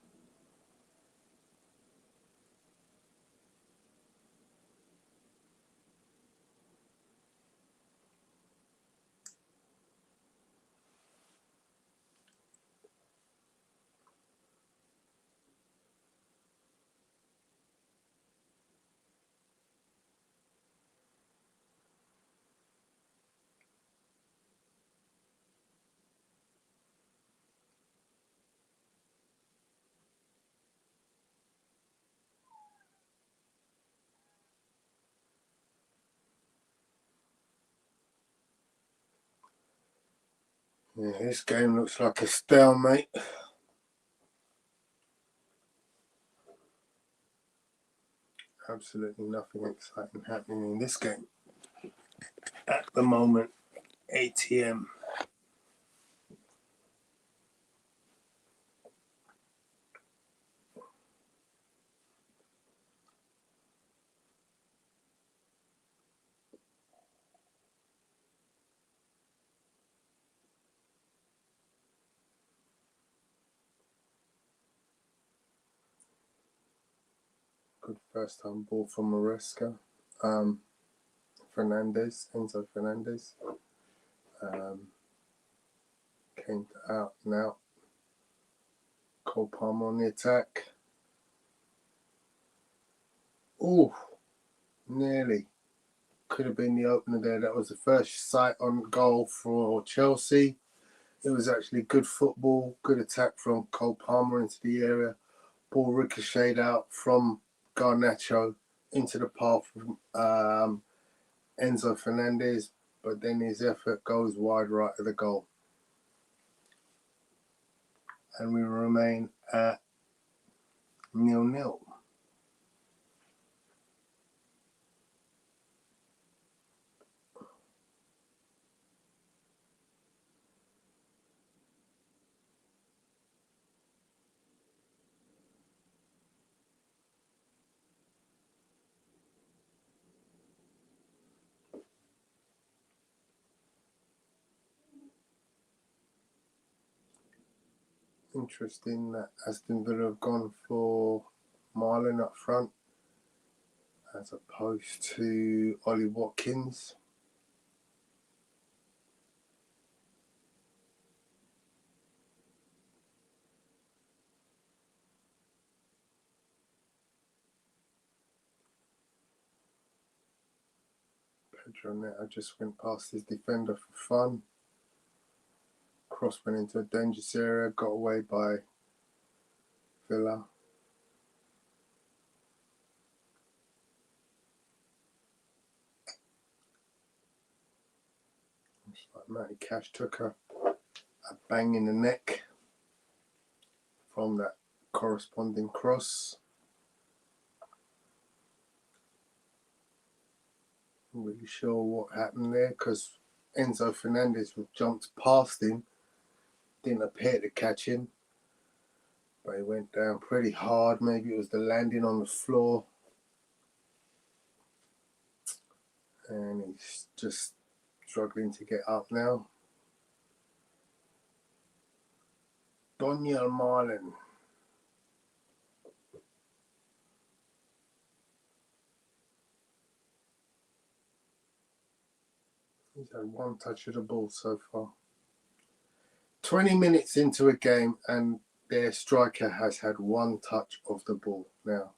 Yeah, this game looks like a stalemate. Absolutely nothing exciting happening in this game at the moment. ATM. Good first time ball from Maresca. Enzo Fernandez. Came out now. Cole Palmer on the attack. Oh, nearly. Could have been the opener there. That was the first sight on goal for Chelsea. It was actually good football, good attack from Cole Palmer into the area. Ball ricocheted out from Garnacho into the path of Enzo Fernandez, but then his effort goes wide right of the goal. And we remain at 0-0. Interesting that Aston Villa have gone for Marlon up front as opposed to Ollie Watkins. Pedro Neto just went past his defender for fun. Cross went into a dangerous area, got away by Villa. Looks like Matty Cash took a bang in the neck from that corresponding cross. Not really sure what happened there because Enzo Fernandez jumped past him, didn't appear to catch him, but he went down pretty hard. Maybe it was the landing on the floor, and he's just struggling to get up now. Daniel Marlin. He's had one touch of the ball so far. 20 minutes into a game and their striker has had one touch of the ball. Now,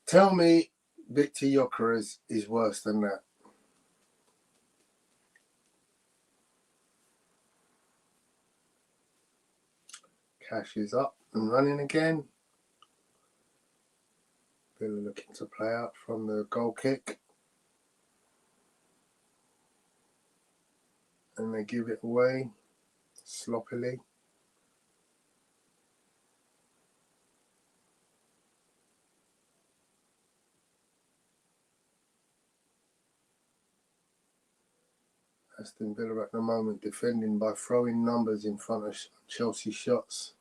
tell me Victor Gyökeres is worse than that. Cash is up and running again. Villa looking to play out from the goal kick. And they give it away sloppily. Aston Villa at the moment defending by throwing numbers in front of Chelsea shots.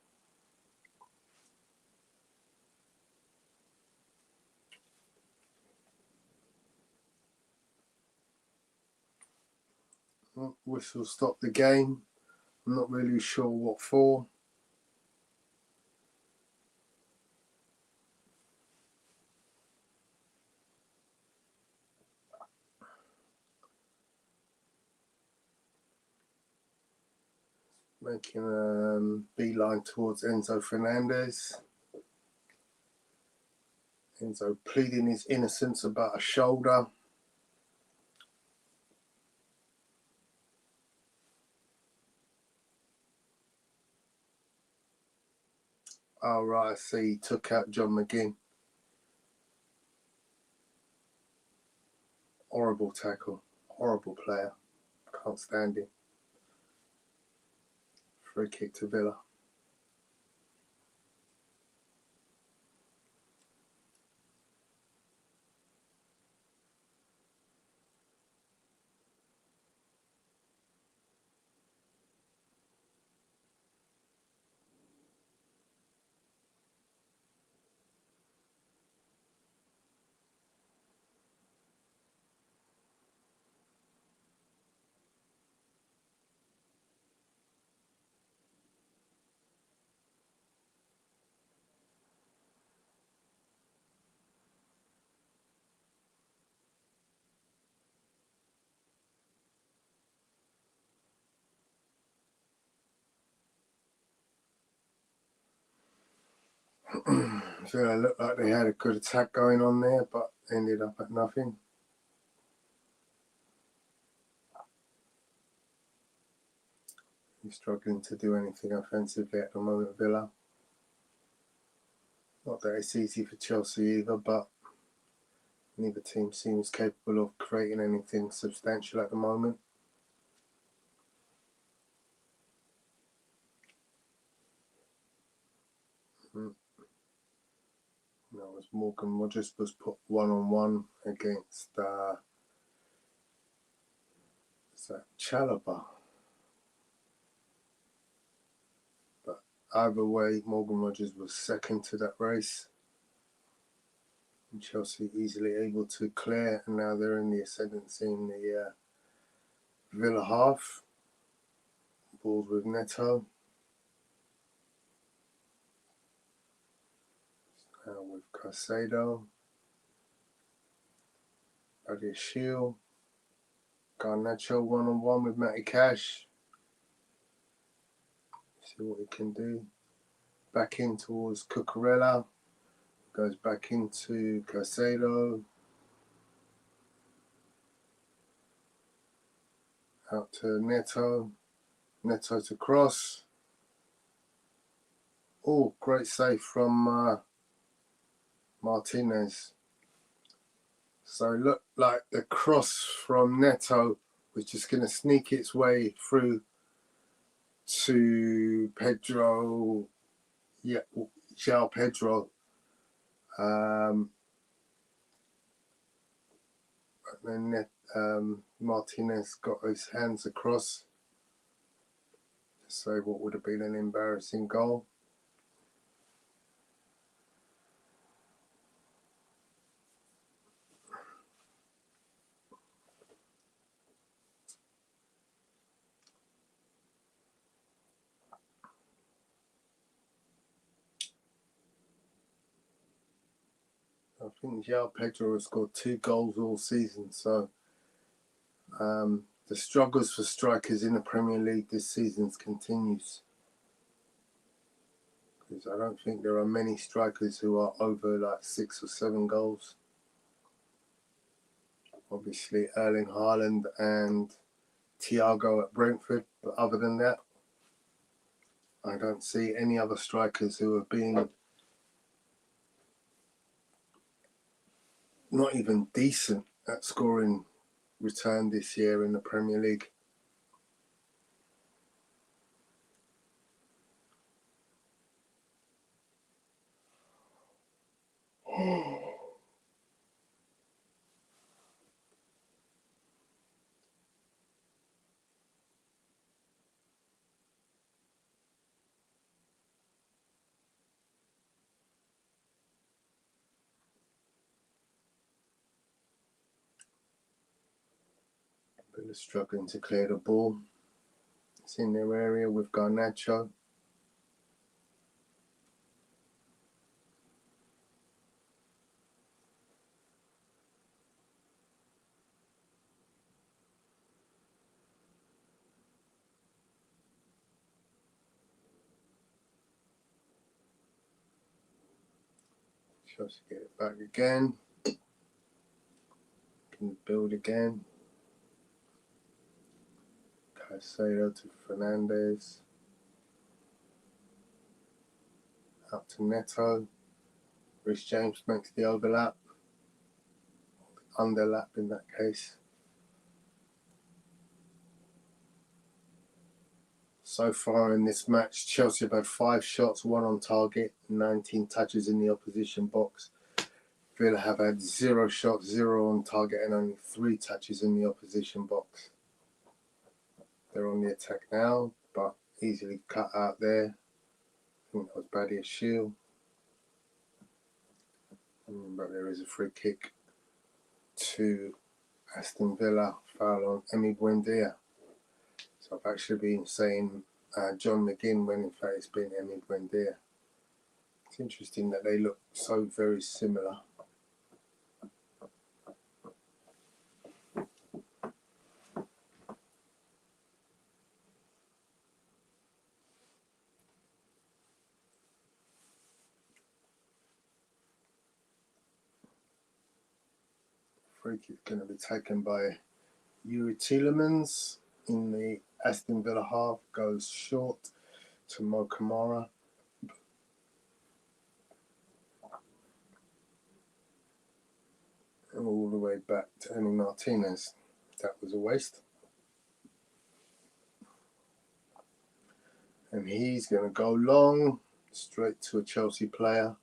Whistle stopped the game. I'm not really sure what for. Making a beeline towards Enzo Fernandez. Enzo pleading his innocence about a shoulder. Oh, right, I see. He took out John McGinn. Horrible tackle. Horrible player. Can't stand him. Free kick to Villa. Villa looked like they had a good attack going on there, but ended up at nothing. He's struggling to do anything offensively at the moment, Villa. Not that it's easy for Chelsea either, but neither team seems capable of creating anything substantial at the moment. No, as Morgan Rogers was put one-on-one against Chalobah. But either way, Morgan Rogers was second to that race. And Chelsea easily able to clear, and now they're in the ascendancy in the Villa half. Balls with Neto. Now with Caicedo. Badia Shield. Garnacho one-on-one with Matty Cash. See what he can do. Back in towards Cucurella. Goes back into Caicedo. Out to Neto. Neto to cross. Oh, great save from Martinez. So it looked like the cross from Neto was just going to sneak its way through to Pedro. Yeah, João Pedro. And then Martinez got his hands across say what would have been an embarrassing goal. I think João Pedro has scored 2 goals all season, so the struggles for strikers in the Premier League this season continues. Because I don't think there are many strikers who are over like 6 or 7 goals. Obviously, Erling Haaland and Thiago at Brentford, but other than that, I don't see any other strikers who have been not even decent at scoring return this year in the Premier League. Villa struggling to clear the ball. It's in their area with Garnacho. Chelsea get it back again. Can build again. Caicedo to Fernandes. Out to Neto. Rhys James makes the overlap. Underlap in that case. So far in this match, Chelsea have had 5 shots, 1 on target, 19 touches in the opposition box. Villa have had 0 shots, 0 on target, and only 3 touches in the opposition box. They're on the attack now, but easily cut out there. I think that was Badia's shield. But there is a free kick to Aston Villa, foul on Emi Buendia. So I've actually been saying John McGinn when in fact it's been Emi Buendia. It's interesting that they look so very similar. Free kick going to be taken by Yuri Tielemans in the Aston Villa half, goes short to Mo Kamara. And all the way back to Emi Martinez. That was a waste. And he's going to go long, straight to a Chelsea player.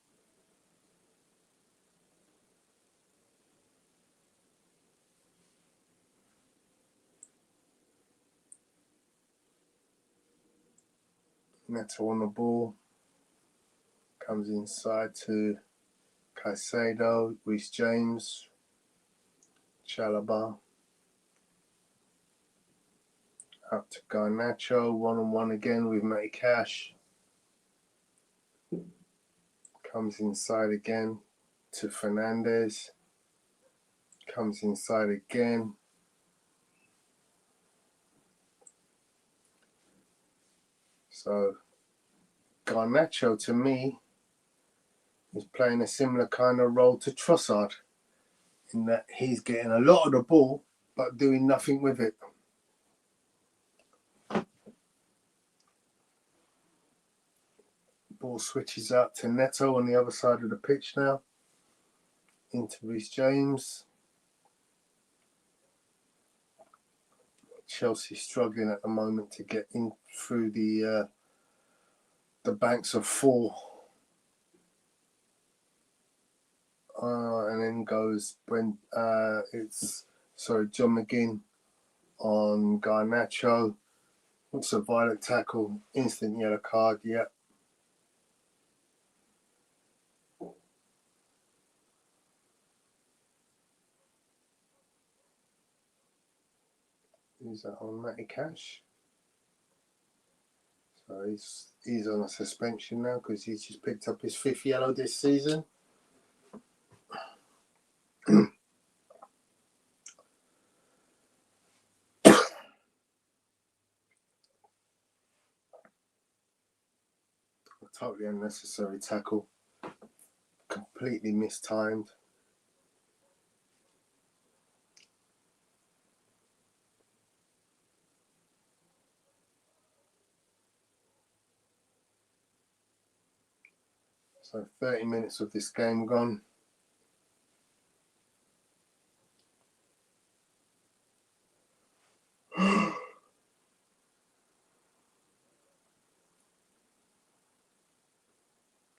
Neto on the ball. Comes inside to Caicedo, Rhys James, Chalobah. Up to Garnacho, 1-on-1 again with Matty Cash. Comes inside again to Fernandes. Comes inside again. So Garnacho to me is playing a similar kind of role to Trossard in that he's getting a lot of the ball but doing nothing with it. Ball switches out to Neto on the other side of the pitch now. Into Rhys James. Chelsea struggling at the moment to get in through the banks of 4. And then goes when John McGinn on Garnacho. It's a violent tackle, instant yellow card, yeah. Is that on Matty Cash? So he's on a suspension now because he's just picked up his 5th yellow this season. A totally unnecessary tackle. Completely mistimed. So 30 minutes of this game gone.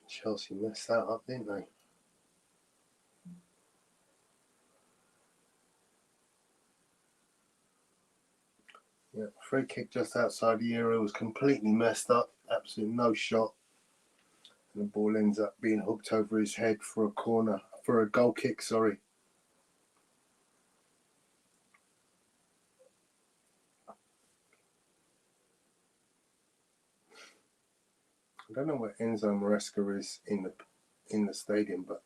Chelsea messed that up, didn't they? Yeah, free kick just outside the area was completely messed up. Absolutely no shot. And the ball ends up being hooked over his head for a corner, for a goal kick, sorry. I don't know where Enzo Maresca is in the stadium, but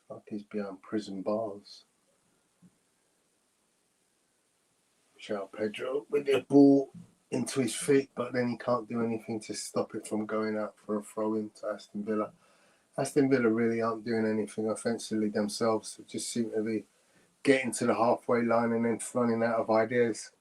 fuck, he's behind prison bars. João Pedro with the ball into his feet, but then he can't do anything to stop it from going out for a throw-in to Aston Villa. Aston Villa really aren't doing anything offensively themselves. They just seem to be getting to the halfway line and then running out of ideas.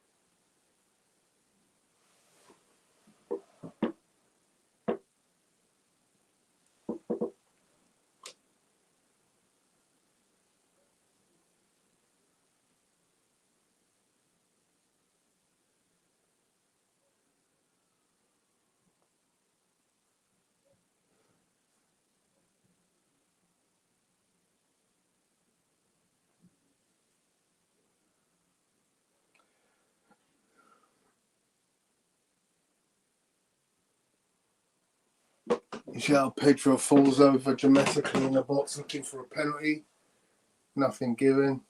João Pedro falls over dramatically in the box looking for a penalty. Nothing given.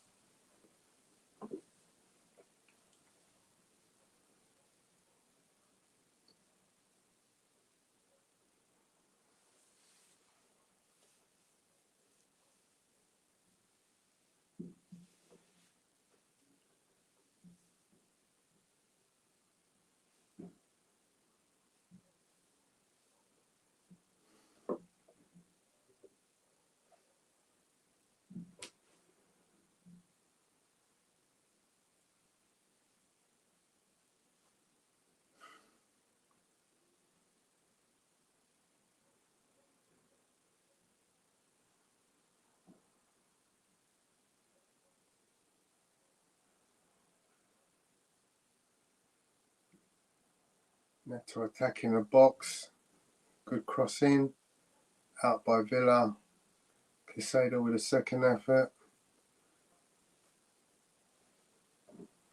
Neto attacking the box. Good crossing. Out by Villa. Caicedo with a second effort.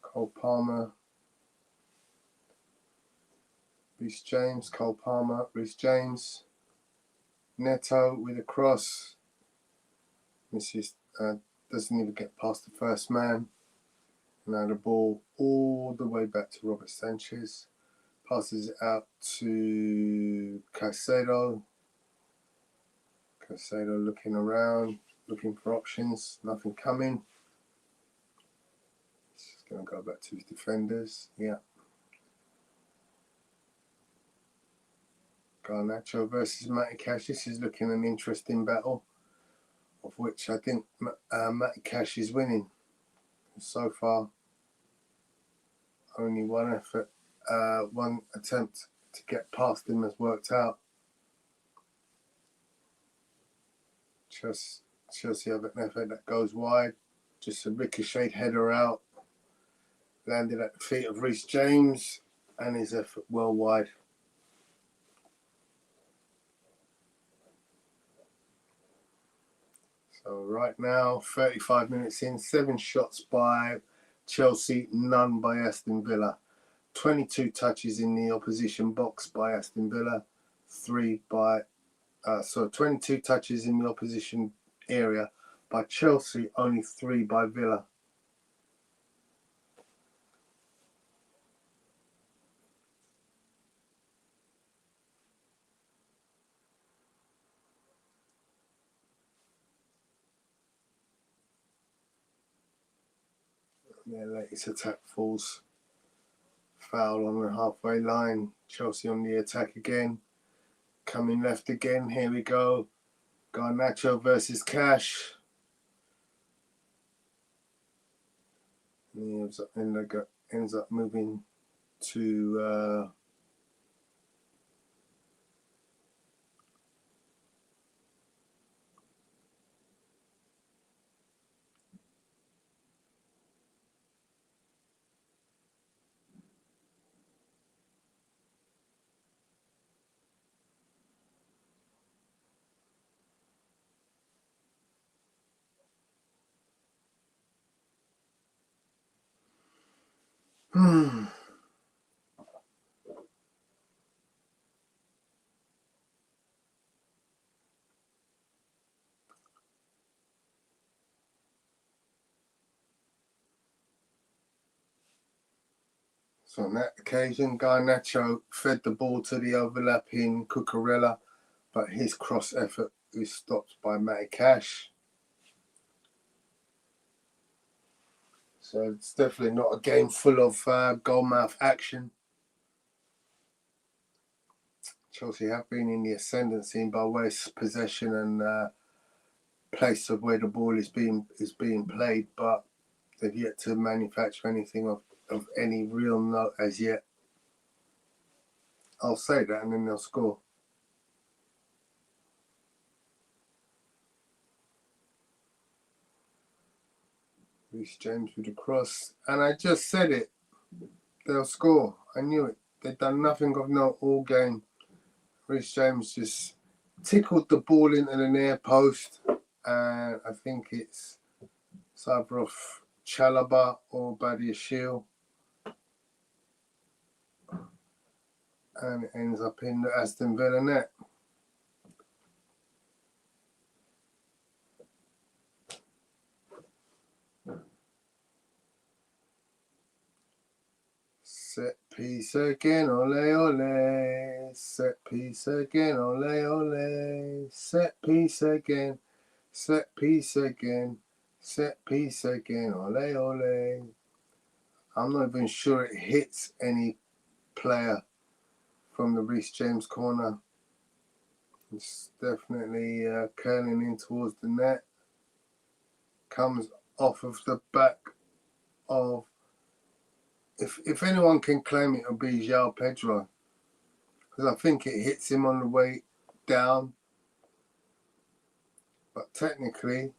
Cole Palmer. Reece James. Cole Palmer. Reece James. Neto with a cross. Misses. Doesn't even get past the first man. Now the ball all the way back to Robert Sanchez. Passes it out to Caicedo. Caicedo looking around, looking for options. Nothing coming. He's going to go back to his defenders. Yeah. Garnacho versus Matty Cash. This is looking an interesting battle, of which I think Matty Cash is winning. So far, only one effort, one attempt to get past him has worked out. Chelsea have an effort that goes wide. Just a ricocheted header out. Landed at the feet of Reece James and his effort well wide. So right now, 35 minutes in, 7 shots by Chelsea, none by Aston Villa. 22 touches in the opposition box by Aston Villa, 22 touches in the opposition area by Chelsea, only 3 by Villa. Their latest attack falls foul on the halfway line. Chelsea on the attack again. Coming left again. Here we go. Garnacho versus Cash. He ends up moving to So on that occasion, Garnacho fed the ball to the overlapping Cucurella, but his cross effort is stopped by Matty Cash. So it's definitely not a game full of goalmouth action. Chelsea have been in the ascendancy by way of possession and place of where the ball is being played, but they've yet to manufacture anything of any real note as yet. I'll say that and then they'll score. Reece James with the cross. And I just said it. They'll score. I knew it. They've done nothing of note all game. Reece James just tickled the ball into the near post. And I think it's either off Chalobah or Badiashile. And it ends up in the Aston Villa net. Set piece again, ole ole. Set piece again, ole ole. Set piece again. Set piece again. Set piece again, ole ole. I'm not even sure it hits any player from the Reece James corner. It's definitely curling in towards the net. Comes off of the back of. If anyone can claim it, it'll be João Pedro. Because I think it hits him on the way down. But technically,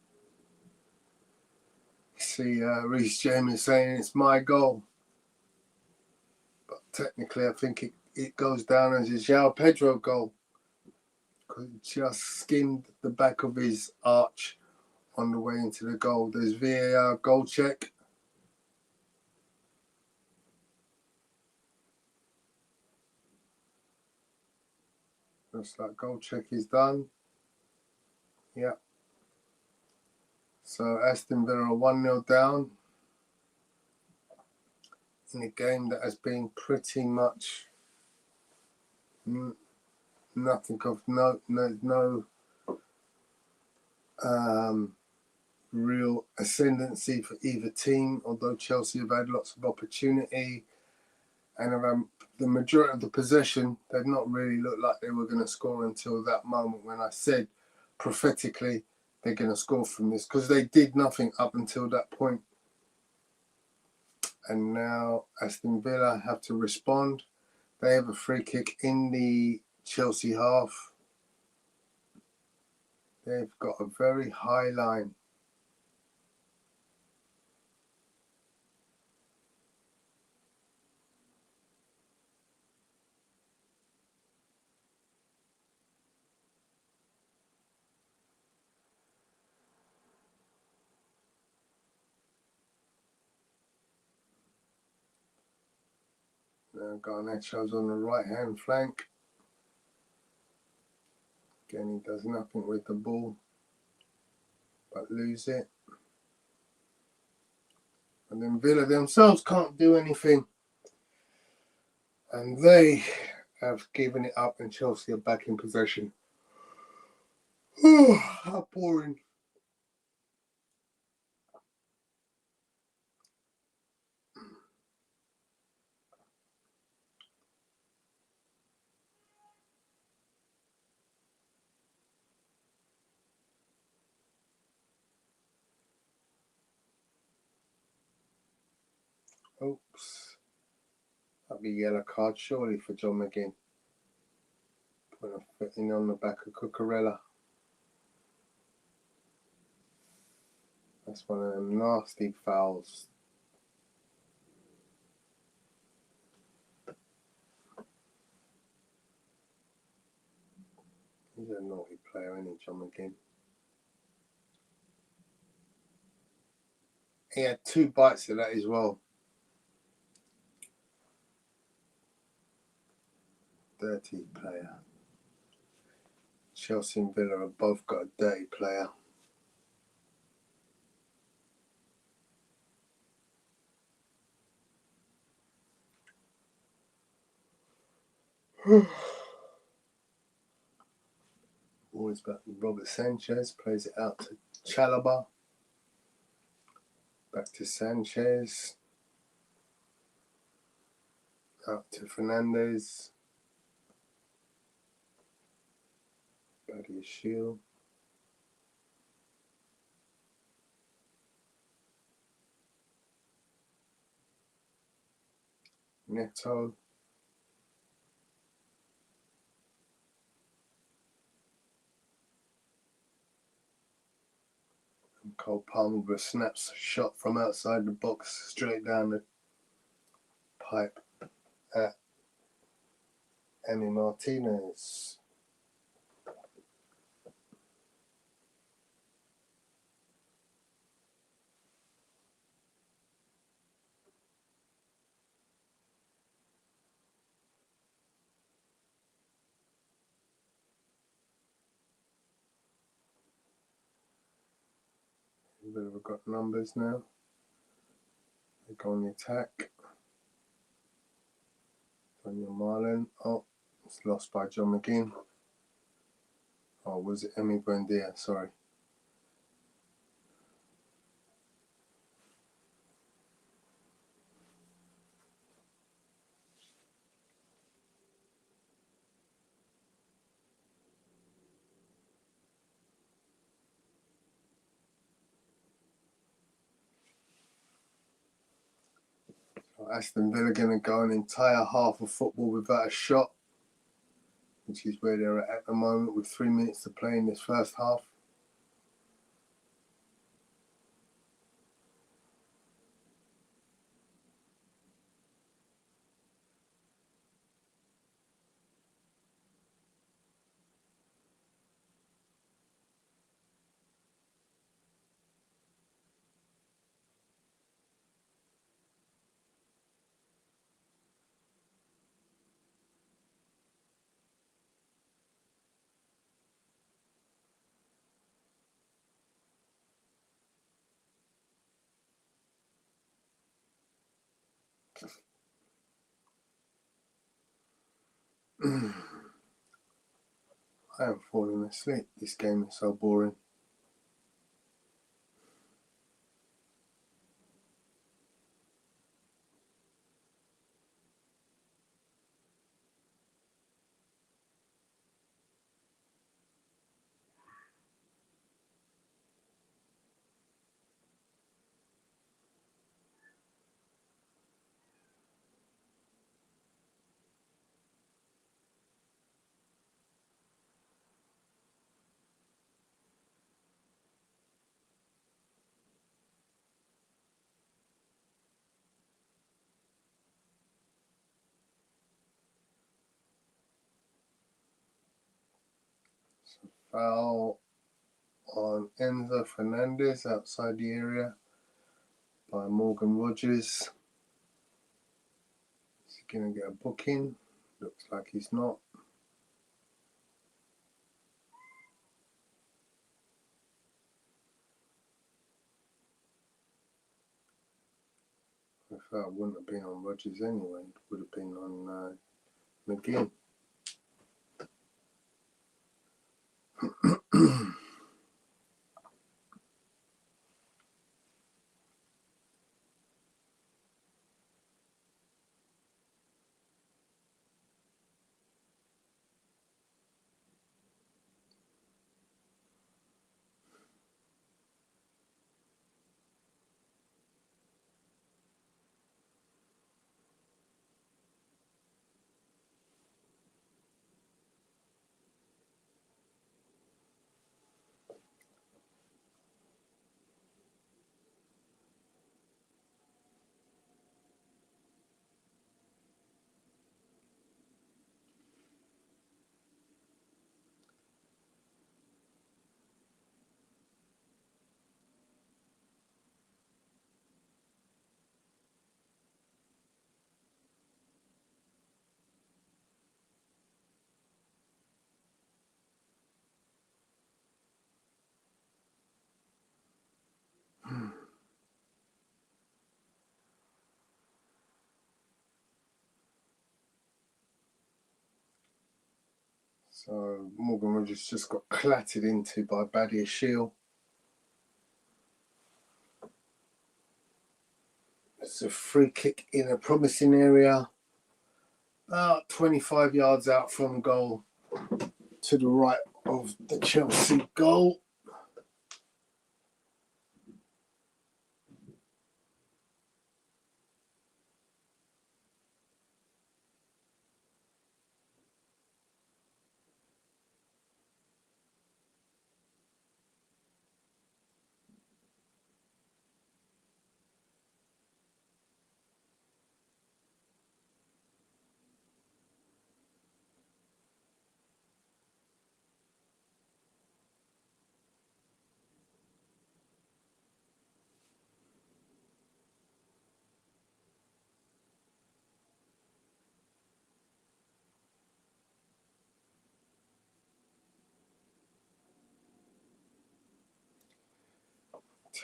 see Reece James is saying it's my goal. But technically, I think it goes down as a João Pedro goal. Because it just skimmed the back of his arch on the way into the goal. There's VAR goal check. Looks like goal check is done. Yeah. So Aston Villa are 1-0 down in a game that has been pretty much nothing of note. No real ascendancy for either team, although Chelsea have had lots of opportunity and have the majority of the possession. They've not really looked like they were going to score until that moment when I said prophetically they're going to score from this, because they did nothing up until that point. And now Aston Villa have to respond. They have a free kick in the Chelsea half. They've got a very high line. Garnacho's on the right hand flank. Again, he does nothing with the ball but lose it. And then Villa themselves can't do anything. And they have given it up, and Chelsea are back in possession. Oh, how boring. Oops. That'd be a yellow card, surely, for John McGinn. Putting a foot in on the back of Cucurella. That's one of them nasty fouls. He's a naughty player, isn't he, John McGinn? He had 2 bites of that as well. Dirty player. Chelsea and Villa have both got a dirty player. Always back with Robert Sanchez, plays it out to Chalobah. Back to Sanchez. Out to Fernandez. Badiashile. Neto. And Cole Palmer with a snap shot from outside the box straight down the pipe at Emi Martinez. We've got numbers now. They go on the attack. Daniel Marlin. Oh, it's lost by John McGinn. Oh, was it Emi Buendia? Sorry. Aston Villa going to go an entire half of football without a shot, which is where they're at the moment with 3 minutes to play in this first half. I am falling asleep. This game is so boring. Foul on Enzo Fernandez outside the area by Morgan Rogers. He's going to get a booking. Looks like he's not. I thought it wouldn't have been on Rogers anyway. It would have been on McGinn. So Morgan Rogers just got clattered into by Badia Shield. It's a free kick in a promising area, about 25 yards out from goal to the right of the Chelsea goal.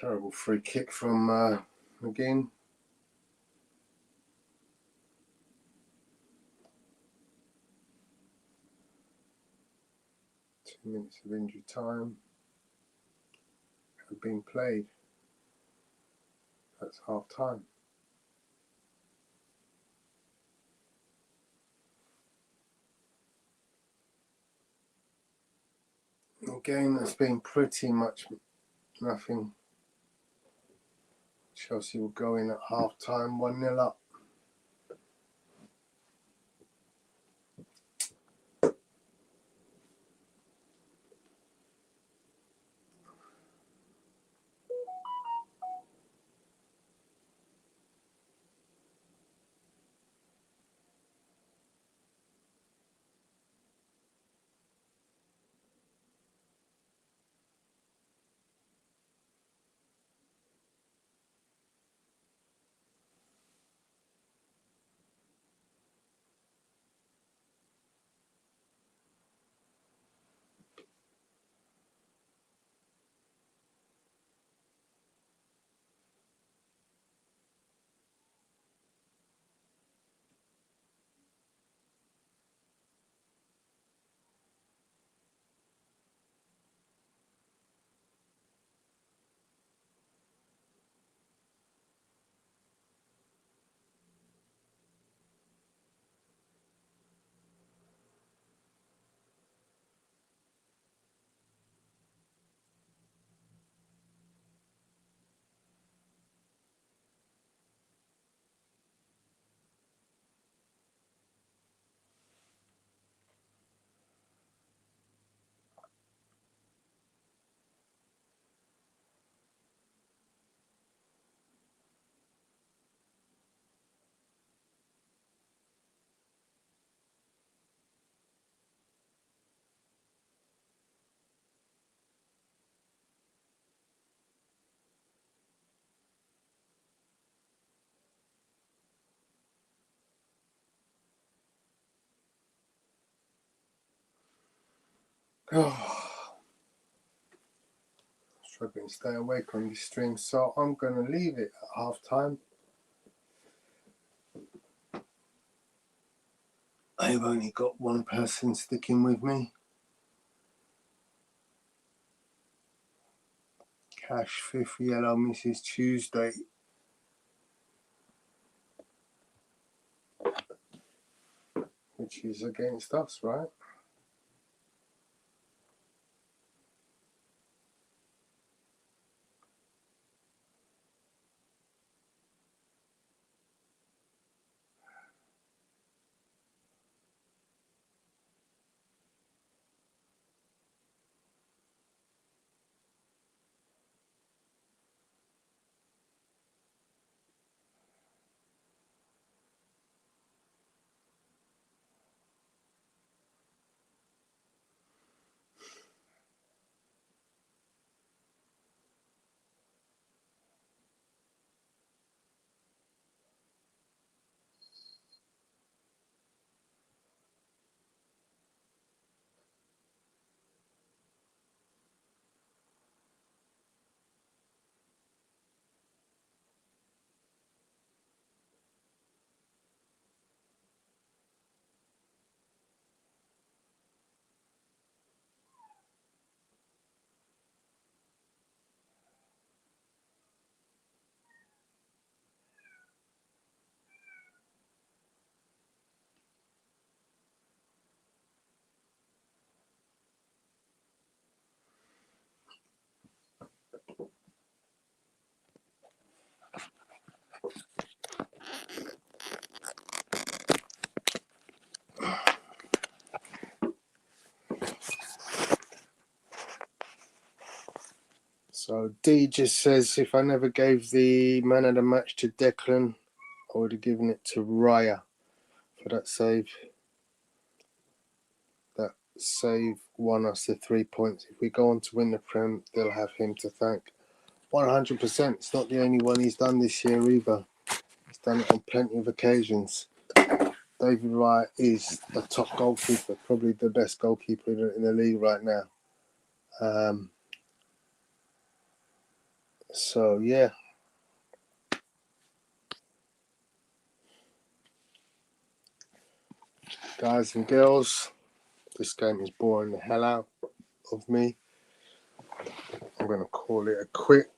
Terrible free kick from McGinn. Two minutes of injury time have been played. That's half time. A game that's been pretty much nothing. Chelsea will go in at half time 1-0 up. Struggling to stay awake on this stream, so I'm going to leave it at half time. I've only got one person sticking with me. Cash, fifth yellow, Mrs. Tuesday. Which is against us, right? So D just says, if I never gave the man of the match to Declan, I would have given it to Raya for that save. That save won us the 3 points. If we go on to win the Prem, they'll have him to thank. 100%. It's not the only one he's done this year either. He's done it on plenty of occasions. David Raya is a top goalkeeper, probably the best goalkeeper in the league right now. So, yeah. Guys and girls, this game is boring the hell out of me. I'm going to call it a quit.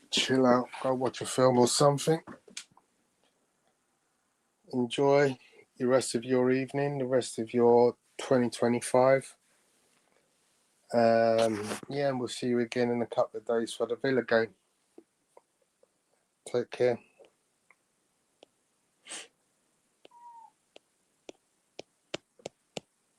Chill out, go watch a film or something. Enjoy the rest of your evening, the rest of your 2025. Yeah, and we'll see you again in a couple of days for the Villa game. Take care.